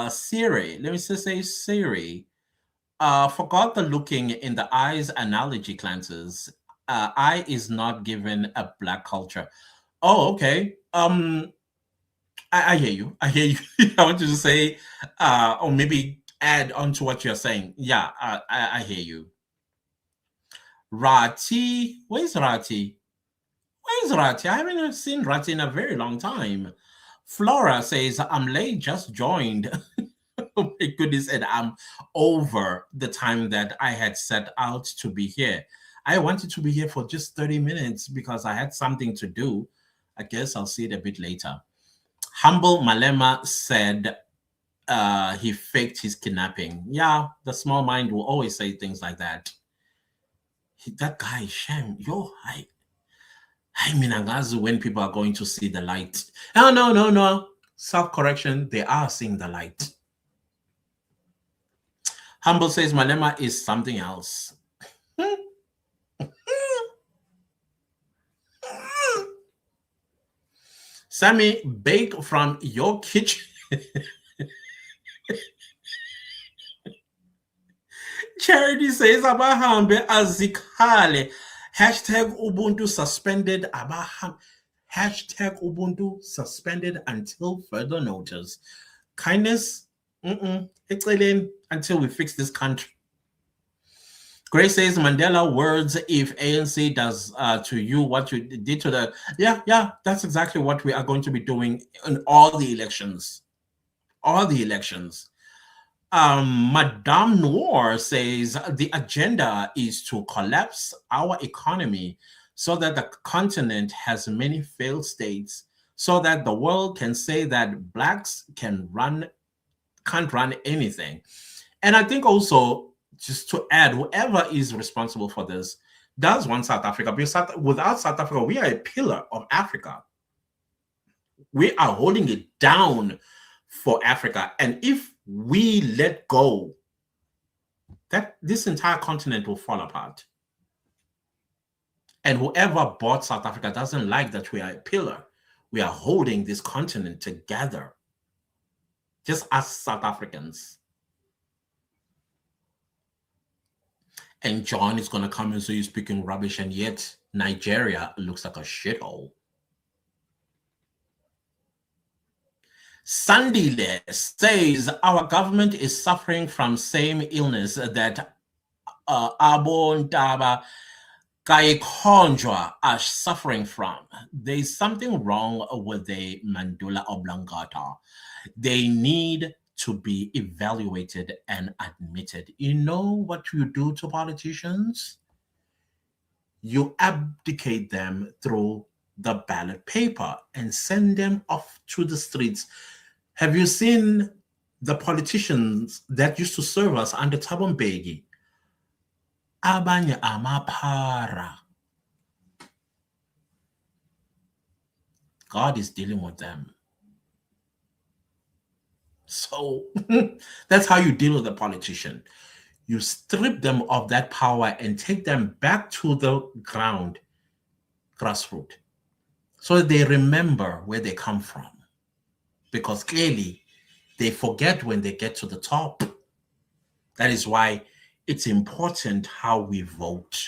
Siri, let me just say Siri. Forgot the looking in the eyes analogy, Clances. Eye is not given a black culture. Oh, okay. I hear you. I hear you. I want you to say, or maybe add on to what you're saying. Yeah, I hear you. Rati, where's Rati? Where's Rati? I haven't seen Rati in a very long time. Flora says, I'm late, just joined. Oh my goodness, and I'm over the time that I had set out to be here. I wanted to be here for just 30 minutes because I had something to do. I guess I'll see it a bit later. Humble Malema said he faked his kidnapping. Yeah, the small mind will always say things like that. That guy, Shem, yo, I mean, when people are going to see the light. Oh, no. Self-correction, they are seeing the light. Humble says Malema is something else. Sammy, bake from your kitchen. Charity says Abahambe Azikale. Hashtag Ubuntu suspended Abaham. Hashtag Ubuntu suspended until further notice. Kindness, until we fix this country. Grace says Mandela words, if ANC does to you what you did to the... Yeah, that's exactly what we are going to be doing in all the elections. All the elections. Madame Noir says the agenda is to collapse our economy so that the continent has many failed states, so that the world can say that blacks can't run anything. And I think also, just to add, whoever is responsible for this does want South Africa. Because without South Africa, we are a pillar of Africa. We are holding it down for Africa. And if we let go, that this entire continent will fall apart. And whoever bought South Africa doesn't like that we are a pillar. We are holding this continent together. Just us South Africans. And John is going to come and say you're speaking rubbish, and yet Nigeria looks like a shithole. Sandile says our government is suffering from same illness that Abo Ndaba Kaikonjwa are suffering from. There is something wrong with the Mandula Oblongata. They need to be evaluated and admitted. You know what you do to politicians? You abdicate them through the ballot paper and send them off to the streets. Have you seen the politicians that used to serve us under Thabo Mbeki? Abanye amapara. God is dealing with them. So that's how you deal with a politician. You strip them of that power and take them back to the ground, grassroots, so that they remember where they come from. Because clearly they forget when they get to the top. That is why it's important how we vote.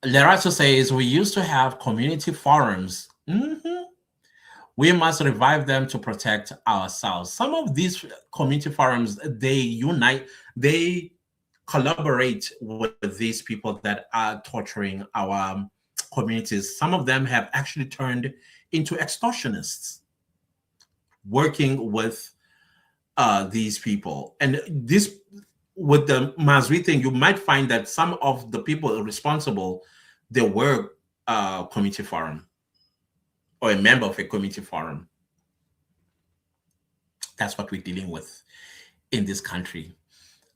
Lerato says we used to have community forums. We must revive them to protect ourselves. Some of these community forums, they unite, they collaborate with these people that are torturing our communities. Some of them have actually turned into extortionists working with these people. And this, with the Mazwi thing, you might find that some of the people responsible, they were a community forum or a member of a community forum. That's what we're dealing with in this country.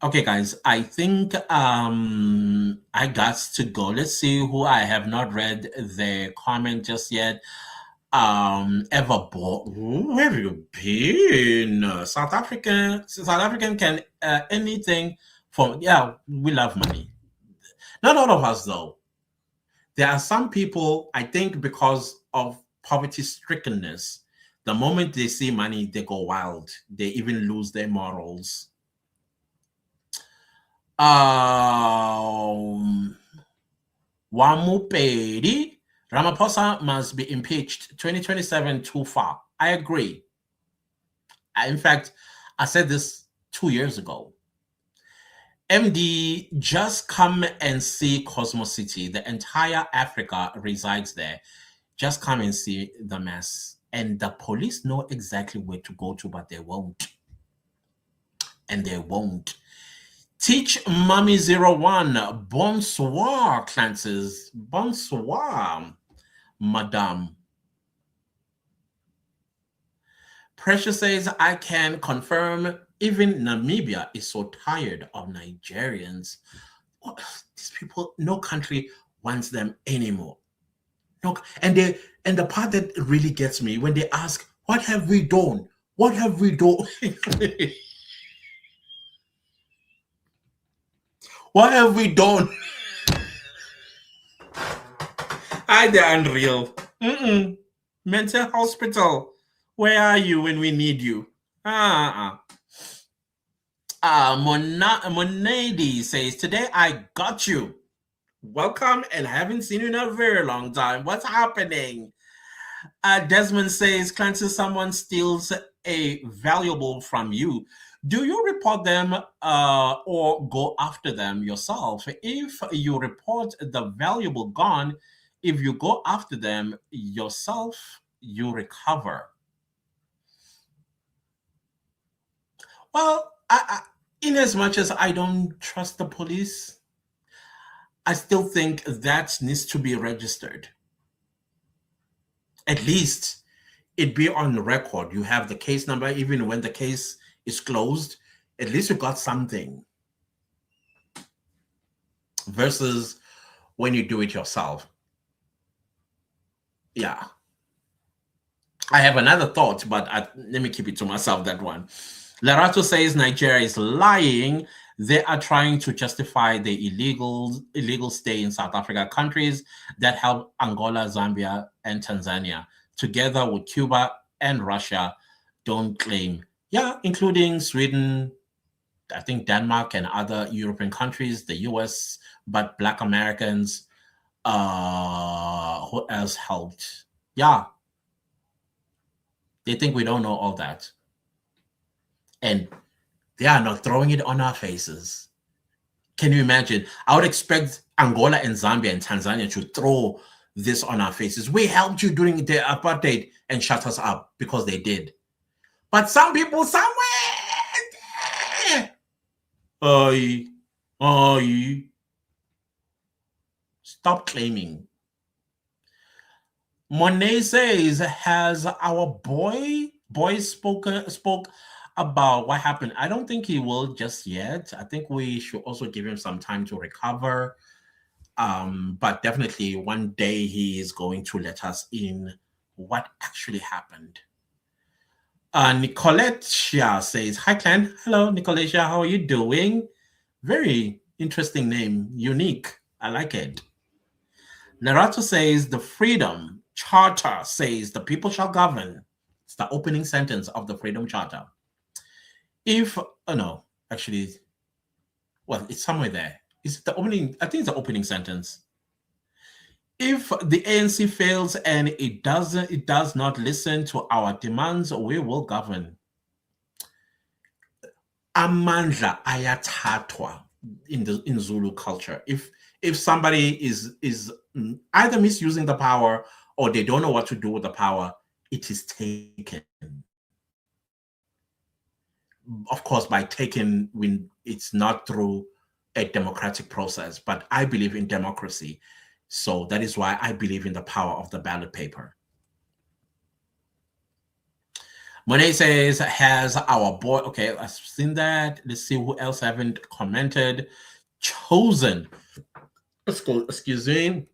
Okay, guys, I think I got to go. Let's see who I have not read the comment just yet. Where have you been? South African can anything from, yeah, we love money. Not all of us, though. There are some people, I think, because of poverty strickenness, the moment they see money, they go wild. They even lose their morals. Wamupedi, Ramaphosa must be impeached. 2027 too far. I agree. In fact, I said this 2 years ago. MD, just come and see Cosmos City. The entire Africa resides there. Just come and see the mess. And the police know exactly where to go to, but they won't. And they won't. Teach Mommy 01. Bonsoir, Clances. Bonsoir, Madame. Precious says, I can confirm even Namibia is so tired of Nigerians. Oh, these people, no country wants them anymore. No, and the part that really gets me, when they ask, what have we done? What have we done? What have we done? They're unreal. Mental hospital. Where are you when we need you? Monady says, today I got you. Welcome, and haven't seen you in a very long time. What's happening? Desmond says, Clancy, someone steals a valuable from you. Do you report them or go after them yourself? If you report the valuable gone, if you go after them yourself, you recover. Well, in as much as I don't trust the police, I still think that needs to be registered. At least it be on record. You have the case number, even when the case is closed, at least you got something. Versus when you do it yourself. Yeah. I have another thought, but let me keep it to myself, that one. Lerato says Nigeria is lying. They are trying to justify the illegal stay in South Africa, countries that help Angola, Zambia, and Tanzania, together with Cuba and Russia, don't claim. Yeah, including Sweden, I think Denmark and other European countries, the US, but Black Americans, who else helped? Yeah, they think we don't know all that. And they are not throwing it on our faces. Can you imagine? I would expect Angola and Zambia and Tanzania to throw this on our faces. We helped you during the apartheid and shut us up because they did. But some people somewhere, oi, oi, stop claiming. Monet says, has our boy spoke about what happened? I don't think he will just yet. I think we should also give him some time to recover. But definitely one day he is going to let us in what actually happened. Nicolette Shia says, hi, Clan. Hello, Nicolette Shia. How are you doing? Very interesting name. Unique. I like it. Lerato says, the Freedom Charter says the people shall govern. It's the opening sentence of the Freedom Charter. If, oh no, actually, well, it's somewhere there. Is it the opening? I think it's the opening sentence. If the ANC fails and it does not listen to our demands, we will govern. Amandla ayathathwa in Zulu culture. If somebody is either misusing the power or they don't know what to do with the power, it is taken. Of course, by taken, when it's not through a democratic process, but I believe in democracy. So that is why I believe in the power of the ballot paper. Monet says, has our boy, okay, I've seen that. Let's see who else haven't commented. Chosen, excuse me.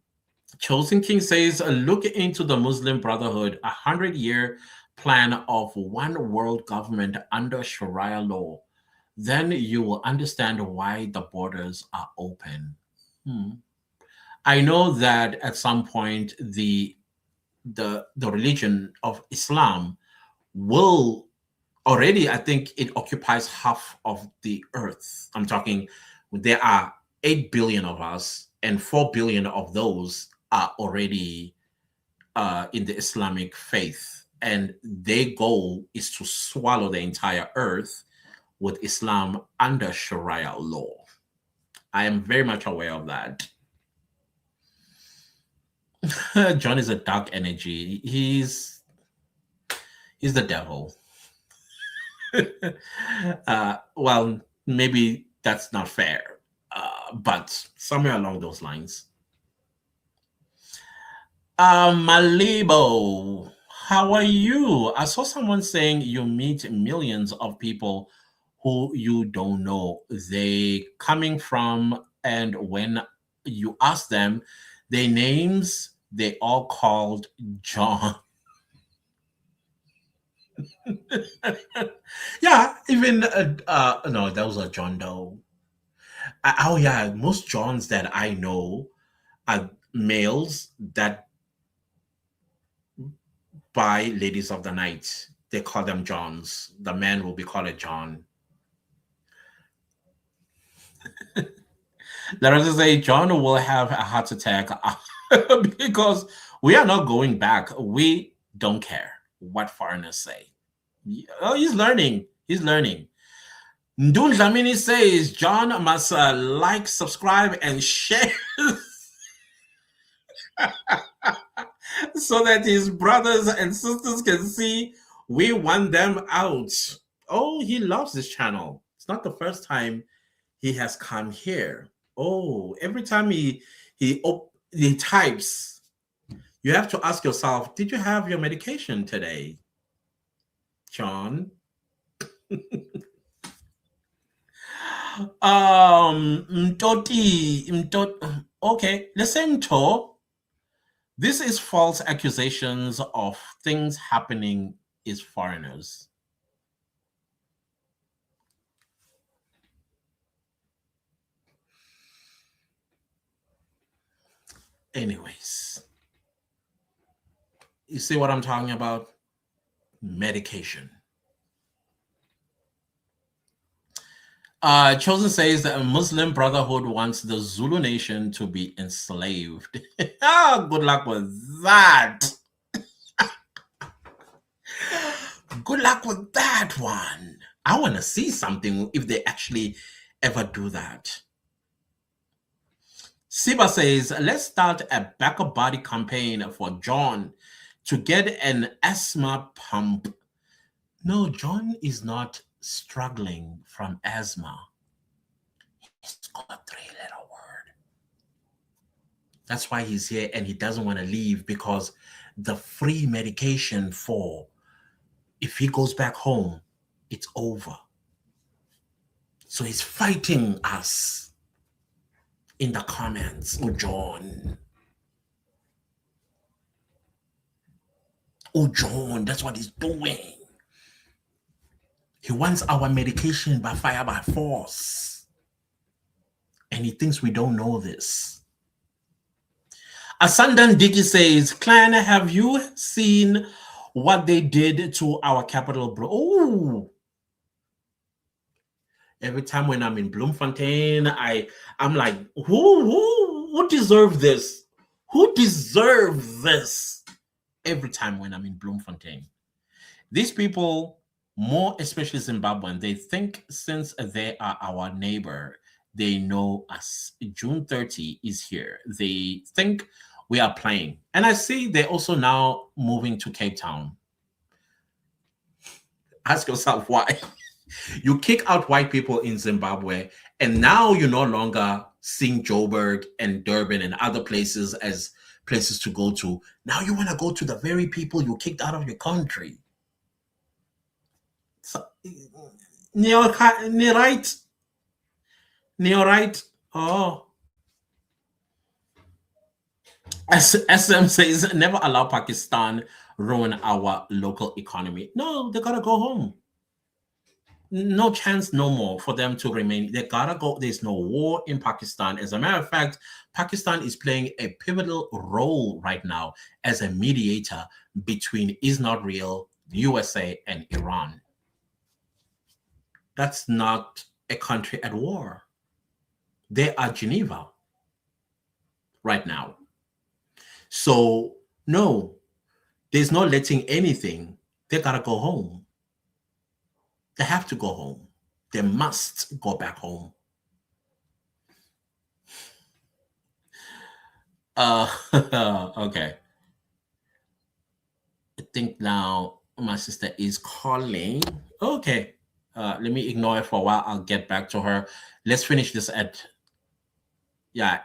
Chosen King says, look into the Muslim Brotherhood, 100-year plan of one world government under Sharia law. Then you will understand why the borders are open. I know that at some point the religion of Islam will already, I think it occupies half of the earth. I'm talking, there are 8 billion of us, and 4 billion of those are already in the Islamic faith. And their goal is to swallow the entire earth with Islam under Sharia law. I am very much aware of that. John is a dark energy. He's the devil. Well, maybe that's not fair, but somewhere along those lines. Malibo, how are you? I saw someone saying you meet millions of people who you don't know. They coming from, and when you ask them their names, they all called John. Yeah, even no, that was a John Doe. Oh yeah, most Johns that I know are males that buy ladies of the night. They call them Johns. The man will be called a John. Let us say John will have a heart attack because we are not going back. We don't care what foreigners say. Oh, he's learning. He's learning. Ndun Dlamini says John must like, subscribe, and share so that his brothers and sisters can see we want them out. Oh, he loves this channel. It's not the first time he has come here. Oh, every time he types, you have to ask yourself, did you have your medication today, John? Mtoti, okay, let's say Mto. This is false accusations of things happening is foreigners. Anyways, you see what I'm talking about? Medication. Chosen says that a Muslim Brotherhood wants the Zulu nation to be enslaved. Oh, good luck with that. Good luck with that one. I want to see something if they actually ever do that. Siba says, let's start a backup body campaign for John to get an asthma pump. No, John is not struggling from asthma. He's got a three-letter word. That's why he's here and he doesn't want to leave, because the free medication for if he goes back home, it's over. So he's fighting us in the comments. Oh, John. Oh, John, that's what he's doing. He wants our medication by fire, by force. And he thinks we don't know this. Asandan Digi says, Clan, have you seen what they did to our capital, bro? Oh, every time when I'm in Bloemfontein, I'm like, who deserves this? Who deserves this? Every time when I'm in Bloemfontein. These people, more especially Zimbabwean, they think since they are our neighbor, they know us. June 30 is here. They think we are playing. And I see they're also now moving to Cape Town. Ask yourself why. You kick out white people in Zimbabwe, and now you're no longer seeing Joburg and Durban and other places as places to go to. Now you want to go to the very people you kicked out of your country. So, right? Oh. SM says, never allow Pakistan ruin our local economy. No, they gotta go home. No chance no more for them to remain. They gotta go. There's no war in Pakistan. As a matter of fact, Pakistan is playing a pivotal role right now as a mediator between Israel, USA, and Iran. That's not a country at war. They are Geneva right now. So, no, there's no letting anything. They gotta go home. They have to go home. They must go back home. Okay. I think now my sister is calling. Okay. Let me ignore it for a while. I'll get back to her. Let's finish this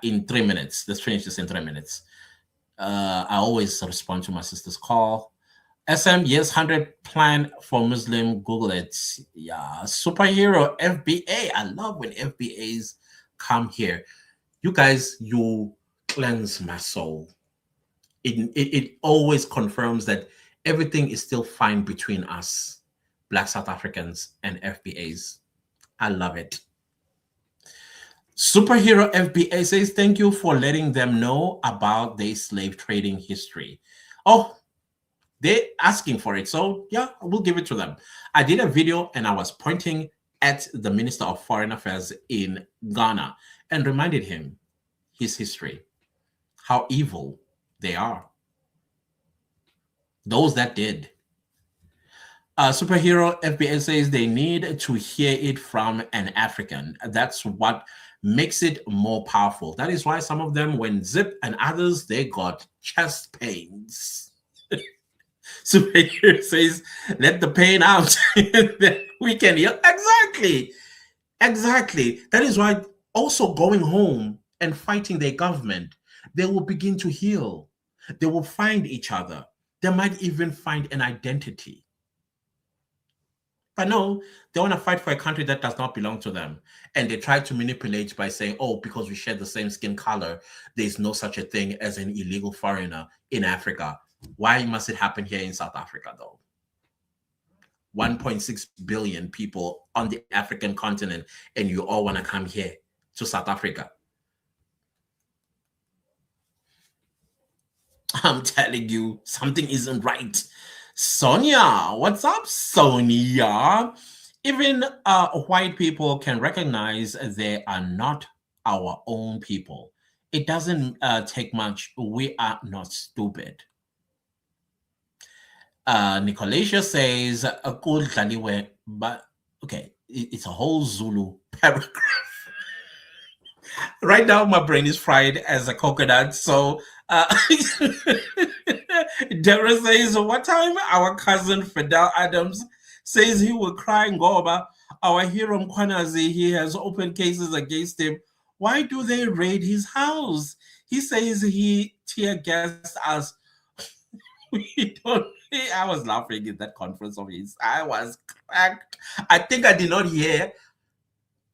in 3 minutes. Let's finish this in 3 minutes. I always respond to my sister's call. SM, yes, 100 plan for Muslim. Google it. Yeah, superhero FBA. I love when FBAs come here. You guys, you cleanse my soul. It always confirms that everything is still fine between us, Black South Africans and FBAs. I love it. Superhero FBA says, thank you for letting them know about their slave trading history. Oh, they're asking for it. So yeah, we'll give it to them. I did a video and I was pointing at the Minister of Foreign Affairs in Ghana and reminded him his history, how evil they are. Those that did. Superhero FBA says they need to hear it from an African. That's what makes it more powerful. That is why some of them went zip and others, they got chest pains. Superhero says, let the pain out. We can heal. Exactly. That is why also going home and fighting their government, they will begin to heal. They will find each other. They might even find an identity. But no, they want to fight for a country that does not belong to them. And they try to manipulate by saying, oh, because we share the same skin color, there's no such a thing as an illegal foreigner in Africa. Why must it happen here in South Africa, though? 1.6 billion people on the African continent, and you all want to come here to South Africa. I'm telling you, something isn't right. Sonia, what's up, Sonia? Even white people can recognize they are not our own people. It doesn't take much. We are not stupid. Nicolasia says, but okay, it's a whole Zulu paragraph. Right now, my brain is fried as a coconut. So, Deborah says, what time our cousin Fidel Adams says he will cry Ngoba, our hero Mkwanazi, he has open cases against him. Why do they raid his house? He says he tear gassed us. We don't. I was laughing in that conference of his. I was cracked. I think I did not hear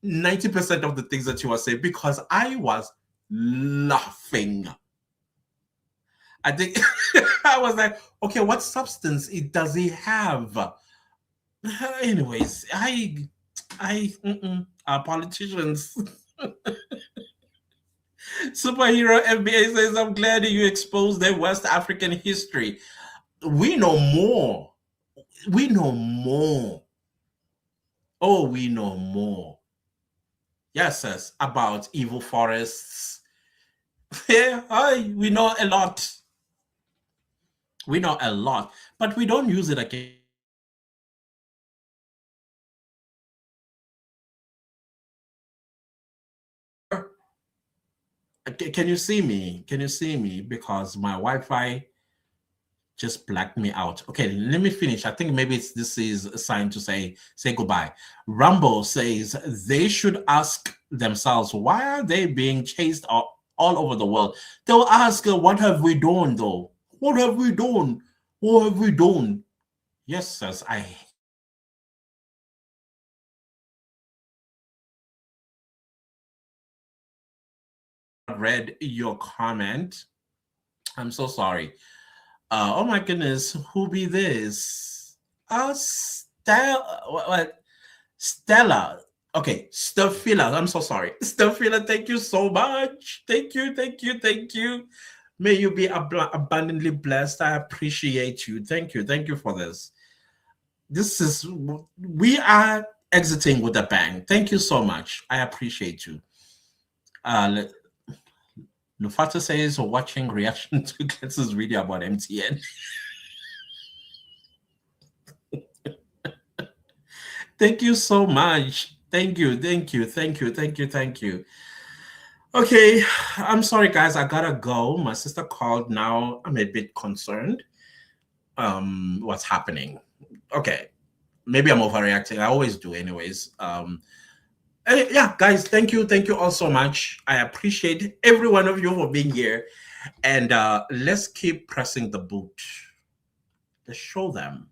90% of the things that you were saying because I was laughing. I think I was like, okay, what substance does he have? Anyways, our politicians. Superhero FBA says, I'm glad you exposed their West African history. We know more. We know more. Oh, we know more. Yes, about evil forests. Yeah, we know a lot. We know a lot, but we don't use it again. Can you see me? Can you see me? Because my Wi-Fi just blacked me out. Okay, let me finish. I think maybe this is a sign to say goodbye. Rumble says they should ask themselves, why are they being chased all over the world? They'll ask, what have we done, though? What have we done? What have we done? Yes, as I read your comment. I'm so sorry. Oh my goodness, who be this? Stella. What? Stella. Okay, Stefila. I'm so sorry. Stefila, thank you so much. Thank you, thank you, thank you. May you be abundantly blessed. I appreciate you. Thank you for this. We are exiting with a bang. Thank you so much. I appreciate you. Nufata says watching reaction to Gletz's video about MTN. Thank you so much. Thank you. Okay, I'm sorry, guys. I gotta go. My sister called now. I'm a bit concerned. What's happening? Okay, maybe I'm overreacting. I always do, anyways. Yeah, guys, thank you all so much. I appreciate every one of you for being here, and let's keep pressing the boot. Let's show them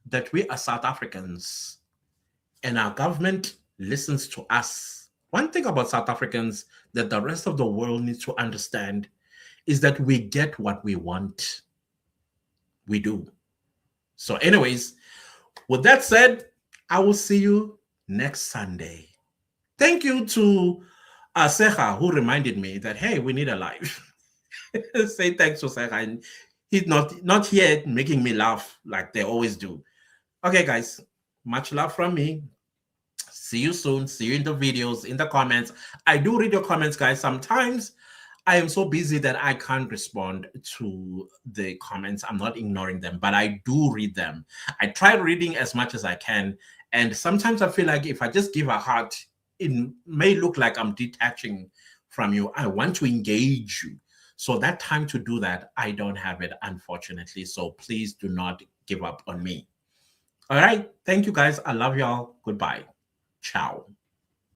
that we are South Africans, and our government listens to us. One thing about South Africans that the rest of the world needs to understand is that we get what we want. We do. So, anyways, with that said, I will see you next Sunday. Thank you to Secha, who reminded me that, hey, we need a live. Say thanks to Secha. And he's not here making me laugh like they always do. Okay, guys, much love from me. See you soon. See you in the videos, in the comments. I do read your comments, guys. Sometimes I am so busy that I can't respond to the comments. I'm not ignoring them, but I do read them. I try reading as much as I can. And sometimes I feel like if I just give a heart, it may look like I'm detaching from you. I want to engage you. So that time to do that, I don't have it, unfortunately. So please do not give up on me. All right. Thank you, guys. I love y'all. Goodbye. Ciao.